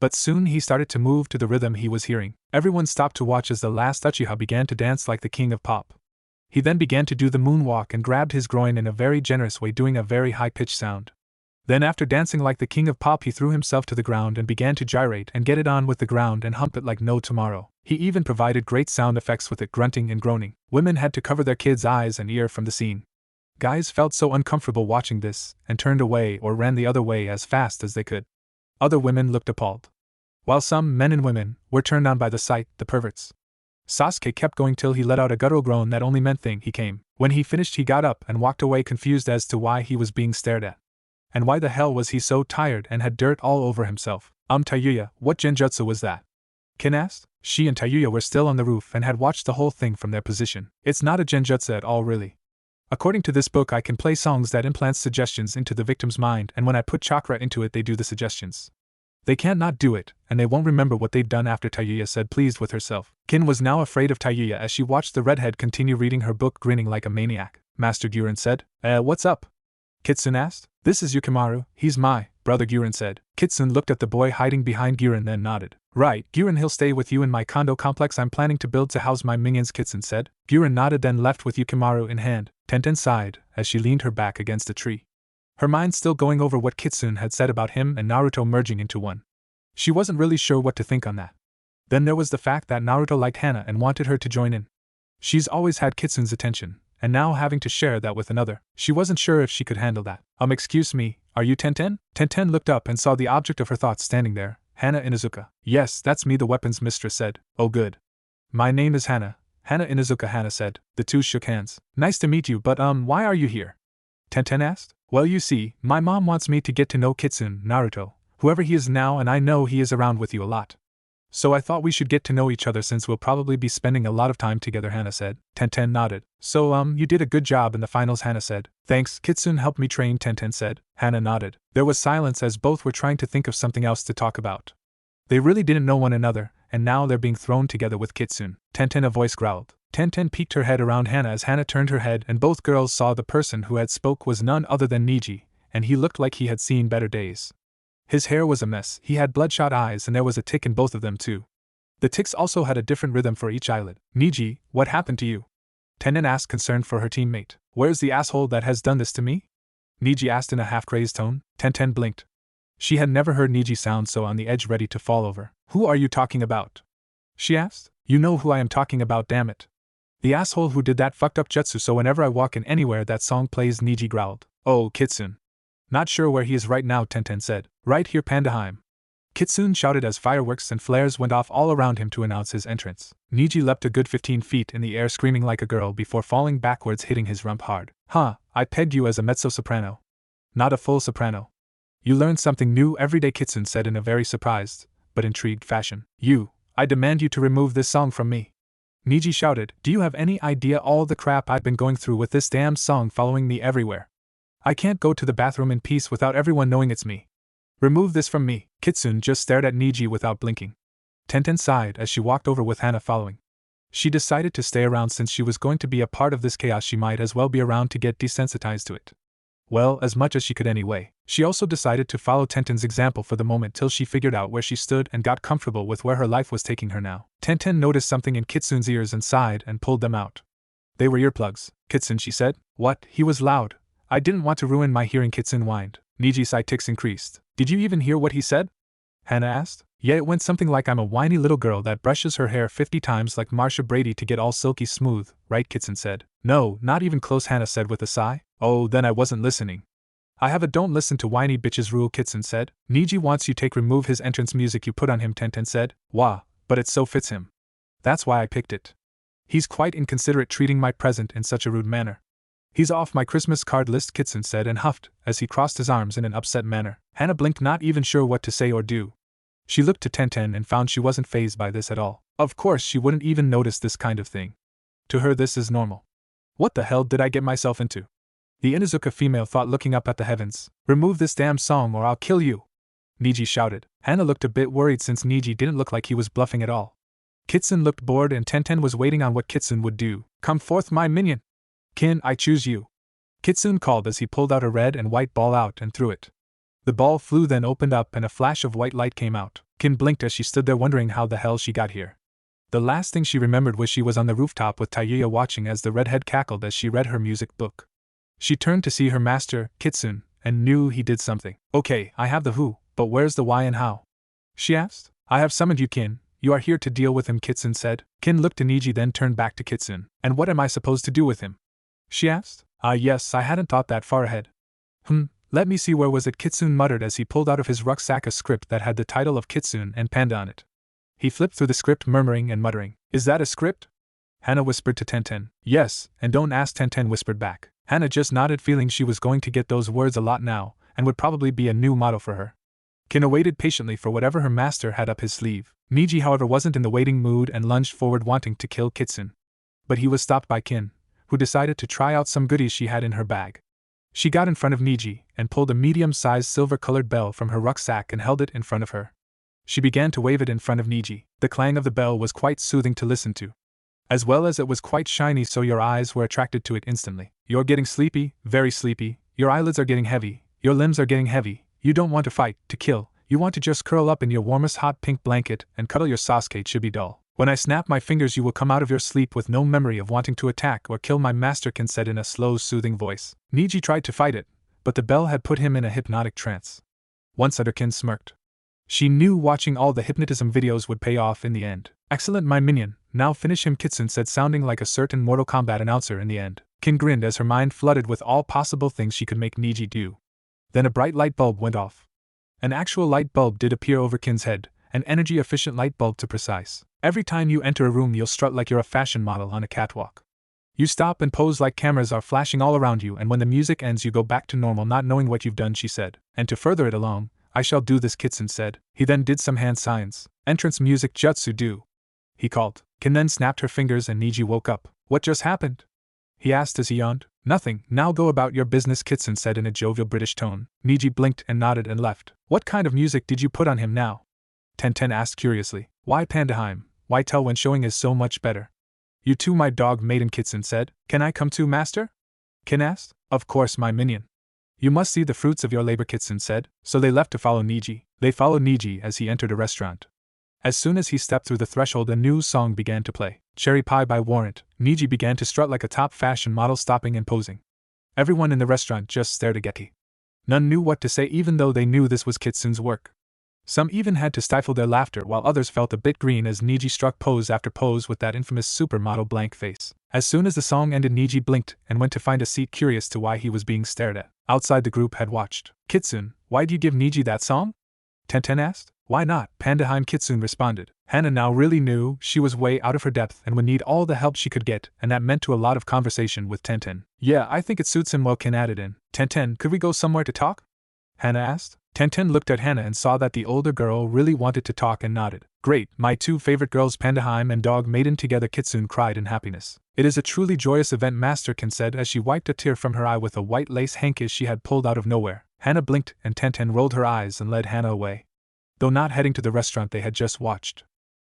But soon he started to move to the rhythm he was hearing. Everyone stopped to watch as the last Uchiha began to dance like the king of pop. He then began to do the moonwalk and grabbed his groin in a very generous way, doing a very high-pitched sound. Then after dancing like the king of pop, he threw himself to the ground and began to gyrate and get it on with the ground and hump it like no tomorrow. He even provided great sound effects with it, grunting and groaning. Women had to cover their kids' eyes and ear from the scene. Guys felt so uncomfortable watching this and turned away or ran the other way as fast as they could. Other women looked appalled. While some men and women were turned on by the sight, the perverts. Sasuke kept going till he let out a guttural groan that only meant he came. When he finished, he got up and walked away, confused as to why he was being stared at. And why the hell was he so tired and had dirt all over himself? Tayuya, what genjutsu was that? Kin asked. She and Tayuya were still on the roof and had watched the whole thing from their position. It's not a genjutsu at all, really. According to this book, I can play songs that implant suggestions into the victim's mind, and when I put chakra into it, they do the suggestions. They can't not do it, and they won't remember what they've done after, Tayuya said, pleased with herself. Kin was now afraid of Tayuya as she watched the redhead continue reading her book, grinning like a maniac. Master Guren said. What's up? Kitsune asked. This is Yukimaru, he's my brother, Guren said. Kitsune looked at the boy hiding behind Guren, then nodded. Right, Guren, he'll stay with you in my condo complex I'm planning to build to house my minions, Kitsune said. Guren nodded, then left with Yukimaru in hand. Tenten sighed as she leaned her back against a tree. Her mind still going over what Kitsune had said about him and Naruto merging into one. She wasn't really sure what to think on that. Then there was the fact that Naruto liked Hana and wanted her to join in. She's always had Kitsune's attention, and now having to share that with another, she wasn't sure if she could handle that. Excuse me, are you Tenten? Tenten looked up and saw the object of her thoughts standing there, Hana Inuzuka. Yes, that's me, the weapons mistress said. Oh good. My name is Hana. Hana Inuzuka, Hana said. The two shook hands. Nice to meet you, but why are you here? Tenten asked. Well, you see, my mom wants me to get to know Kitsune, Naruto, whoever he is now, and I know he is around with you a lot. So I thought we should get to know each other since we'll probably be spending a lot of time together, Hana said. Tenten nodded. So you did a good job in the finals, Hana said. Thanks, Kitsune helped me train, Tenten said. Hana nodded. There was silence as both were trying to think of something else to talk about. They really didn't know one another, and now they're being thrown together with Kitsune. Tenten, a voice growled. Tenten peeked her head around Hana as Hana turned her head, and both girls saw the person who had spoke was none other than Neji, and he looked like he had seen better days. His hair was a mess, he had bloodshot eyes, and there was a tick in both of them too. The ticks also had a different rhythm for each eyelid. Neji, what happened to you? Tenten asked, concerned for her teammate. Where's the asshole that has done this to me? Neji asked in a half-crazed tone. Tenten blinked. She had never heard Neji sound so on the edge, ready to fall over. Who are you talking about? She asked. You know who I am talking about, damn it. The asshole who did that fucked up jutsu so whenever I walk in anywhere that song plays, Neji growled. Oh, Kitsune. Not sure where he is right now, Tenten said. Right here, Pandaheim. Kitsune shouted as fireworks and flares went off all around him to announce his entrance. Neji leapt a good 15 feet in the air screaming like a girl before falling backwards, hitting his rump hard. Huh, I pegged you as a mezzo-soprano. Not a full soprano. You learn something new every day, Kitsune said in a very surprised, but intrigued fashion. I demand you to remove this song from me. Neji shouted. Do you have any idea all the crap I've been going through with this damn song following me everywhere? I can't go to the bathroom in peace without everyone knowing it's me. Remove this from me. Kitsune just stared at Neji without blinking. Tenten sighed as she walked over with Hana following. She decided to stay around since she was going to be a part of this chaos. She might as well be around to get desensitized to it. Well, as much as she could anyway. She also decided to follow Tenten's example for the moment till she figured out where she stood and got comfortable with where her life was taking her now. Tenten noticed something in Kitsune's ears and sighed and pulled them out. They were earplugs. Kitsune, she said. What? He was loud. I didn't want to ruin my hearing, Kitsune whined. Neji's eye ticks increased. Did you even hear what he said? Hana asked. Yeah, it went something like I'm a whiny little girl that brushes her hair 50 times like Marsha Brady to get all silky smooth, right? Kitsune said. No, not even close, Hana said with a sigh. Oh, then I wasn't listening. I have a don't listen to whiny bitches rule, Kitsune said. Neji wants you take remove his entrance music you put on him, Tenten said. Wah, but it so fits him. That's why I picked it. He's quite inconsiderate treating my present in such a rude manner. He's off my Christmas card list, Kitsune said and huffed as he crossed his arms in an upset manner. Hana blinked, not even sure what to say or do. She looked to Tenten and found she wasn't fazed by this at all. Of course she wouldn't even notice this kind of thing. To her this is normal. What the hell did I get myself into? The Inuzuka female thought, looking up at the heavens. Remove this damn song or I'll kill you! Neji shouted. Hana looked a bit worried since Neji didn't look like he was bluffing at all. Kitsune looked bored and Tenten was waiting on what Kitsune would do. Come forth, my minion! Kin, I choose you! Kitsune called as he pulled out a red and white ball out and threw it. The ball flew, then opened up and a flash of white light came out. Kin blinked as she stood there wondering how the hell she got here. The last thing she remembered was she was on the rooftop with Tayuya watching as the redhead cackled as she read her music book. She turned to see her master, Kitsune, and knew he did something. Okay, I have the who, but where's the why and how? She asked. I have summoned you, Kin. You are here to deal with him, Kitsune said. Kin looked to Neji, then turned back to Kitsune. And what am I supposed to do with him? She asked. Yes, I hadn't thought that far ahead. Let me see, where was it? Kitsune muttered as he pulled out of his rucksack a script that had the title of Kitsune and Panda on it. He flipped through the script, murmuring and muttering. Is that a script? Hana whispered to Tenten. Yes, and don't ask, Tenten whispered back. Hana just nodded, feeling she was going to get those words a lot now, and would probably be a new motto for her. Kin awaited patiently for whatever her master had up his sleeve. Neji, however, wasn't in the waiting mood and lunged forward wanting to kill Kitsune. But he was stopped by Kin, who decided to try out some goodies she had in her bag. She got in front of Neji and pulled a medium-sized silver-colored bell from her rucksack and held it in front of her. She began to wave it in front of Neji. The clang of the bell was quite soothing to listen to, as well as it was quite shiny, so your eyes were attracted to it instantly. You're getting sleepy, very sleepy, your eyelids are getting heavy, your limbs are getting heavy, you don't want to fight, to kill, you want to just curl up in your warmest hot pink blanket and cuddle your Sasuke chibi doll. When I snap my fingers you will come out of your sleep with no memory of wanting to attack or kill my master, Kin said in a slow, soothing voice. Neji tried to fight it, but the bell had put him in a hypnotic trance. Once Kin smirked. She knew watching all the hypnotism videos would pay off in the end. Excellent, my minion, now finish him, Kitsune said, sounding like a certain Mortal Kombat announcer in the end. Kin grinned as her mind flooded with all possible things she could make Neji do. Then a bright light bulb went off. An actual light bulb did appear over Kin's head, an energy-efficient light bulb to precise. Every time you enter a room you'll strut like you're a fashion model on a catwalk. You stop and pose like cameras are flashing all around you, and when the music ends you go back to normal, not knowing what you've done, she said. And to further it along, I shall do this, Kitsune said. He then did some hand signs. Entrance music jutsu do, he called. Kin then snapped her fingers and Neji woke up. What just happened? He asked as he yawned. Nothing, now go about your business, Kitsune said in a jovial British tone. Neji blinked and nodded and left. What kind of music did you put on him now? Tenten asked curiously. Why Pandaheim? Why tell when showing is so much better? You too, my dog maiden, Kitsune said. Can I come too, master? Kin asked. Of course, my minion. You must see the fruits of your labor, Kitsune said. So they left to follow Neji. They followed Neji as he entered a restaurant. As soon as he stepped through the threshold a new song began to play. Cherry Pie by Warrant. Neji began to strut like a top fashion model, stopping and posing. Everyone in the restaurant just stared at Geki. None knew what to say even though they knew this was Kitsune's work. Some even had to stifle their laughter while others felt a bit green as Neji struck pose after pose with that infamous supermodel blank face. As soon as the song ended, Neji blinked and went to find a seat, curious to why he was being stared at. Outside, the group had watched. Kitsune, why'd you give Neji that song? Tenten asked. Why not? Pandaheim Kitsune responded. Hana now really knew she was way out of her depth and would need all the help she could get, and that meant to a lot of conversation with Tenten. Yeah, I think it suits him well, Ken added in. Tenten, could we go somewhere to talk? Hana asked. Tenten looked at Hana and saw that the older girl really wanted to talk and nodded. Great, my two favorite girls Pandaheim and Dog Maiden together, Kitsune cried in happiness. It is a truly joyous event, Master Ken said as she wiped a tear from her eye with a white lace handkerchief she had pulled out of nowhere. Hana blinked and Tenten rolled her eyes and led Hana away. Though not heading to the restaurant they had just watched.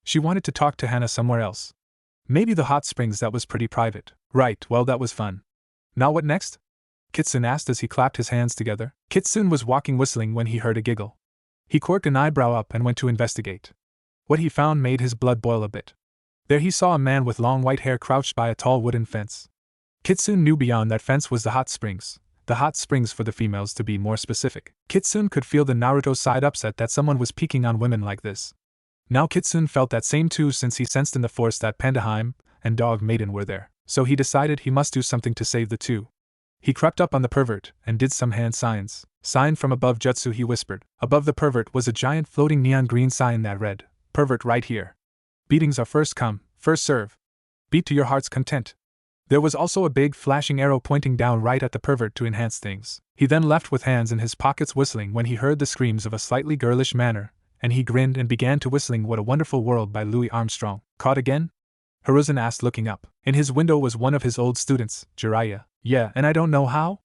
She wanted to talk to Hana somewhere else. Maybe the hot springs, that was pretty private. Right, well that was fun. Now what next? Kitsune asked as he clapped his hands together. Kitsune was walking whistling when he heard a giggle. He quirked an eyebrow up and went to investigate. What he found made his blood boil a bit. There he saw a man with long white hair crouched by a tall wooden fence. Kitsune knew beyond that fence was the hot springs. The hot springs for the females, to be more specific. Kitsune could feel the Naruto side upset that someone was peeking on women like this. Now Kitsune felt that same too, since he sensed in the forest that Pandaheim and Dog Maiden were there. So he decided he must do something to save the two. He crept up on the pervert and did some hand signs. Sign from above jutsu, he whispered. Above the pervert was a giant floating neon green sign that read, Pervert right here. Beatings are first come, first serve. Beat to your heart's content. There was also a big flashing arrow pointing down right at the pervert to enhance things. He then left with hands in his pockets whistling when he heard the screams of a slightly girlish manner, and he grinned and began to whistling What a Wonderful World by Louis Armstrong. Caught again? Hiruzen asked, looking up. In his window was one of his old students, Jiraiya. Yeah, and I don't know how?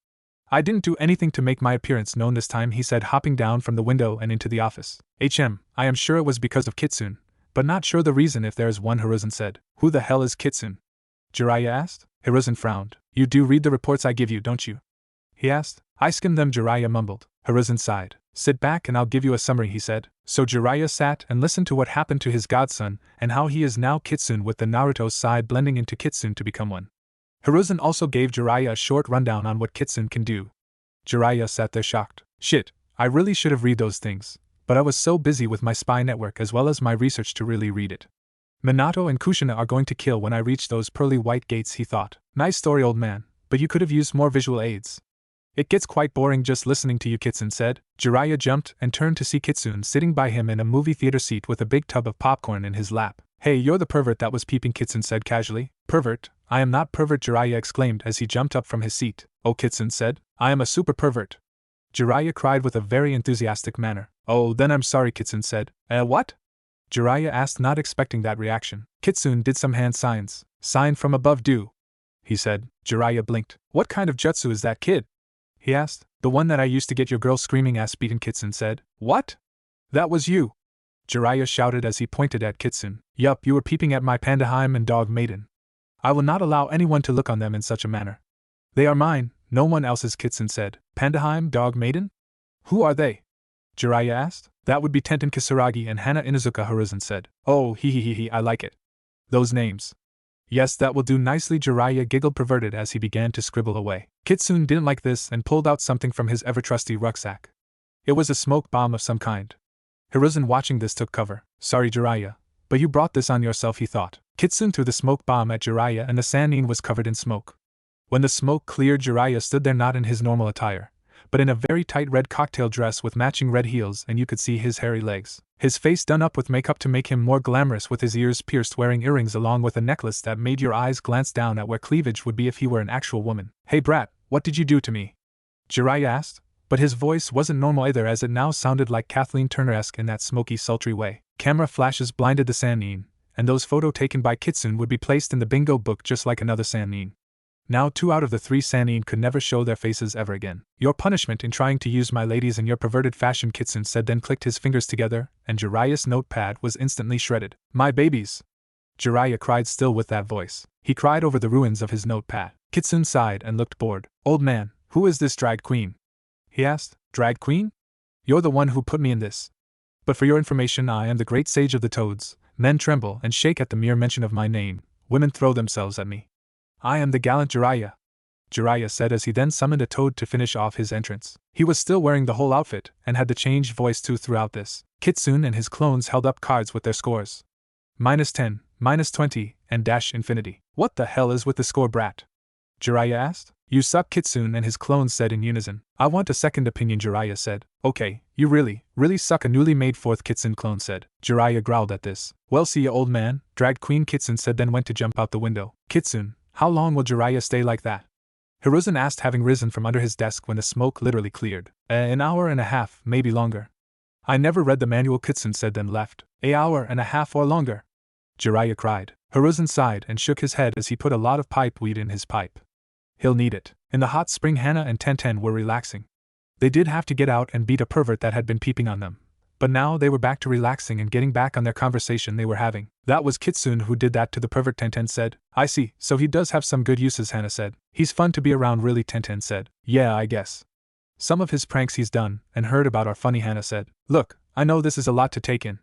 I didn't do anything to make my appearance known this time, he said, hopping down from the window and into the office. I am sure it was because of Kitsune, but not sure the reason if there is one, Hiruzen said. Who the hell is Kitsune? Jiraiya asked. Hiruzen frowned. You do read the reports I give you, don't you? He asked. I skim them, Jiraiya mumbled. Hiruzen sighed. Sit back and I'll give you a summary, he said. So Jiraiya sat and listened to what happened to his godson and how he is now Kitsune, with the Naruto side blending into Kitsune to become one. Hiruzen also gave Jiraiya a short rundown on what Kitsune can do. Jiraiya sat there shocked. Shit, I really should have read those things, but I was so busy with my spy network as well as my research to really read it. Minato and Kushina are going to kill when I reach those pearly white gates, he thought. Nice story, old man, but you could have used more visual aids. It gets quite boring just listening to you, Kitsune said. Jiraiya jumped and turned to see Kitsune sitting by him in a movie theater seat with a big tub of popcorn in his lap. Hey, you're the pervert that was peeping, Kitsune said casually. Pervert? I am not pervert, Jiraiya exclaimed as he jumped up from his seat. Oh, Kitsune said. I am a super pervert. Jiraiya cried with a very enthusiastic manner. Oh, then I'm sorry, Kitsune said. What? Jiraiya asked, not expecting that reaction. Kitsune did some hand signs. Sign from above, do, he said. Jiraiya blinked. What kind of jutsu is that, kid? He asked. The one that I used to get your girl screaming ass beaten, Kitsune said. What? That was you? Jiraiya shouted as he pointed at Kitsune. Yup, you were peeping at my Pandaheim and Dog Maiden. I will not allow anyone to look on them in such a manner. They are mine, no one else's, Kitsune said. Pandaheim, Dog Maiden? Who are they? Jiraiya asked. That would be Tenten Kisaragi and Hana Inuzuka, Hiruzen said. Oh, I like it. Those names. Yes, that will do nicely, Jiraiya giggled perverted as he began to scribble away. Kitsune didn't like this and pulled out something from his ever-trusty rucksack. It was a smoke bomb of some kind. Hiruzen, watching this, took cover. Sorry, Jiraiya, but you brought this on yourself, he thought. Kitsune threw the smoke bomb at Jiraiya and the Sannin was covered in smoke. When the smoke cleared, Jiraiya stood there not in his normal attire, but in a very tight red cocktail dress with matching red heels, and you could see his hairy legs. His face done up with makeup to make him more glamorous, with his ears pierced, wearing earrings along with a necklace that made your eyes glance down at where cleavage would be if he were an actual woman. Hey brat, what did you do to me? Jiraiya asked, but his voice wasn't normal either, as it now sounded like Kathleen Turner-esque in that smoky, sultry way. Camera flashes blinded the Sannin, and those photos taken by Kitsune would be placed in the bingo book just like another Sannin. Now 2 out of the 3 Sannin could never show their faces ever again. Your punishment in trying to use my ladies in your perverted fashion, Kitsune said, then clicked his fingers together, and Jiraiya's notepad was instantly shredded. My babies! Jiraiya cried, still with that voice. He cried over the ruins of his notepad. Kitsune sighed and looked bored. Old man, who is this drag queen? He asked. Drag queen? You're the one who put me in this. But for your information, I am the great sage of the toads. Men tremble and shake at the mere mention of my name. Women throw themselves at me. I am the gallant Jiraiya. Jiraiya said as he then summoned a toad to finish off his entrance. He was still wearing the whole outfit, and had the changed voice too throughout this. Kitsune and his clones held up cards with their scores. -10, -20, and -infinity. What the hell is with the score, brat? Jiraiya asked. You suck, Kitsune and his clones said in unison. I want a second opinion, Jiraiya said. Okay, you really suck, a newly made fourth Kitsune clone said. Jiraiya growled at this. Well, see ya, old man, dragged Queen Kitsune said, then went to jump out the window. Kitsune, how long will Jiraiya stay like that? Hiruzen asked, having risen from under his desk when the smoke literally cleared. An hour and a half, maybe longer. I never read the manual, Kitsune said, then left. An hour and a half or longer? Jiraiya cried. Hiruzen sighed and shook his head as he put a lot of pipe weed in his pipe. He'll need it. In the hot spring, Hana and Tenten were relaxing. They did have to get out and beat a pervert that had been peeping on them. But now they were back to relaxing and getting back on their conversation they were having. That was Kitsune who did that to the pervert, Tenten said. I see, so he does have some good uses, Hana said. He's fun to be around, really, Tenten said. Yeah, I guess. Some of his pranks he's done and heard about are funny, Hana said. Look, I know this is a lot to take in.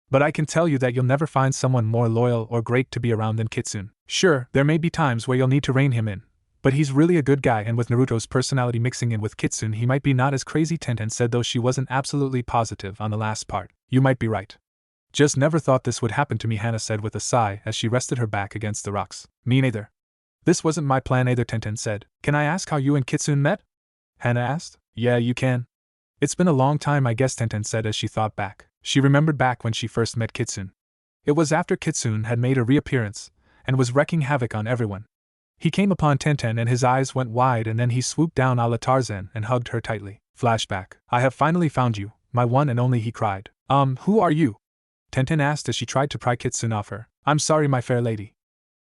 But I can tell you that you'll never find someone more loyal or great to be around than Kitsune. Sure, there may be times where you'll need to rein him in. But he's really a good guy, and with Naruto's personality mixing in with Kitsune, he might be not as crazy, Tenten said, though she wasn't absolutely positive on the last part. You might be right. Just never thought this would happen to me, Hana said with a sigh as she rested her back against the rocks. Me neither. This wasn't my plan either, Tenten said. Can I ask how you and Kitsune met? Hana asked. Yeah, you can. It's been a long time, I guess, Tenten said as she thought back. She remembered back when she first met Kitsune. It was after Kitsune had made a reappearance and was wreaking havoc on everyone. He came upon Tenten and his eyes went wide, and then he swooped down a la Tarzan and hugged her tightly. Flashback. I have finally found you, my one and only, he cried. Who are you? Tenten asked as she tried to pry Kitsune off her. I'm sorry, my fair lady.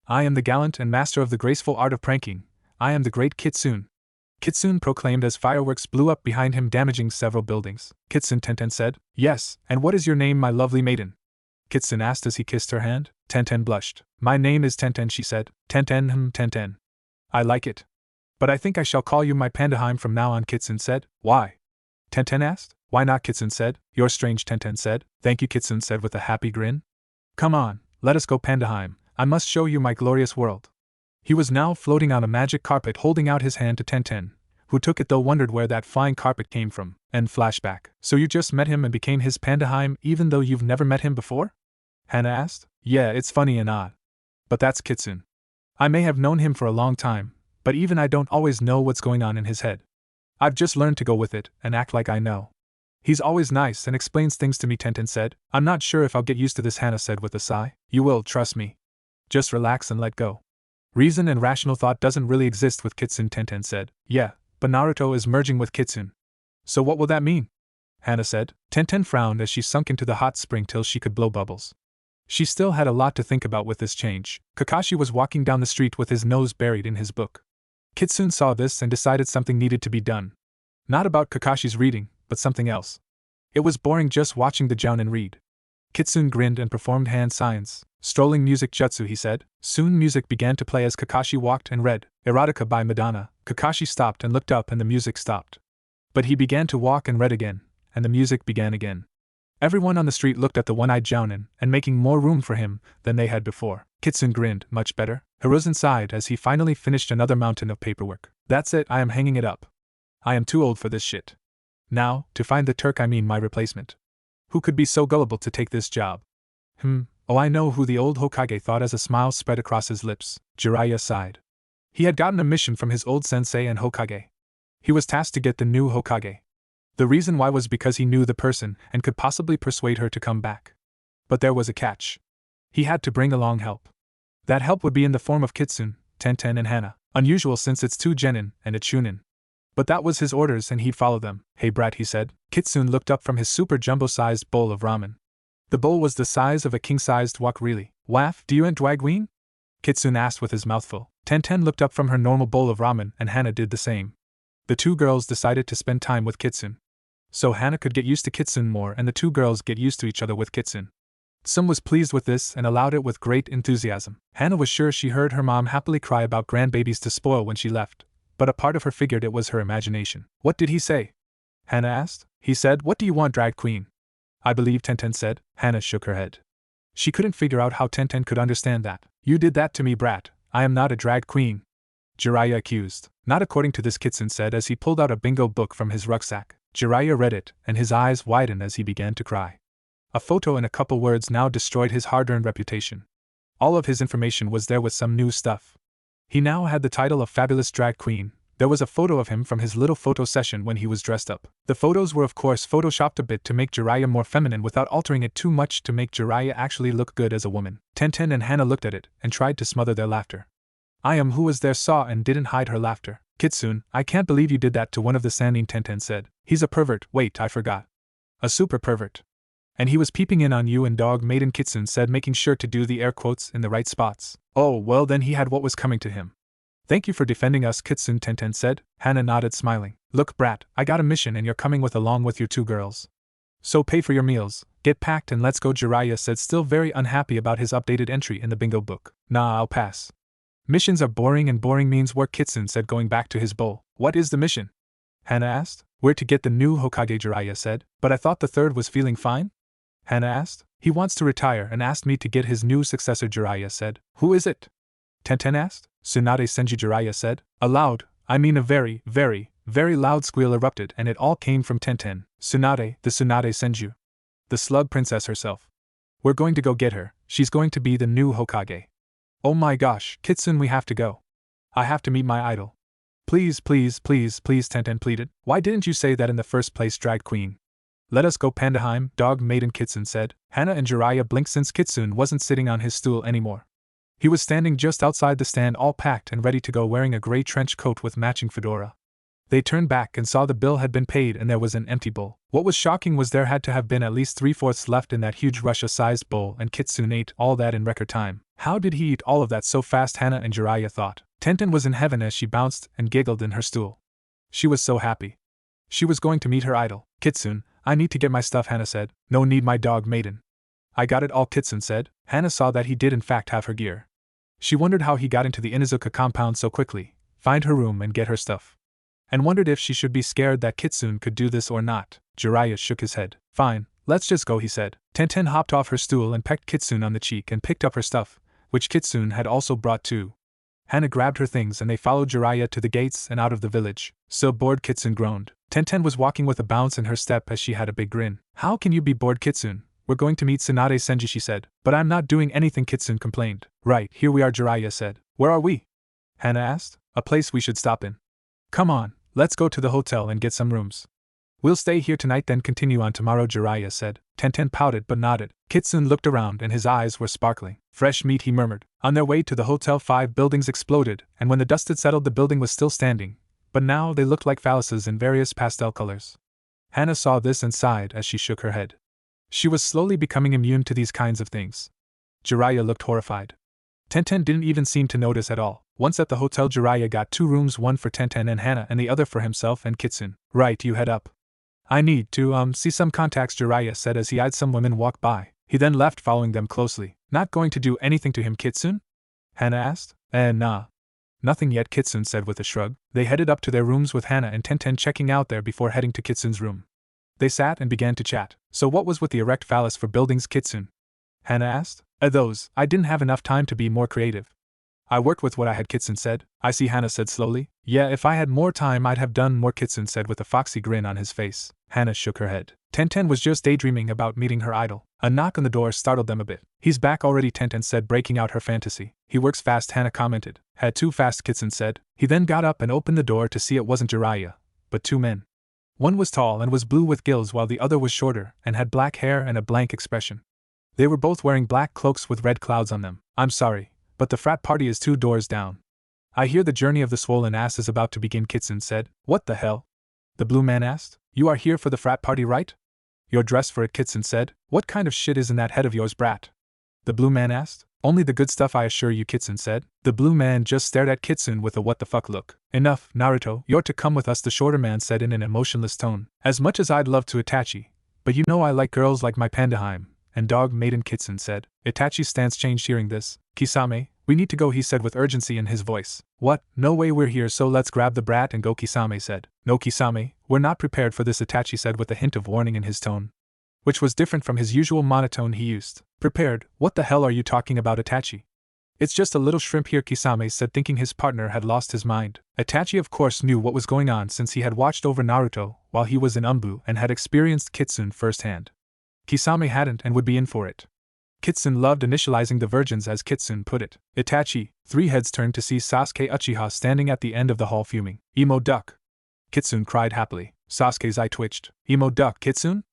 I am the gallant and master of the graceful art of pranking. I am the great Kitsune. Kitsune proclaimed as fireworks blew up behind him, damaging several buildings. Kitsune, Tenten said. Yes, and what is your name, my lovely maiden? Kitsune asked as he kissed her hand. Tenten blushed. My name is Tenten, she said. Tenten, Tenten. I like it. But I think I shall call you my Pandaheim from now on, Kitsune said. Why? Tenten asked. Why not, Kitsune said. You're strange, Tenten said. Thank you, Kitsune said with a happy grin. Come on, let us go, Pandaheim. I must show you my glorious world. He was now floating on a magic carpet, holding out his hand to Tenten, who took it though wondered where that flying carpet came from. And flashback. So you just met him and became his Pandaheim even though you've never met him before? Hana asked. Yeah, it's funny and odd. But that's Kitsune. I may have known him for a long time, but even I don't always know what's going on in his head. I've just learned to go with it and act like I know. He's always nice and explains things to me, Tenten said. I'm not sure if I'll get used to this, Hana said with a sigh. You will, trust me. Just relax and let go. Reason and rational thought doesn't really exist with Kitsune, Tenten said. Yeah, but Naruto is merging with Kitsune. So what will that mean? Hana said. Tenten frowned as she sunk into the hot spring till she could blow bubbles. She still had a lot to think about with this change. Kakashi was walking down the street with his nose buried in his book. Kitsune saw this and decided something needed to be done. Not about Kakashi's reading, but something else. It was boring just watching the Jounin read. Kitsune grinned and performed hand signs. Strolling music jutsu, he said. Soon music began to play as Kakashi walked and read Erotica by Madonna. Kakashi stopped and looked up and the music stopped. But he began to walk and read again, and the music began again. Everyone on the street looked at the one-eyed Jounin, and making more room for him than they had before. Kitsune grinned. Much better? Hiruzen sighed as he finally finished another mountain of paperwork. That's it, I am hanging it up. I am too old for this shit. Now, to find the Turk, my replacement. Who could be so gullible to take this job? Oh, I know who, the old Hokage thought as a smile spread across his lips. Jiraiya sighed. He had gotten a mission from his old sensei and Hokage. He was tasked to get the new Hokage. The reason why was because he knew the person and could possibly persuade her to come back. But there was a catch. He had to bring along help. That help would be in the form of Kitsune, Tenten and Hana. Unusual since it's two genin and a chunin. But that was his orders and he'd follow them. Hey brat, he said. Kitsune looked up from his super jumbo-sized bowl of ramen. The bowl was the size of a king-sized wok, really. Waff, do you and Dwagween? Kitsune asked with his mouth full. Tenten looked up from her normal bowl of ramen and Hana did the same. The two girls decided to spend time with Kitsune. So Hana could get used to Kitsune more and the two girls get used to each other with Kitsune. Tsum was pleased with this and allowed it with great enthusiasm. Hana was sure she heard her mom happily cry about grandbabies to spoil when she left, but a part of her figured it was her imagination. What did he say? Hana asked. He said, what do you want, drag queen? I believe Tenten said. Hana shook her head. She couldn't figure out how Tenten could understand that. You did that to me, brat. I am not a drag queen. Jiraiya accused. Not according to this, Kitsune said as he pulled out a bingo book from his rucksack. Jiraiya read it, and his eyes widened as he began to cry. A photo and a couple words now destroyed his hard-earned reputation. All of his information was there with some new stuff. He now had the title of Fabulous Drag Queen. There was a photo of him from his little photo session when he was dressed up. The photos were of course photoshopped a bit to make Jiraiya more feminine without altering it too much to make Jiraiya actually look good as a woman. Tenten and Hana looked at it and tried to smother their laughter. I am who was there saw and didn't hide her laughter. Kitsune, I can't believe you did that to one of the Sannin, Tenten said. He's a pervert. Wait, I forgot. A super pervert. And he was peeping in on you and dog maiden, Kitsune said, making sure to do the air quotes in the right spots. Oh, well then he had what was coming to him. Thank you for defending us, Kitsune, Tenten said. Hana nodded, smiling. Look, brat, I got a mission and you're coming with along with your 2 girls. So pay for your meals, get packed and let's go, Jiraiya said, still very unhappy about his updated entry in the bingo book. Nah, I'll pass. Missions are boring and boring means work, Kitsune said, going back to his bowl. What is the mission? Hana asked. We're to get the new Hokage, Jiraiya said. But I thought the third was feeling fine? Hana asked. He wants to retire and asked me to get his new successor, Jiraiya said. Who is it? Tenten asked. Tsunade Senju, Jiraiya said. A loud, I mean a very, very, very loud squeal erupted and it all came from Tenten. Tsunade, the Tsunade Senju. The slug princess herself. We're going to go get her, she's going to be the new Hokage. Oh my gosh, Kitsune, we have to go. I have to meet my idol. Please, please, please, please, Tenten pleaded. Why didn't you say that in the first place, drag queen? Let us go, Pandaheim, dog maiden, Kitsune said. Hana and Jiraiya blinked since Kitsune wasn't sitting on his stool anymore. He was standing just outside the stand, all packed and ready to go, wearing a gray trench coat with matching fedora. They turned back and saw the bill had been paid and there was an empty bowl. What was shocking was there had to have been at least 3/4 left in that huge Russia-sized bowl, and Kitsune ate all that in record time. How did he eat all of that so fast, Hana and Jiraiya thought. Tenten was in heaven as she bounced and giggled in her stool. She was so happy. She was going to meet her idol. Kitsune, I need to get my stuff, Hana said. No need, my dog maiden. I got it all, Kitsune said. Hana saw that he did in fact have her gear. She wondered how he got into the Inuzuka compound so quickly, find her room and get her stuff. And wondered if she should be scared that Kitsune could do this or not. Jiraiya shook his head. Fine, let's just go, he said. Tenten hopped off her stool and pecked Kitsune on the cheek and picked up her stuff, which Kitsune had also brought too. Hana grabbed her things and they followed Jiraiya to the gates and out of the village. So bored, Kitsune groaned. Tenten was walking with a bounce in her step as she had a big grin. How can you be bored, Kitsune? We're going to meet Tsunade Senju, she said. But I'm not doing anything, Kitsune complained. Right, here we are, Jiraiya said. Where are we? Hana asked. A place we should stop in. Come on, let's go to the hotel and get some rooms. We'll stay here tonight then continue on tomorrow, Jiraiya said. Tenten pouted but nodded. Kitsune looked around and his eyes were sparkling. Fresh meat, he murmured. On their way to the hotel, 5 buildings exploded, and when the dust had settled the building was still standing, but now they looked like phalluses in various pastel colors. Hana saw this and sighed as she shook her head. She was slowly becoming immune to these kinds of things. Jiraiya looked horrified. Tenten didn't even seem to notice at all. Once at the hotel, Jiraiya got 2 rooms, one for Tenten and Hana and the other for himself and Kitsune. Right, you head up. I need to, see some contacts, Jiraiya said as he eyed some women walk by. He then left, following them closely. Not going to do anything to him, Kitsune? Hana asked. Nah. Nothing yet, Kitsune said with a shrug. They headed up to their rooms with Hana and Tenten checking out there before heading to Kitsune's room. They sat and began to chat. So what was with the erect phallus for buildings, Kitsune? Hana asked. Those, I didn't have enough time to be more creative. I worked with what I had, Kitsune said. I see, Hana said slowly. Yeah, if I had more time I'd have done more, Kitsune said with a foxy grin on his face. Hana shook her head. Tenten was just daydreaming about meeting her idol. A knock on the door startled them a bit. He's back already, Tenten said, breaking out her fantasy. He works fast, Hana commented. Had too fast, Kitsune said. He then got up and opened the door to see it wasn't Jiraiya, but 2 men. One was tall and was blue with gills while the other was shorter and had black hair and a blank expression. They were both wearing black cloaks with red clouds on them. I'm sorry, but the frat party is 2 doors down. I hear the journey of the swollen ass is about to begin, Kitsune said. What the hell? The blue man asked. You are here for the frat party, right? You're dressed for it, Kitsune said. What kind of shit is in that head of yours, brat? The blue man asked. Only the good stuff, I assure you, Kitsune said. The blue man just stared at Kitsune with a what the fuck look. Enough, Naruto, you're to come with us, the shorter man said in an emotionless tone. As much as I'd love to, Itachi, but you know I like girls like my Pandaheim, and dog maiden, Kitsune said. Itachi's stance changed hearing this. Kisame, we need to go, he said with urgency in his voice. What? No way, we're here, so let's grab the brat and go, Kisame said. No, Kisame, we're not prepared for this, Itachi said with a hint of warning in his tone, which was different from his usual monotone he used. Prepared? What the hell are you talking about, Itachi? It's just a little shrimp here, Kisame said, thinking his partner had lost his mind. Itachi of course knew what was going on since he had watched over Naruto while he was in Umbu and had experienced Kitsune firsthand. Kisame hadn't and would be in for it. Kitsune loved initializing the virgins, as Kitsune put it. Itachi, 3 heads turned to see Sasuke Uchiha standing at the end of the hall fuming. Emo duck! Kitsune cried happily. Sasuke's eye twitched. Emo duck, Kitsune?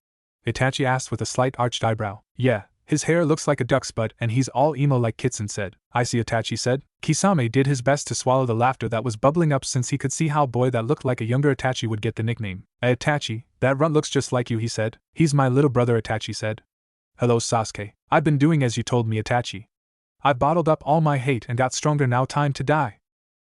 Itachi asked with a slight arched eyebrow. Yeah, his hair looks like a duck's butt and he's all emo like Kitsune said. I see, Itachi said. Kisame did his best to swallow the laughter that was bubbling up since he could see how boy that looked like a younger Itachi would get the nickname. Itachi, that runt looks just like you, he said. He's my little brother, Itachi said. Hello Sasuke, I've been doing as you told me, Itachi. I bottled up all my hate and got stronger, now time to die.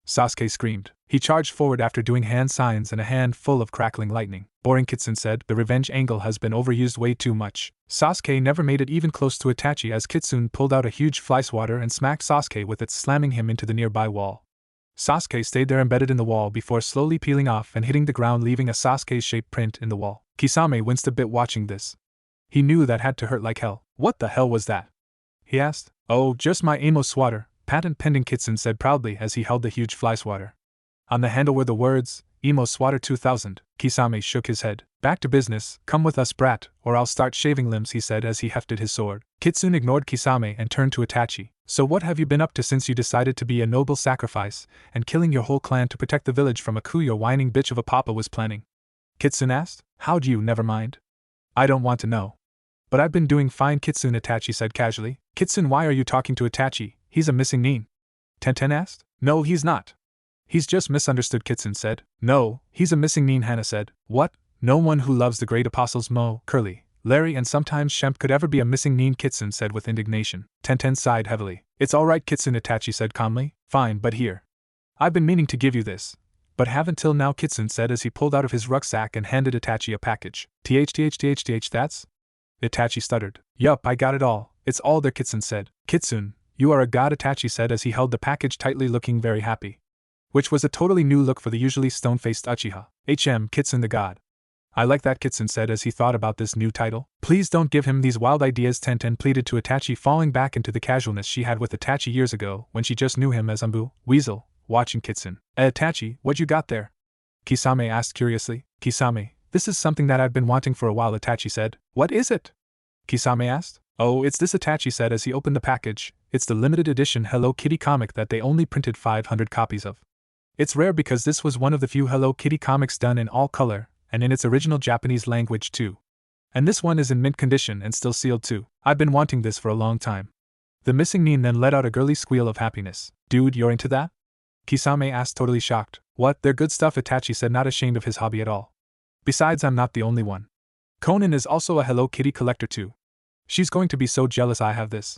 Sasuke screamed. He charged forward after doing hand signs and a hand full of crackling lightning. Boring, Kitsune said, the revenge angle has been overused way too much. Sasuke never made it even close to Itachi as Kitsune pulled out a huge fly swatter and smacked Sasuke with it, slamming him into the nearby wall. Sasuke stayed there embedded in the wall before slowly peeling off and hitting the ground, leaving a Sasuke-shaped print in the wall. Kisame winced a bit watching this. He knew that had to hurt like hell. What the hell was that? He asked. Oh, just my emo swatter, patent pending, Kitsune said proudly as he held the huge fly swatter. On the handle were the words, Emo Swatter 2000. Kisame shook his head. Back to business, come with us, brat, or I'll start shaving limbs, he said as he hefted his sword. Kitsune ignored Kisame and turned to Itachi. So what have you been up to since you decided to be a noble sacrifice, and killing your whole clan to protect the village from a coup your whining bitch of a papa was planning? Kitsune asked. How'd you, never mind. I don't want to know. But I've been doing fine, Kitsune, Itachi said casually. Kitsune, why are you talking to Itachi? He's a missing nin. Tenten asked. No, he's not. He's just misunderstood, Kitsune said. No, he's a missing nin, Hana said. What? No one who loves the great apostles Mo, Curly, Larry and sometimes Shemp could ever be a missing nin, Kitsune said with indignation. Tenten sighed heavily. It's alright, Kitsune, Itachi said calmly. Fine, but here. I've been meaning to give you this. But haven't till now, Kitsune said as he pulled out of his rucksack and handed Itachi a package. Th, that's? Itachi stuttered. Yup, I got it all. It's all there, Kitsune said. Kitsune, you are a god, Itachi said as he held the package tightly, looking very happy. Which was a totally new look for the usually stone-faced Uchiha. Kitsune the god. I like that, Kitsune said as he thought about this new title. Please don't give him these wild ideas, Tenten pleaded to Itachi, falling back into the casualness she had with Itachi years ago when she just knew him as Umbu, Weasel, watching Kitsune. Itachi, what you got there? Kisame asked curiously. Kisame, this is something that I've been wanting for a while, Itachi said. What is it? Kisame asked. Oh, it's this, Itachi said as he opened the package. It's the limited edition Hello Kitty comic that they only printed 500 copies of. It's rare because this was one of the few Hello Kitty comics done in all color, and in its original Japanese language too. And this one is in mint condition and still sealed too. I've been wanting this for a long time. The missing nin then let out a girly squeal of happiness. Dude, you're into that? Kisame asked, totally shocked. What, they're good stuff, Itachi said, not ashamed of his hobby at all. Besides, I'm not the only one. Konan is also a Hello Kitty collector too. She's going to be so jealous I have this.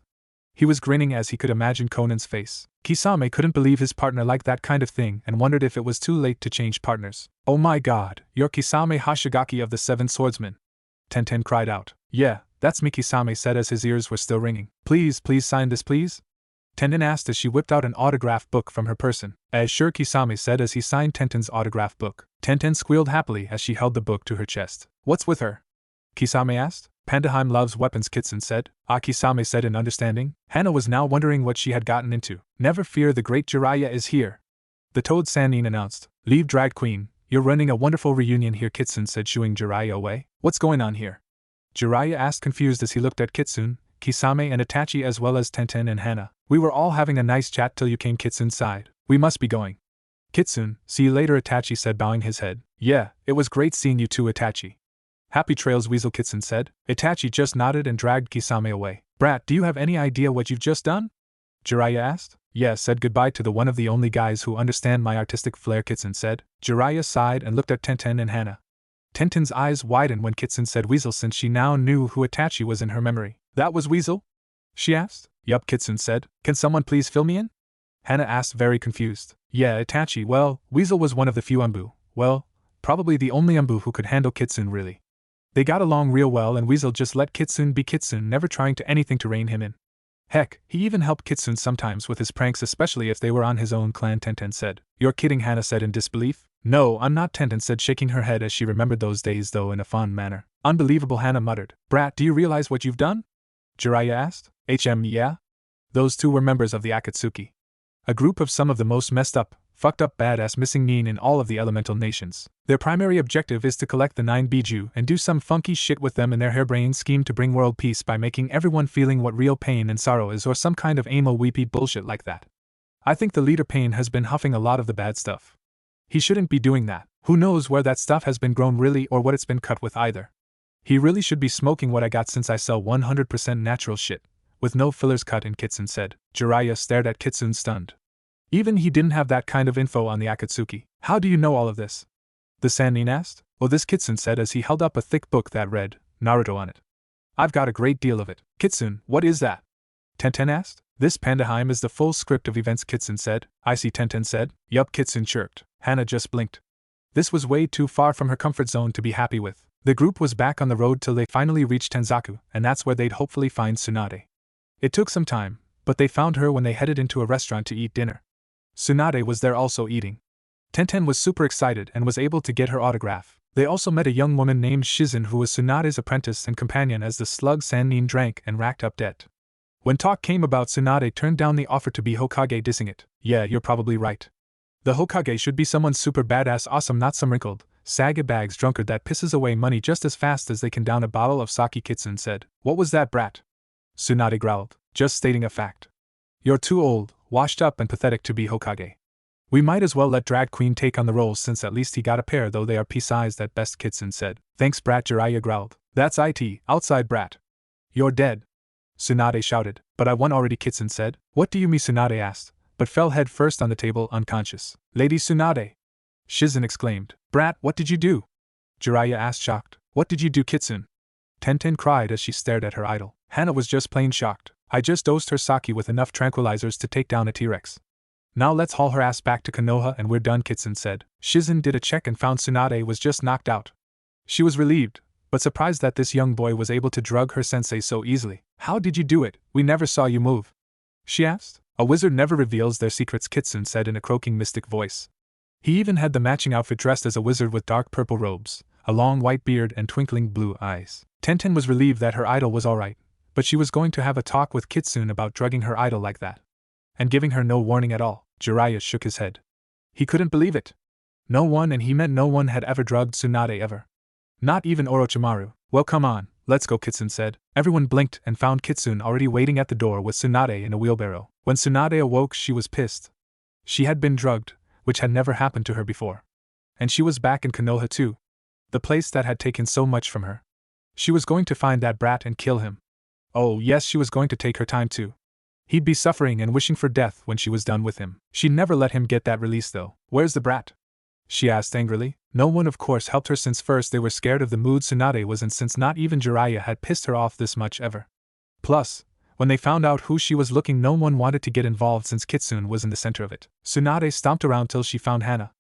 He was grinning as he could imagine Konan's face. Kisame couldn't believe his partner liked that kind of thing and wondered if it was too late to change partners. Oh my god, you're Kisame Hashigaki of the Seven Swordsmen. Tenten cried out. Yeah, that's me, Kisame said as his ears were still ringing. Please sign this, please? Tenten asked as she whipped out an autograph book from her person. Sure, Kisame said as he signed Tenten's autograph book. Tenten squealed happily as she held the book to her chest. What's with her? Kisame asked. Pandaheim loves weapons, Kitsune said. Kisame said in understanding. Hana was now wondering what she had gotten into. Never fear, the great Jiraiya is here. The Toad Sannin announced. Leave, drag queen, you're running a wonderful reunion here, Kitsune said, shooing Jiraiya away. What's going on here? Jiraiya asked, confused as he looked at Kitsune, Kisame and Itachi as well as Tenten and Hana. We were all having a nice chat till you came, Kitsune sighed. We must be going. Kitsune, see you later, Itachi said, bowing his head. Yeah, it was great seeing you too, Itachi. Happy trails, Weasel, Kitsune said. Itachi just nodded and dragged Kisame away. Brat, do you have any idea what you've just done? Jiraiya asked. Yeah, said goodbye to the one of the only guys who understand my artistic flair, Kitsune said. Jiraiya sighed and looked at Tenten and Hana. Tenten's eyes widened when Kitsune said Weasel, since she now knew who Itachi was in her memory. That was Weasel? She asked. Yup, Kitsune said. Can someone please fill me in? Hana asked, very confused. Yeah, Itachi, well, Weasel was one of the few Umbu. Well, probably the only Umbu who could handle Kitsune, really. They got along real well and Weasel just let Kitsune be Kitsune, never trying to anything to rein him in. Heck, he even helped Kitsune sometimes with his pranks, especially if they were on his own clan, Tenten said. You're kidding, Hana said in disbelief. No, I'm not, Tenten said, shaking her head as she remembered those days though in a fond manner. Unbelievable, Hana muttered. Brat, do you realize what you've done? Jiraiya asked. Yeah? Those two were members of the Akatsuki, a group of some of the most messed up, fucked up badass missing nin in all of the elemental nations. Their primary objective is to collect the 9 Biju and do some funky shit with them in their harebrained scheme to bring world peace by making everyone feeling what real pain and sorrow is, or some kind of emo weepy bullshit like that. I think the leader Pain has been huffing a lot of the bad stuff. He shouldn't be doing that. Who knows where that stuff has been grown really or what it's been cut with either. He really should be smoking what I got since I sell 100% natural shit, with no fillers cut in, Kitsune said. Jiraiya stared at Kitsune stunned. Even he didn't have that kind of info on the Akatsuki. How do you know all of this? The Sannin asked. Oh, this, Kitsune said as he held up a thick book that read Naruto on it. I've got a great deal of it. Kitsune, what is that? Tenten asked. This Pandaheim is the full script of events, Kitsune said. I see, Tenten said. Yup, Kitsune chirped. Hana just blinked. This was way too far from her comfort zone to be happy with. The group was back on the road till they finally reached Tenzaku, and that's where they'd hopefully find Tsunade. It took some time, but they found her when they headed into a restaurant to eat dinner. Tsunade was there also eating. Tenten was super excited and was able to get her autograph. They also met a young woman named Shizen who was Tsunade's apprentice and companion as the slug Sannin drank and racked up debt. When talk came about, Tsunade turned down the offer to be Hokage, dissing it. Yeah, you're probably right. The Hokage should be someone super badass awesome, not some wrinkled, sag-a-bags drunkard that pisses away money just as fast as they can down a bottle of sake, Kitsune said. What was that, brat? Tsunade growled. Just stating a fact. You're too old, washed up and pathetic to be Hokage. We might as well let Drag Queen take on the role since at least he got a pair, though they are pea-sized at best, Kitsune said. Thanks, brat, Jiraiya growled. That's it, outside brat. You're dead. Tsunade shouted. But I won already, Kitsune said. What do you mean, Tsunade asked, but fell head first on the table unconscious. Lady Tsunade! Shizen exclaimed. Brat, what did you do? Jiraiya asked, shocked. What did you do, Kitsune? Tenten cried as she stared at her idol. Hana was just plain shocked. I just dosed her sake with enough tranquilizers to take down a T-Rex. Now let's haul her ass back to Konoha and we're done, Kitsune said. Shizen did a check and found Tsunade was just knocked out. She was relieved, but surprised that this young boy was able to drug her sensei so easily. How did you do it? We never saw you move, she asked. A wizard never reveals their secrets, Kitsune said in a croaking mystic voice. He even had the matching outfit dressed as a wizard with dark purple robes, a long white beard and twinkling blue eyes. Tenten was relieved that her idol was alright, but she was going to have a talk with Kitsune about drugging her idol like that. And giving her no warning at all. Jiraiya shook his head. He couldn't believe it. No one, and he meant no one, had ever drugged Tsunade ever. Not even Orochimaru. Well, come on, let's go, Kitsune said. Everyone blinked and found Kitsune already waiting at the door with Tsunade in a wheelbarrow. When Tsunade awoke, she was pissed. She had been drugged, which had never happened to her before. And she was back in Konoha too. The place that had taken so much from her. She was going to find that brat and kill him. Oh yes, she was going to take her time too. He'd be suffering and wishing for death when she was done with him. She'd never let him get that release though. Where's the brat? She asked angrily. No one of course helped her since first they were scared of the mood Tsunade was in, since not even Jiraiya had pissed her off this much ever. Plus, when they found out who she was looking, no one wanted to get involved since Kitsune was in the center of it. Tsunade stomped around till she found Hana.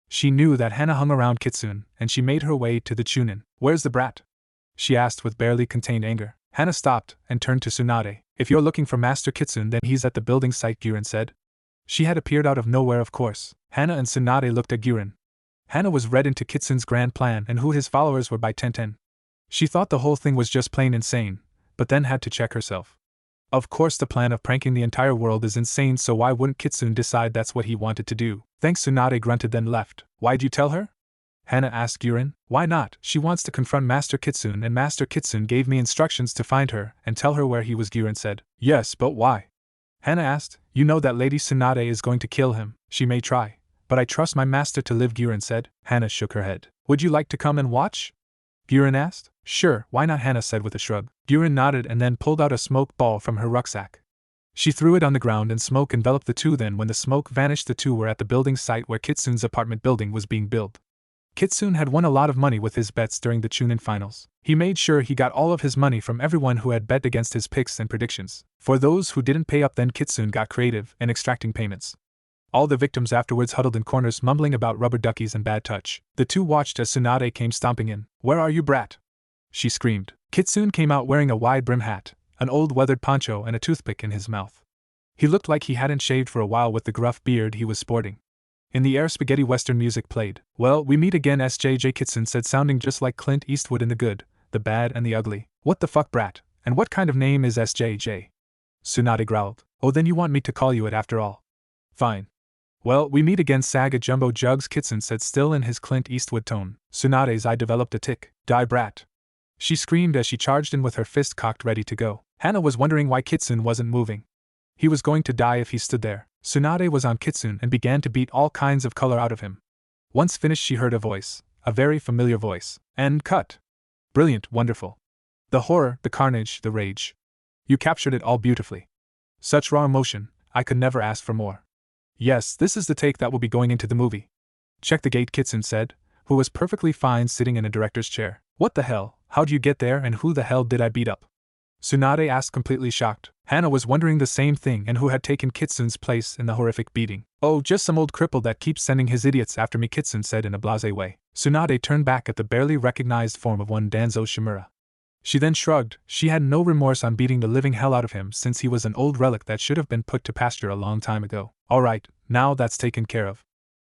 She knew that Hana hung around Kitsune, and she made her way to the Chunin. Where's the brat? She asked with barely contained anger. Hana stopped and turned to Tsunade. If you're looking for Master Kitsune, then he's at the building site, Guren said. She had appeared out of nowhere, of course. Hana and Tsunade looked at Guren. Hana was read into Kitsune's grand plan and who his followers were by Tenten. She thought the whole thing was just plain insane, but then had to check herself. Of course the plan of pranking the entire world is insane, so why wouldn't Kitsune decide that's what he wanted to do? Thanks, Tsunade grunted then left. Why'd you tell her? Hana asked Guren. Why not? She wants to confront Master Kitsune, and Master Kitsune gave me instructions to find her and tell her where he was, Guren said. Yes, but why? Hana asked. You know that Lady Tsunade is going to kill him. She may try, but I trust my master to live, Guren said. Hana shook her head. Would you like to come and watch? Guren asked. Sure, why not? Hana said with a shrug. Guren nodded and then pulled out a smoke ball from her rucksack. She threw it on the ground and smoke enveloped the two. Then when the smoke vanished, the two were at the building site where Kitsune's apartment building was being built. Kitsune had won a lot of money with his bets during the Chunin finals. He made sure he got all of his money from everyone who had bet against his picks and predictions. For those who didn't pay up, then Kitsune got creative in extracting payments. All the victims afterwards huddled in corners mumbling about rubber duckies and bad touch. The two watched as Tsunade came stomping in. Where are you, brat? She screamed. Kitsune came out wearing a wide brim hat, an old weathered poncho and a toothpick in his mouth. He looked like he hadn't shaved for a while with the gruff beard he was sporting. In the air, spaghetti western music played. Well, we meet again, SJJ, Kitsune said, sounding just like Clint Eastwood in The Good, the Bad and the Ugly. What the fuck, brat? And what kind of name is SJJ? Tsunade growled. Oh, then you want me to call you it after all. Fine. Well, we meet again, Saga Jumbo Jugs, Kitsune said, still in his Clint Eastwood tone. Tsunade's eye developed a tick. Die, brat. She screamed as she charged in with her fist cocked ready to go. Hana was wondering why Kitsune wasn't moving. He was going to die if he stood there. Tsunade was on Kitsune and began to beat all kinds of color out of him. Once finished, she heard a voice. A very familiar voice. And cut. Brilliant, wonderful. The horror, the carnage, the rage. You captured it all beautifully. Such raw emotion, I could never ask for more. Yes, this is the take that will be going into the movie. Check the gate, Kitsune said, who was perfectly fine sitting in a director's chair. What the hell, how'd you get there and who the hell did I beat up? Tsunade asked, completely shocked. Hana was wondering the same thing, and who had taken Kitsune's place in the horrific beating. Oh, just some old cripple that keeps sending his idiots after me, Kitsune said in a blasé way. Tsunade turned back at the barely recognized form of one Danzo Shimura. She then shrugged. She had no remorse on beating the living hell out of him, since he was an old relic that should have been put to pasture a long time ago. Alright, now that's taken care of.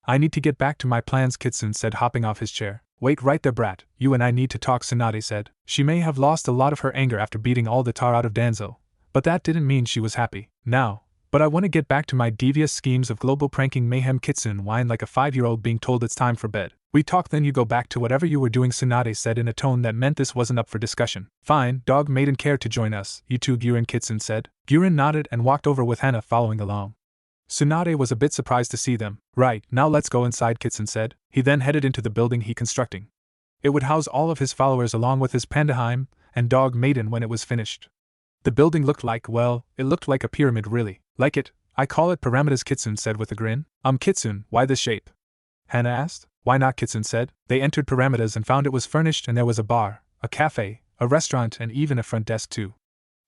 I need to get back to my plans, Kitsune said, hopping off his chair. Wait right there, brat, you and I need to talk, Tsunade said. She may have lost a lot of her anger after beating all the tar out of Danzo, but that didn't mean she was happy. Now, but I want to get back to my devious schemes of global pranking mayhem. Kitsune whined like a 5-year-old being told it's time for bed. We talk, then you go back to whatever you were doing, Tsunade said in a tone that meant this wasn't up for discussion. Fine, dog maiden care to join us, you two, Guren, Kitsune said. Guren nodded and walked over with Hana following along. Tsunade was a bit surprised to see them. Right, now let's go inside, Kitsune said. He then headed into the building he constructing. It would house all of his followers along with his Pandaheim and dog maiden when it was finished. The building looked like, well, it looked like a pyramid really. Like it, I call it pyramids, Kitsune said with a grin. Kitsune, why this shape? Hana asked. Why not, Kitsune said. They entered pyramids and found it was furnished, and there was a bar, a cafe, a restaurant, and even a front desk too.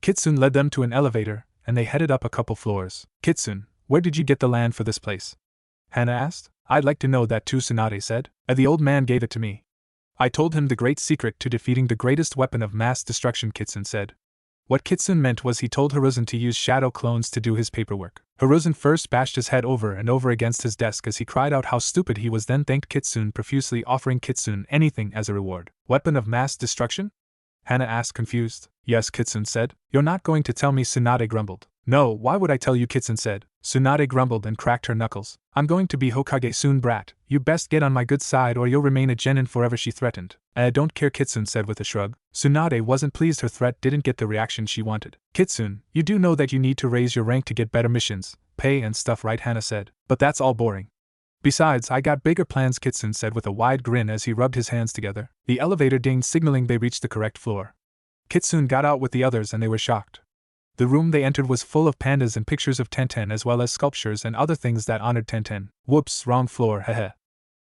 Kitsune led them to an elevator, and they headed up a couple floors. Kitsune, where did you get the land for this place? Hana asked. I'd like to know that too, Tsunade said. The old man gave it to me. I told him the great secret to defeating the greatest weapon of mass destruction, Kitsune said. What Kitsune meant was he told Hiruzen to use shadow clones to do his paperwork. Hiruzen first bashed his head over and over against his desk as he cried out how stupid he was, then thanked Kitsune profusely, offering Kitsune anything as a reward. Weapon of mass destruction? Hana asked, confused. Yes, Kitsune said. You're not going to tell me, Tsunade grumbled. No, why would I tell you, Kitsune said. Tsunade grumbled and cracked her knuckles. I'm going to be Hokage soon, brat. You best get on my good side or you'll remain a genin forever, she threatened. I don't care, Kitsune said with a shrug. Tsunade wasn't pleased her threat didn't get the reaction she wanted. Kitsune, you do know that you need to raise your rank to get better missions, pay and stuff, right? Hana said. But that's all boring. Besides, I got bigger plans, Kitsune said with a wide grin as he rubbed his hands together. The elevator dinged, signaling they reached the correct floor. Kitsune got out with the others and they were shocked. The room they entered was full of pandas and pictures of Tenten, as well as sculptures and other things that honored Tenten. Whoops, wrong floor, heh.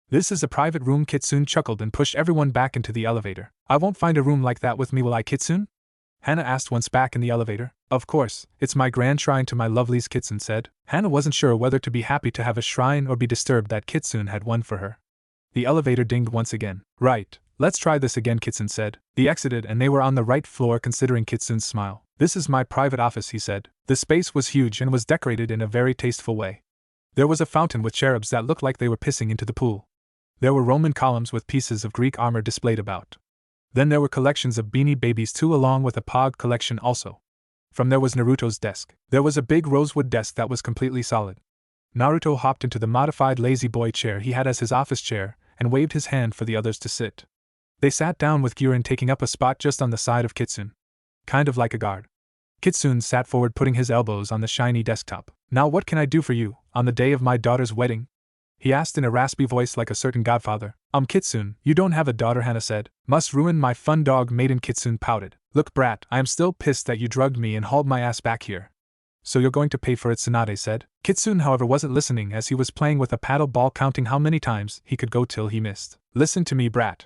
This is a private room, Kitsune chuckled and pushed everyone back into the elevator. I won't find a room like that with me, will I, Kitsune? Hana asked once back in the elevator. Of course, it's my grand shrine to my lovelies, Kitsune said. Hana wasn't sure whether to be happy to have a shrine or be disturbed that Kitsune had one for her. The elevator dinged once again. Right, let's try this again, Kitsune said. They exited and they were on the right floor, considering Kitsune's smile. This is my private office, he said. The space was huge and was decorated in a very tasteful way. There was a fountain with cherubs that looked like they were pissing into the pool. There were Roman columns with pieces of Greek armor displayed about. Then there were collections of Beanie Babies too, along with a Pog collection also. From there was Naruto's desk. There was a big rosewood desk that was completely solid. Naruto hopped into the modified lazy boy chair he had as his office chair and waved his hand for the others to sit. They sat down with Guren taking up a spot just on the side of Kitsune. Kind of like a guard. Kitsune sat forward, putting his elbows on the shiny desktop. Now what can I do for you, on the day of my daughter's wedding? He asked in a raspy voice like a certain godfather. Kitsune, you don't have a daughter, Hana said. Must ruin my fun, dog maiden, Kitsune pouted. Look, brat, I am still pissed that you drugged me and hauled my ass back here. So you're going to pay for it, Tsunade said. Kitsune, however, wasn't listening as he was playing with a paddle ball, counting how many times he could go till he missed. Listen to me, brat.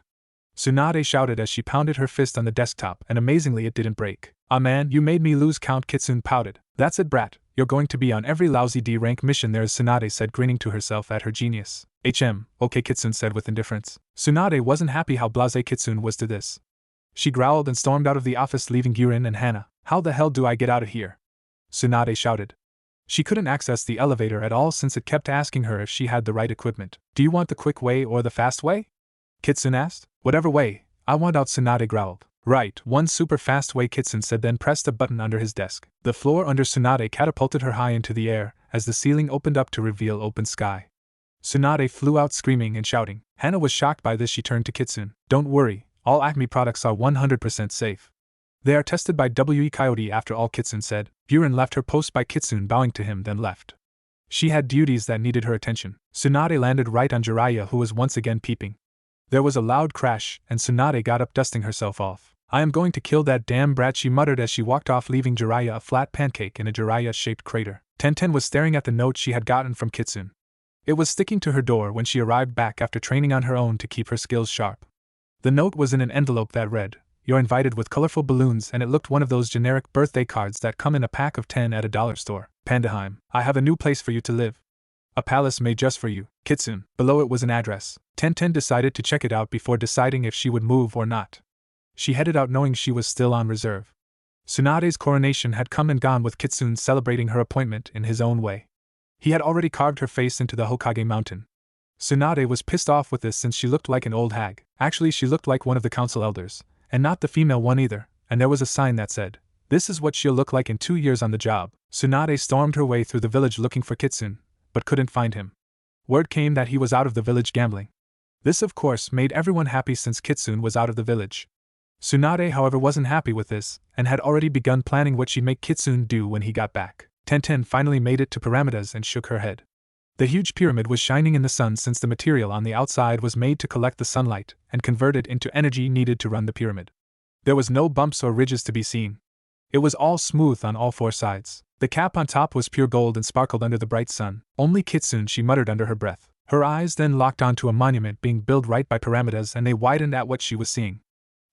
Tsunade shouted as she pounded her fist on the desktop, and amazingly it didn't break. Ah man, you made me lose count, Kitsune pouted. That's it, brat. You're going to be on every lousy D-rank mission there is, Tsunade said, grinning to herself at her genius. Okay, Kitsune said with indifference. Tsunade wasn't happy how blasé Kitsune was to this. She growled and stormed out of the office, leaving Guren and Hana. How the hell do I get out of here? Tsunade shouted. She couldn't access the elevator at all since it kept asking her if she had the right equipment. Do you want the quick way or the fast way? Kitsune asked. Whatever way, I want out, Tsunade growled. Right, one super fast way, Kitsune said, then pressed a button under his desk. The floor under Tsunade catapulted her high into the air, as the ceiling opened up to reveal open sky. Tsunade flew out screaming and shouting. Hana was shocked by this. She turned to Kitsune. Don't worry, all Acme products are 100% safe. They are tested by WE Coyote after all, Kitsune said. Buren left her post by Kitsune bowing to him, then left. She had duties that needed her attention. Tsunade landed right on Jiraiya, who was once again peeping. There was a loud crash, and Tsunade got up, dusting herself off. I am going to kill that damn brat, she muttered as she walked off, leaving Jiraiya a flat pancake in a Jiraiya-shaped crater. Tenten was staring at the note she had gotten from Kitsune. It was sticking to her door when she arrived back after training on her own to keep her skills sharp. The note was in an envelope that read, "You're invited," with colorful balloons, and it looked one of those generic birthday cards that come in a pack of 10 at a dollar store. Pandaheim, I have a new place for you to live. A palace made just for you, Kitsune. Below it was an address. Tenten decided to check it out before deciding if she would move or not. She headed out knowing she was still on reserve. Tsunade's coronation had come and gone, with Kitsune celebrating her appointment in his own way. He had already carved her face into the Hokage mountain. Tsunade was pissed off with this since she looked like an old hag. Actually, she looked like one of the council elders, and not the female one either, and there was a sign that said, "This is what she'll look like in 2 years on the job." Tsunade stormed her way through the village looking for Kitsune, but couldn't find him. Word came that he was out of the village gambling. This, of course, made everyone happy since Kitsune was out of the village. Tsunade, however, wasn't happy with this, and had already begun planning what she'd make Kitsune do when he got back. Tenten finally made it to Pyramidas and shook her head. The huge pyramid was shining in the sun since the material on the outside was made to collect the sunlight and convert it into energy needed to run the pyramid. There was no bumps or ridges to be seen. It was all smooth on all 4 sides. The cap on top was pure gold and sparkled under the bright sun. Only Kitsune, she muttered under her breath. Her eyes then locked onto a monument being built right by Pyramidas, and they widened at what she was seeing.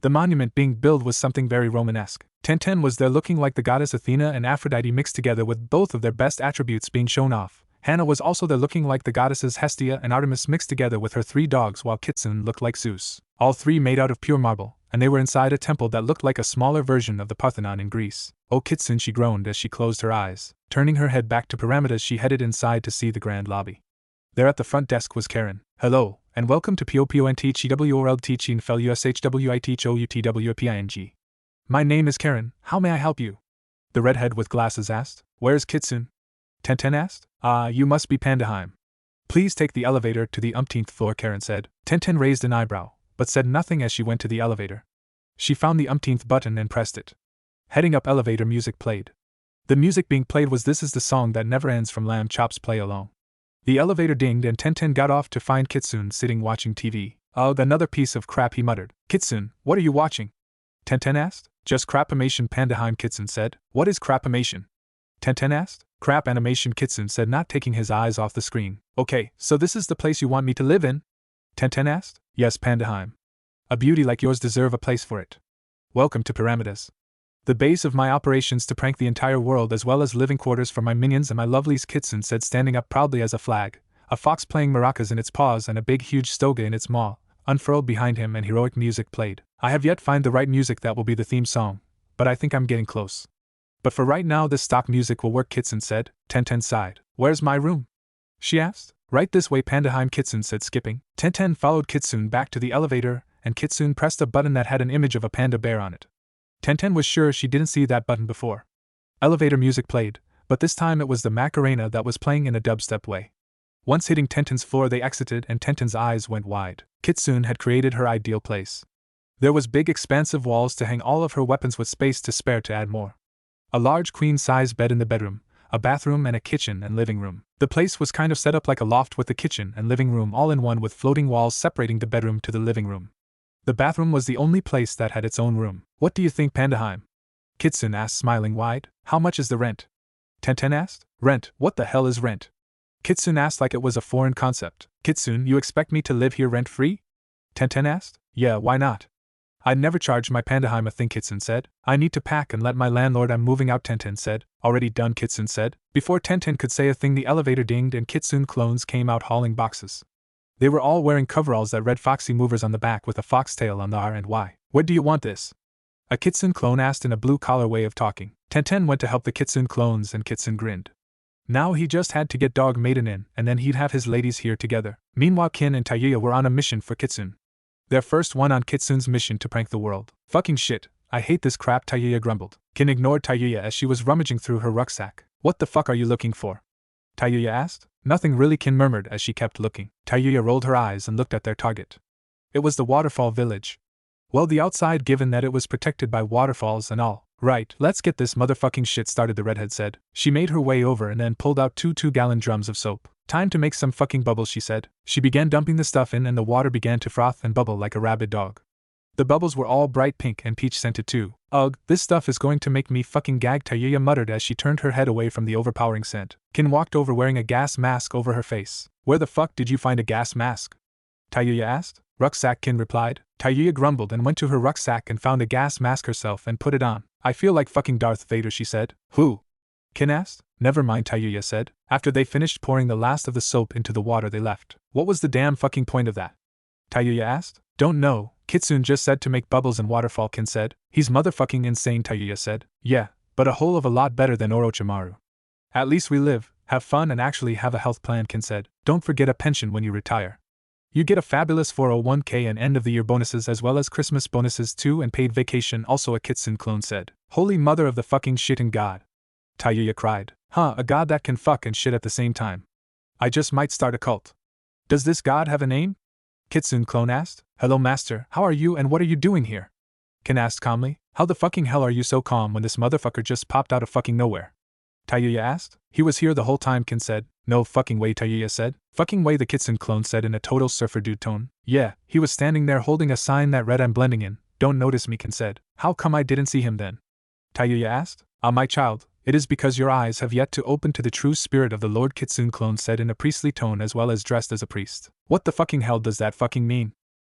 The monument being built was something very Romanesque. Tenten was there looking like the goddess Athena and Aphrodite mixed together, with both of their best attributes being shown off. Hana was also there looking like the goddesses Hestia and Artemis mixed together with her 3 dogs, while Kitsune looked like Zeus. All 3 made out of pure marble, and they were inside a temple that looked like a smaller version of the Parthenon in Greece. Oh, Kitsune, she groaned as she closed her eyes. Turning her head back to Pyramidas, she headed inside to see the grand lobby. There at the front desk was Karen. Hello, and welcome to POPONTHEWORLD Teaching Fel USHWITHOUTWPING. My name is Karen, how may I help you? The redhead with glasses asked. Where's Kitsune? Tenten asked. You must be Pandaheim. Please take the elevator to the umpteenth floor, Karen said. Tenten raised an eyebrow, but said nothing as she went to the elevator. She found the umpteenth button and pressed it. Heading up, elevator music played. The music being played was This Is the Song That Never Ends from Lamb Chop's Play Along. The elevator dinged and Tenten got off to find Kitsune sitting watching TV. Oh, another piece of crap, he muttered. Kitsune, what are you watching? Tenten asked. Just crapimation, Pandaheim, Kitsune said. What is crapimation? Tenten asked. Crap animation, Kitsune said, not taking his eyes off the screen. Okay, so this is the place you want me to live in? Tenten asked. Yes, Pandaheim. A beauty like yours deserve a place for it. Welcome to Pyramidas. The base of my operations to prank the entire world, as well as living quarters for my minions and my lovelies, Kitsune said, standing up proudly as a flag, a fox playing maracas in its paws and a big huge stoga in its maw, unfurled behind him, and heroic music played. I have yet find the right music that will be the theme song, but I think I'm getting close. But for right now this stock music will work, Kitsune said. Tenten sighed. Where's my room? She asked. Right this way, Pandaheim, Kitsune said, skipping. Tenten followed Kitsune back to the elevator, and Kitsune pressed a button that had an image of a panda bear on it. Tenten was sure she didn't see that button before. Elevator music played, but this time it was the Macarena that was playing in a dubstep way. Once hitting Tenten's floor, they exited and Tenten's eyes went wide. Kitsune had created her ideal place. There was big expansive walls to hang all of her weapons with space to spare to add more. A large queen-size bed in the bedroom, a bathroom and a kitchen and living room. The place was kind of set up like a loft with the kitchen and living room all in one, with floating walls separating the bedroom to the living room. The bathroom was the only place that had its own room. What do you think, Pandaheim? Kitsune asked, smiling wide. How much is the rent? Tenten asked. Rent? What the hell is rent? Kitsune asked like it was a foreign concept. Kitsune, you expect me to live here rent-free? Tenten asked. Yeah, why not? I'd never charge my Pandaheim a thing, Kitsune said. I need to pack and let my landlord, I'm moving out, Tenten said. Already done, Kitsune said. Before Tenten could say a thing, the elevator dinged and Kitsune clones came out hauling boxes. They were all wearing coveralls that read Foxy Movers on the back with a foxtail on the R and Y. Where do you want this? A Kitsune clone asked in a blue-collar way of talking. Tenten went to help the Kitsune clones and Kitsune grinned. Now he just had to get Dog Maiden in, and then he'd have his ladies here together. Meanwhile, Kin and Tayuya were on a mission for Kitsune. Their first one on Kitsune's mission to prank the world. Fucking shit, I hate this crap, Tayuya grumbled. Kin ignored Tayuya as she was rummaging through her rucksack. What the fuck are you looking for? Tayuya asked. Nothing really, Kin murmured as she kept looking. Tayuya rolled her eyes and looked at their target. It was the waterfall village. Well, the outside, given that it was protected by waterfalls and all. Right, let's get this motherfucking shit started, the redhead said. She made her way over and then pulled out two 2-gallon drums of soap. Time to make some fucking bubbles, she said. She began dumping the stuff in and the water began to froth and bubble like a rabid dog. The bubbles were all bright pink and peach scented too. Ugh, this stuff is going to make me fucking gag, Tayuya muttered as she turned her head away from the overpowering scent. Kin walked over wearing a gas mask over her face. Where the fuck did you find a gas mask? Tayuya asked. Rucksack, Kin replied. Tayuya grumbled and went to her rucksack and found a gas mask herself and put it on. I feel like fucking Darth Vader, she said. Who? Kin asked. Never mind, Tayuya said. After they finished pouring the last of the soap into the water, they left. What was the damn fucking point of that? Tayuya asked. Don't know. Kitsune just said to make bubbles and waterfall, Kin said. He's motherfucking insane, Tayuya said. Yeah, but a whole of a lot better than Orochimaru. At least we live, have fun and actually have a health plan, Kin said. Don't forget a pension when you retire. You get a fabulous 401k and end-of-the-year bonuses as well as Christmas bonuses too and paid vacation also, a Kitsune clone said. Holy mother of the fucking shit and god. Tayuya cried. Huh, a god that can fuck and shit at the same time. I just might start a cult. Does this god have a name? Kitsune clone asked. Hello master, how are you and what are you doing here? Kin asked calmly. How the fucking hell are you so calm when this motherfucker just popped out of fucking nowhere? Tayuya asked. He was here the whole time, Kin said. No fucking way, Tayuya said. Fucking way, the Kitsune clone said in a total surfer dude tone. Yeah, he was standing there holding a sign that read I'm blending in. Don't notice me, Kin said. How come I didn't see him then? Tayuya asked. Ah, my child, it is because your eyes have yet to open to the true spirit of the Lord, Kitsune clone said in a priestly tone as well as dressed as a priest. What the fucking hell does that fucking mean?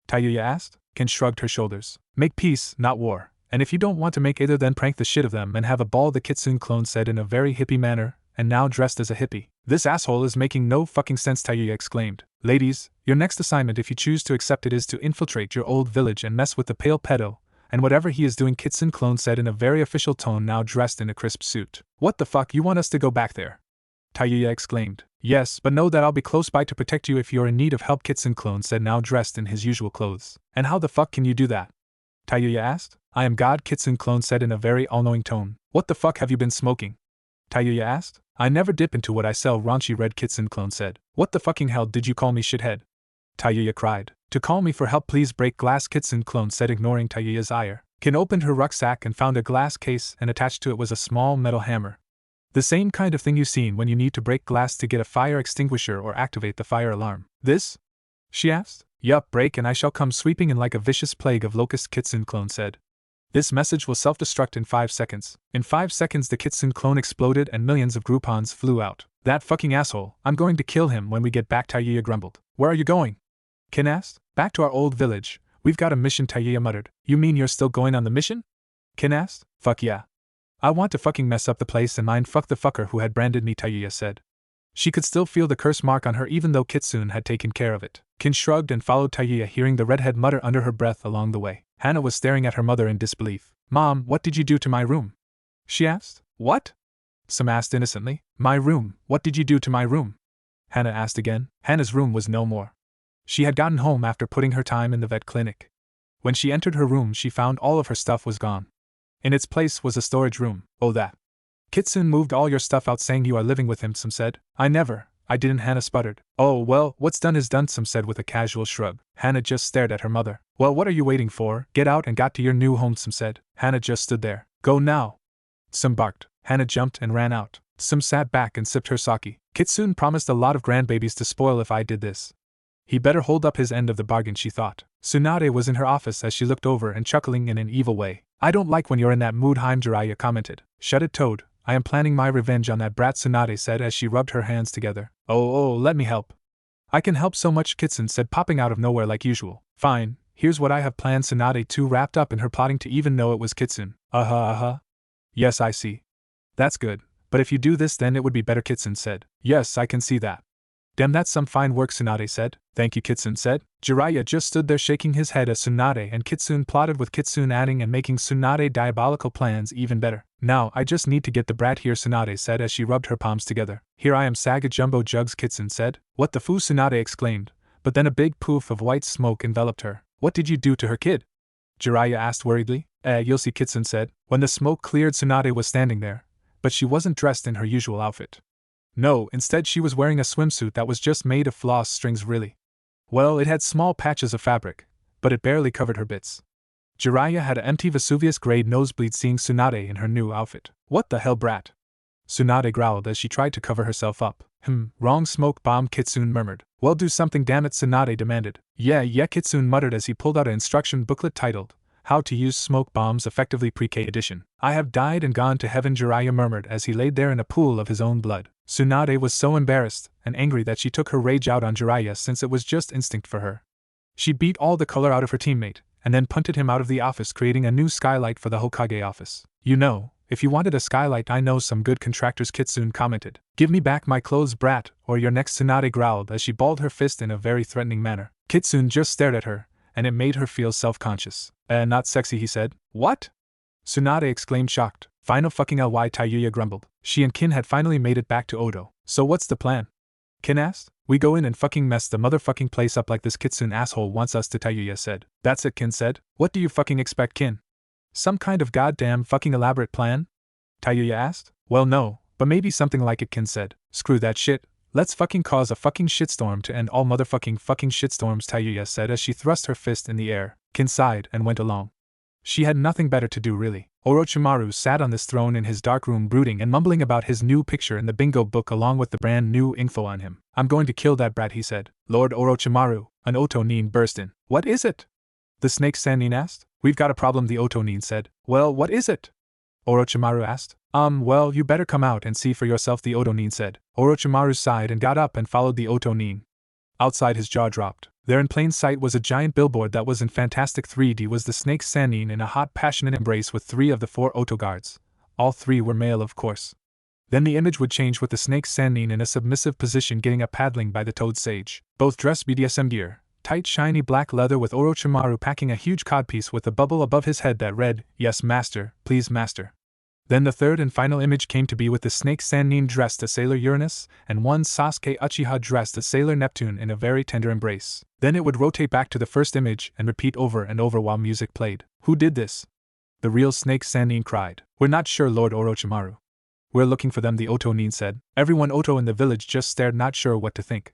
Tayuya asked. Kin shrugged her shoulders. Make peace, not war. And if you don't want to make either, then prank the shit of them and have a ball, the Kitsune clone said in a very hippie manner, and now dressed as a hippie. This asshole is making no fucking sense, Tayuya exclaimed. Ladies, your next assignment, if you choose to accept it, is to infiltrate your old village and mess with the pale pedo, and whatever he is doing, Kitsune clone said in a very official tone, now dressed in a crisp suit. What the fuck, you want us to go back there? Tayuya exclaimed. Yes, but know that I'll be close by to protect you if you're in need of help, Kitsune clone said, now dressed in his usual clothes. And how the fuck can you do that? Tayuya asked. I am God, Kitsune clone said in a very all-knowing tone. What the fuck have you been smoking? Tayuya asked. I never dip into what I sell, raunchy red, Kitsune clone said. What the fucking hell did you call me, shithead? Tayuya cried. To call me for help, please break glass, Kitsune clone said, ignoring Tayuya's ire. Kin opened her rucksack and found a glass case, and attached to it was a small metal hammer. The same kind of thing you've seen when you need to break glass to get a fire extinguisher or activate the fire alarm. This? She asked. Yup, break and I shall come sweeping in like a vicious plague of locusts, Kitsune clone said. This message will self-destruct in 5 seconds. In 5 seconds the Kitsune clone exploded and millions of Groupons flew out. That fucking asshole, I'm going to kill him when we get back, Tayuya grumbled. Where are you going? Kin asked. Back to our old village. We've got a mission, Tayuya muttered. You mean you're still going on the mission? Kin asked. Fuck yeah. I want to fucking mess up the place and mind fuck the fucker who had branded me, Tayuya said. She could still feel the curse mark on her even though Kitsune had taken care of it. Kin shrugged and followed Tayuya, hearing the redhead mutter under her breath along the way. Hana was staring at her mother in disbelief. Mom, what did you do to my room? She asked. What? Sam asked innocently. My room, what did you do to my room? Hana asked again. Hana's room was no more. She had gotten home after putting her time in the vet clinic. When she entered her room, she found all of her stuff was gone. In its place was a storage room. Oh, that. Kitsune moved all your stuff out, saying you are living with him, Sam said. I didn't, Hana sputtered. Oh, well, what's done is done, Sam said with a casual shrug. Hana just stared at her mother. Well, what are you waiting for? Get out and got to your new home, Sam said. Hana just stood there. Go now. Sam barked. Hana jumped and ran out. Sam sat back and sipped her sake. Kitsune promised a lot of grandbabies to spoil if I did this. He better hold up his end of the bargain, she thought. Tsunade was in her office as she looked over and chuckling in an evil way. I don't like when you're in that mood, Jiraiya commented. Shut it, Toad. I am planning my revenge on that brat, Tsunade said as she rubbed her hands together. Oh, let me help. I can help so much, Kitsune said, popping out of nowhere like usual. Fine, here's what I have planned, Tsunade too wrapped up in her plotting to even know it was Kitsune. Yes, I see. That's good, but if you do this then it would be better, Kitsune said. Yes, I can see that. Damn, that's some fine work, Tsunade said. Thank you, Kitsune said. Jiraiya just stood there shaking his head as Tsunade and Kitsune plotted, with Kitsune adding and making Tsunade diabolical plans even better. Now, I just need to get the brat here, Tsunade said as she rubbed her palms together. Here I am, Saga Jumbo Jugs, Kitsune said. What the foo, Tsunade exclaimed, but then a big poof of white smoke enveloped her. What did you do to her kid? Jiraiya asked worriedly. You'll see, Kitsune said. When the smoke cleared, Tsunade was standing there, but she wasn't dressed in her usual outfit. No, instead she was wearing a swimsuit that was just made of floss strings really. Well, it had small patches of fabric, but it barely covered her bits. Jiraiya had an empty Vesuvius-grade nosebleed seeing Tsunade in her new outfit. What the hell, brat? Tsunade growled as she tried to cover herself up. Wrong smoke bomb, Kitsune murmured. Well, do something, damn it, Tsunade demanded. Yeah, Kitsune muttered as he pulled out an instruction booklet titled, How to Use Smoke Bombs Effectively Pre-K Edition. I have died and gone to heaven, Jiraiya murmured as he laid there in a pool of his own blood. Tsunade was so embarrassed and angry that she took her rage out on Jiraiya since it was just instinct for her. She beat all the color out of her teammate, and then punted him out of the office, creating a new skylight for the Hokage office. You know, if you wanted a skylight, I know some good contractors, Kitsune commented. Give me back my clothes, brat, or your next, Tsunade growled as she balled her fist in a very threatening manner. Kitsune just stared at her, and it made her feel self-conscious. Not sexy, he said. What? Tsunade exclaimed, shocked. Final fucking ly, Tayuya grumbled. She and Kin had finally made it back to Odo. So what's the plan? Kin asked. We go in and fucking mess the motherfucking place up like this Kitsune asshole wants us to, Tayuya said. That's it, Kin said. What do you fucking expect, Kin? Some kind of goddamn fucking elaborate plan? Tayuya asked. Well, no, but maybe something like it, Kin said. Screw that shit. Let's fucking cause a fucking shitstorm to end all motherfucking fucking shitstorms, Tayuya said as she thrust her fist in the air. Kin sighed and went along. She had nothing better to do, really. Orochimaru sat on this throne in his dark room brooding and mumbling about his new picture in the bingo book along with the brand new info on him. I'm going to kill that brat, he said. Lord Orochimaru, an Otonin burst in. What is it? The snake Sannin asked. We've got a problem, the Otonin said. Well, what is it? Orochimaru asked. Well, you better come out and see for yourself, the Otonin said. Orochimaru sighed and got up and followed the Otonin. Outside, his jaw dropped. There in plain sight was a giant billboard that was in fantastic 3D was the snake Sannin in a hot, passionate embrace with 3 of the 4 Oto guards. All 3 were male, of course. Then the image would change with the snake Sannin in a submissive position getting a paddling by the toad sage. Both dressed BDSM gear, tight shiny black leather with Orochimaru packing a huge codpiece with a bubble above his head that read, Yes, master, please, master. Then the third and final image came to be with the snake Sannin dressed as Sailor Uranus, and one Sasuke Uchiha dressed as Sailor Neptune in a very tender embrace. Then it would rotate back to the first image and repeat over and over while music played. Who did this? The real snake Sannin cried. We're not sure, Lord Orochimaru. We're looking for them, the Otonin said. Everyone Oto in the village just stared, not sure what to think.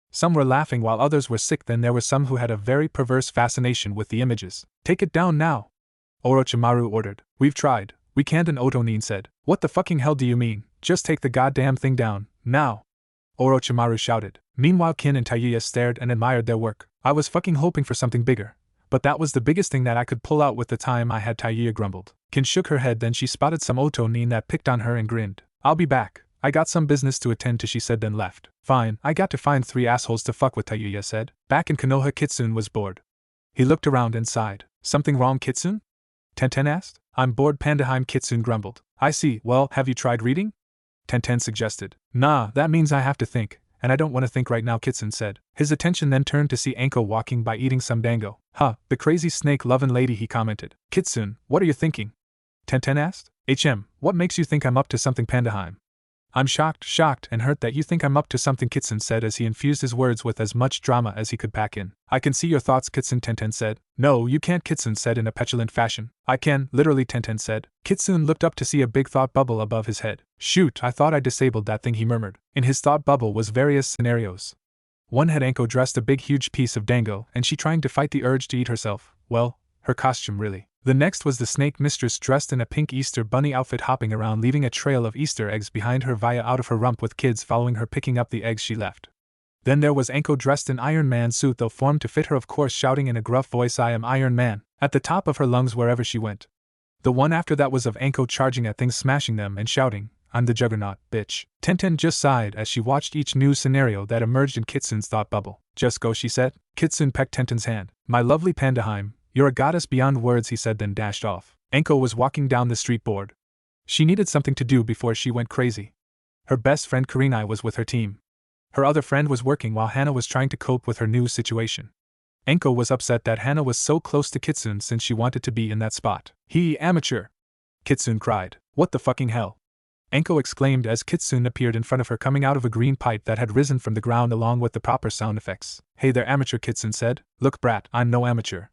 Some were laughing while others were sick, then there were some who had a very perverse fascination with the images. Take it down now, Orochimaru ordered. We've tried. We can't, an Otonin said. What the fucking hell do you mean? Just take the goddamn thing down, now, Orochimaru shouted. Meanwhile, Kin and Tayuya stared and admired their work. I was fucking hoping for something bigger, but that was the biggest thing that I could pull out with the time I had, Tayuya grumbled. Kin shook her head, then she spotted some Otonin that picked on her and grinned. I'll be back. I got some business to attend to, she said, then left. Fine, I got to find 3 assholes to fuck with, Tayuya said. Back in Konoha, Kitsune was bored. He looked around and sighed. Something wrong, Kitsune? Tenten asked. I'm bored, Pandaheim, Kitsune grumbled. I see. Well, have you tried reading? Tenten suggested. Nah, that means I have to think, and I don't want to think right now, Kitsune said. His attention then turned to see Anko walking by eating some dango. Huh, the crazy snake-lovin' lady, he commented. Kitsune, what are you thinking? Tenten asked. What makes you think I'm up to something, Pandaheim? I'm shocked and hurt that you think I'm up to something, Kitsune said as he infused his words with as much drama as he could pack in. I can see your thoughts, Kitsune, Tenten said. No, you can't, Kitsune said in a petulant fashion. I can, literally, Tenten said. Kitsune looked up to see a big thought bubble above his head. Shoot, I thought I disabled that thing, he murmured. In his thought bubble was various scenarios. One had Anko dressed a big huge piece of dango and she trying to fight the urge to eat herself. Well, her costume really. The next was the snake mistress dressed in a pink Easter bunny outfit hopping around leaving a trail of Easter eggs behind her via out of her rump with kids following her picking up the eggs she left. Then there was Anko dressed in Iron Man suit though formed to fit her of course shouting in a gruff voice I am Iron Man, at the top of her lungs wherever she went. The one after that was of Anko charging at things smashing them and shouting, I'm the Juggernaut, bitch. Tenten just sighed as she watched each new scenario that emerged in Kitsune's thought bubble. Just go, she said. Kitsune pecked Tenten's hand. My lovely Pandaheim, you're a goddess beyond words, he said then dashed off. Anko was walking down the street bored. She needed something to do before she went crazy. Her best friend Kurenai was with her team. Her other friend was working while Hana was trying to cope with her new situation. Anko was upset that Hana was so close to Kitsune since she wanted to be in that spot. He amateur! Kitsune cried. What the fucking hell? Anko exclaimed as Kitsune appeared in front of her coming out of a green pipe that had risen from the ground along with the proper sound effects. Hey there, amateur, Kitsune said. Look brat, I'm no amateur.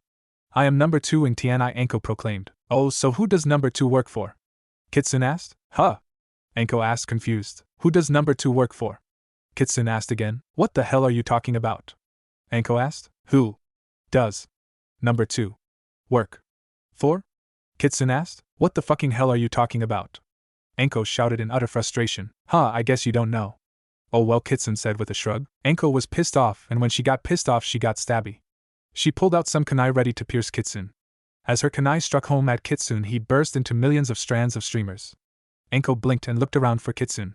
I am number 2 in Tianai, Anko proclaimed. Oh, so who does number 2 work for? Kitsune asked. Huh? Anko asked confused. Who does number 2 work for? Kitsune asked again. What the hell are you talking about? Anko asked. Who does number 2 work for? Kitsune asked. What the fucking hell are you talking about? Anko shouted in utter frustration. Huh, I guess you don't know. Oh well, Kitsune said with a shrug. Anko was pissed off, and when she got pissed off she got stabby. She pulled out some kunai ready to pierce Kitsune. As her kunai struck home at Kitsune, he burst into millions of strands of streamers. Anko blinked and looked around for Kitsune.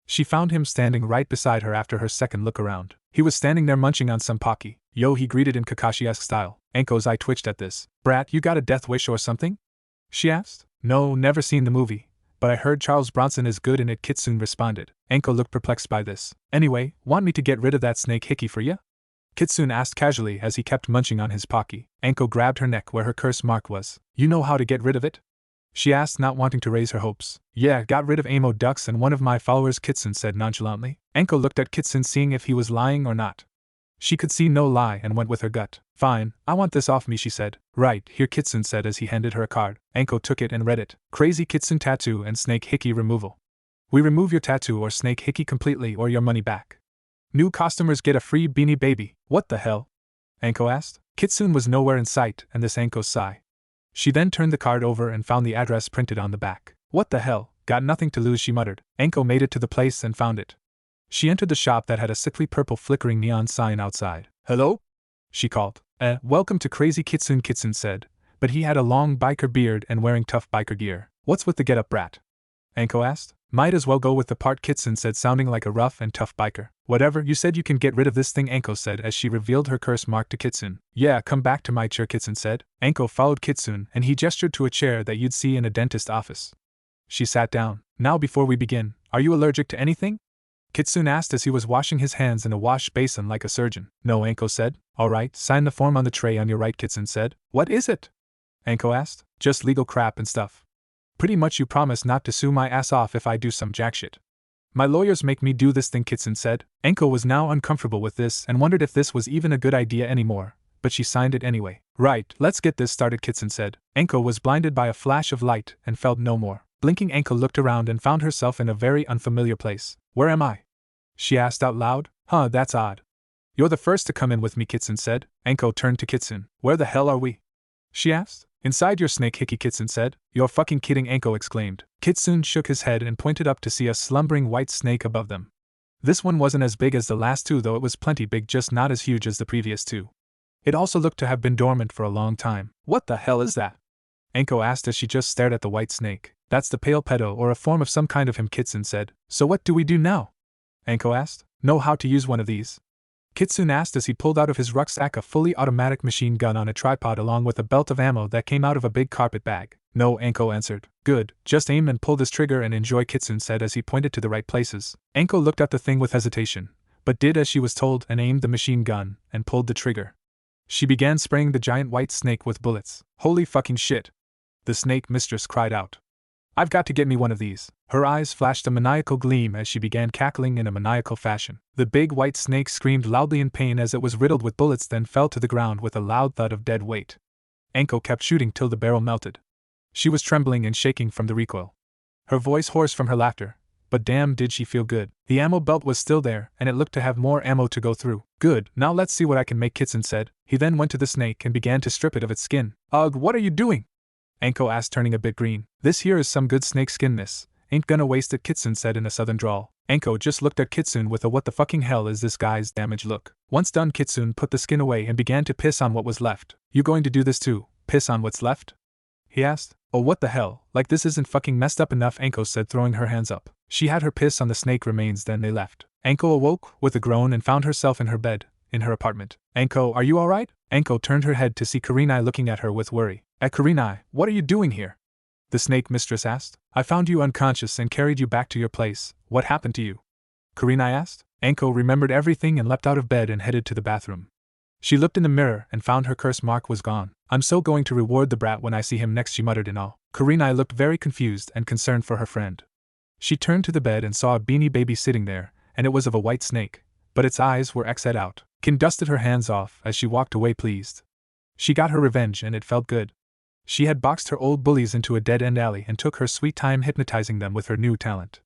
She found him standing right beside her after her second look around. He was standing there munching on some pocky. Yo, he greeted in Kakashi-esque style. Anko's eye twitched at this. Brat, you got a death wish or something? She asked. No, never seen the movie, but I heard Charles Bronson is good in it, Kitsune responded. Anko looked perplexed by this. Anyway, want me to get rid of that snake hickey for ya? Kitsune asked casually as he kept munching on his pocky. Anko grabbed her neck where her curse mark was. You know how to get rid of it? She asked, not wanting to raise her hopes. Yeah, got rid of Amo ducks and one of my followers, Kitsune said nonchalantly. Anko looked at Kitsune, seeing if he was lying or not. She could see no lie and went with her gut. Fine, I want this off me, she said. Right, here, Kitsune said as he handed her a card. Anko took it and read it. Crazy Kitsune tattoo and snake hickey removal. We remove your tattoo or snake hickey completely or your money back. New customers get a free beanie baby. What the hell? Anko asked. Kitsune was nowhere in sight, and this Anko's sigh. She then turned the card over and found the address printed on the back. What the hell? Got nothing to lose, she muttered. Anko made it to the place and found it. She entered the shop that had a sickly purple flickering neon sign outside. Hello? She called. Welcome to Crazy Kitsune, Kitsune said, but he had a long biker beard and wearing tough biker gear. What's with the get-up, brat? Anko asked. Might as well go with the part, Kitsune said, sounding like a rough and tough biker. Whatever, you said you can get rid of this thing, Anko said as she revealed her curse mark to Kitsune. Yeah, come back to my chair, Kitsune said. Anko followed Kitsune and he gestured to a chair that you'd see in a dentist office. She sat down. Now before we begin, are you allergic to anything? Kitsune asked as he was washing his hands in a wash basin like a surgeon. No, Anko said. Alright, sign the form on the tray on your right, Kitsune said. What is it? Anko asked. Just legal crap and stuff. Pretty much you promise not to sue my ass off if I do some jack shit. My lawyers make me do this thing, Kitsune said. Anko was now uncomfortable with this and wondered if this was even a good idea anymore, but she signed it anyway. Right, let's get this started, Kitsune said. Anko was blinded by a flash of light and felt no more. Blinking, Anko looked around and found herself in a very unfamiliar place. Where am I? She asked out loud. Huh, that's odd. You're the first to come in with me, Kitsune said. Anko turned to Kitsune. Where the hell are we? She asked. Inside your snake hickey, Kitsune said. You're fucking kidding, Anko exclaimed. Kitsune shook his head and pointed up to see a slumbering white snake above them. This one wasn't as big as the last two, though it was plenty big, just not as huge as the previous two. It also looked to have been dormant for a long time. What the hell is that? Anko asked as she just stared at the white snake. That's the pale pedo, or a form of some kind of him, Kitsune said. So what do we do now? Anko asked. Know how to use one of these? Kitsune asked as he pulled out of his rucksack a fully automatic machine gun on a tripod along with a belt of ammo that came out of a big carpet bag. No, Anko answered. Good, just aim and pull this trigger and enjoy, Kitsune said as he pointed to the right places. Anko looked at the thing with hesitation, but did as she was told and aimed the machine gun and pulled the trigger. She began spraying the giant white snake with bullets. Holy fucking shit! The snake mistress cried out. I've got to get me one of these. Her eyes flashed a maniacal gleam as she began cackling in a maniacal fashion. The big white snake screamed loudly in pain as it was riddled with bullets, then fell to the ground with a loud thud of dead weight. Anko kept shooting till the barrel melted. She was trembling and shaking from the recoil. Her voice hoarse from her laughter, but damn did she feel good. The ammo belt was still there, and it looked to have more ammo to go through. Good, now let's see what I can make, Kitsune said. He then went to the snake and began to strip it of its skin. Ugh, what are you doing? Anko asked, turning a bit green. This here is some good snake skin, miss. Ain't gonna waste it, Kitsune said in a southern drawl. Anko just looked at Kitsune with a what the fucking hell is this guy's damaged look. Once done, Kitsune put the skin away and began to piss on what was left. You going to do this too? Piss on what's left? He asked. Oh, what the hell, like this isn't fucking messed up enough, Anko said, throwing her hands up. She had her piss on the snake remains, then they left. Anko awoke with a groan and found herself in her bed, in her apartment. Anko, are you alright? Anko turned her head to see Kurenai looking at her with worry. Kurenai, what are you doing here? The snake mistress asked. I found you unconscious and carried you back to your place. What happened to you? Kurenai asked. Anko remembered everything and leapt out of bed and headed to the bathroom. She looked in the mirror and found her curse mark was gone. I'm so going to reward the brat when I see him next, she muttered in awe. Kurenai looked very confused and concerned for her friend. She turned to the bed and saw a beanie baby sitting there, and it was of a white snake, but its eyes were X'd out. Kin dusted her hands off as she walked away pleased. She got her revenge and it felt good. She had boxed her old bullies into a dead-end alley and took her sweet time hypnotizing them with her new talent.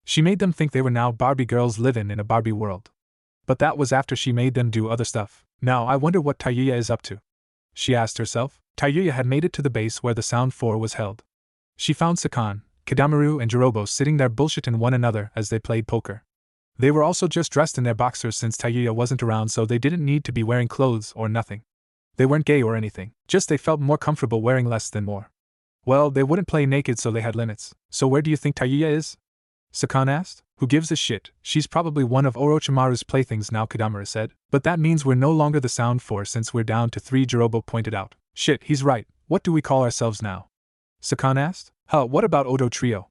She made them think they were now Barbie girls living in a Barbie world. But that was after she made them do other stuff. Now I wonder what Tayuya is up to, she asked herself. Tayuya had made it to the base where the Sound 4 was held. She found Sakon, Kidomaru and Jirobo sitting there bullshitting one another as they played poker. They were also just dressed in their boxers since Tayuya wasn't around, so they didn't need to be wearing clothes or nothing. They weren't gay or anything, just they felt more comfortable wearing less than more. Well, they wouldn't play naked, so they had limits. So where do you think Tayuya is? Sakon asked. Who gives a shit? She's probably one of Orochimaru's playthings now, Kidomaru said. But that means we're no longer the Sound 4 since we're down to 3, Jirobo pointed out. Shit, he's right. What do we call ourselves now? Sakon asked. What about Odo Trio?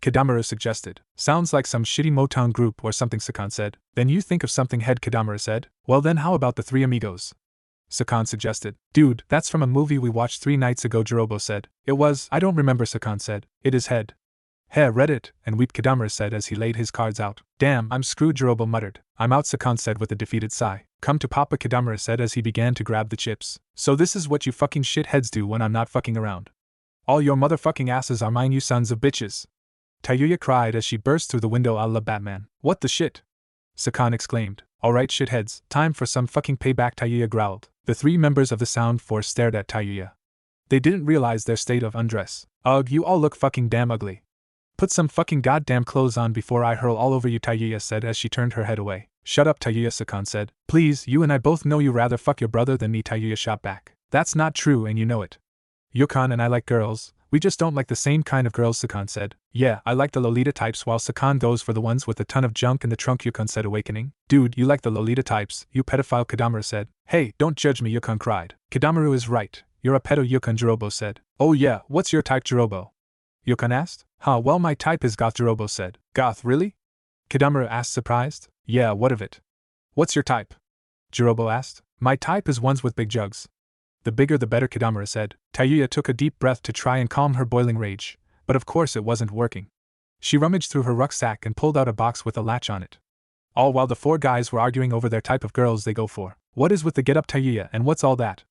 Kidomaru suggested. Sounds like some shitty Motown group or something, Sakon said. Then you think of something, head, Kidomaru said. Well then how about the Three Amigos? Sakon suggested. Dude, that's from a movie we watched 3 nights ago, Jirobo said. It was, I don't remember, Sakon said. It is head. Read it, and weep, Kidomaru said as he laid his cards out. Damn, I'm screwed, Jirobo muttered. I'm out, Sakon said with a defeated sigh. Come to Papa, Kidomaru said as he began to grab the chips. So this is what you fucking shitheads do when I'm not fucking around. All your motherfucking asses are mine, you sons of bitches. Tayuya cried as she burst through the window a la Batman. What the shit? Sakon exclaimed. Alright, shitheads, time for some fucking payback, Tayuya growled. The 3 members of the Sound 4 stared at Tayuya. They didn't realize their state of undress. Ugh, you all look fucking damn ugly. Put some fucking goddamn clothes on before I hurl all over you, Tayuya said as she turned her head away. Shut up, Tayuya, Sakon said. Please, you and I both know you rather fuck your brother than me, Tayuya shot back. That's not true and you know it. Yukon and I like girls, we just don't like the same kind of girls, Sakon said. Yeah, I like the Lolita types while Sakon goes for the ones with a ton of junk in the trunk, Yukon said, awakening. Dude, you like the Lolita types, you pedophile, Kidomaru said. Hey, don't judge me, Yukon cried. Kidomaru is right, you're a pedo, Yukon, Jirobo said. Oh yeah, what's your type, Jirobo? Yukon asked. Well, my type is goth, Jirobo said. Goth, really? Kidomaru asked, surprised. Yeah, what of it? What's your type? Jirobo asked. My type is ones with big jugs. The bigger the better, Kidomaru said. Tayuya took a deep breath to try and calm her boiling rage, but of course it wasn't working. She rummaged through her rucksack and pulled out a box with a latch on it. All while the 4 guys were arguing over their type of girls they go for. What is with the get-up, Tayuya, and what's all that?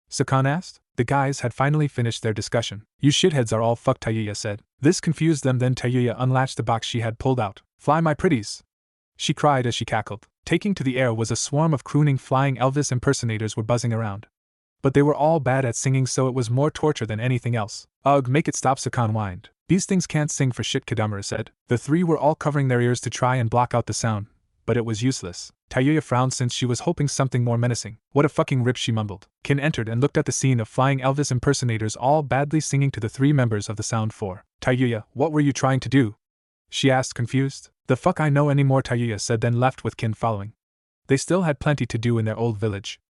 Sakon asked. The guys had finally finished their discussion. You shitheads are all fucked, Tayuya said. This confused them, then Tayuya unlatched the box she had pulled out. Fly, my pretties! She cried as she cackled. Taking to the air was a swarm of crooning flying Elvis impersonators were buzzing around. But they were all bad at singing, so it was more torture than anything else. Ugh, make it stop, Sakon whined. These things can't sing for shit, Kidomaru said. The 3 were all covering their ears to try and block out the sound, but it was useless. Tayuya frowned since she was hoping something more menacing. What a fucking rip, she mumbled. Kin entered and looked at the scene of flying Elvis impersonators all badly singing to the 3 members of the Sound 4. Tayuya, what were you trying to do? She asked, confused. The fuck I know anymore, Tayuya said, then left with Kin following. They still had plenty to do in their old village.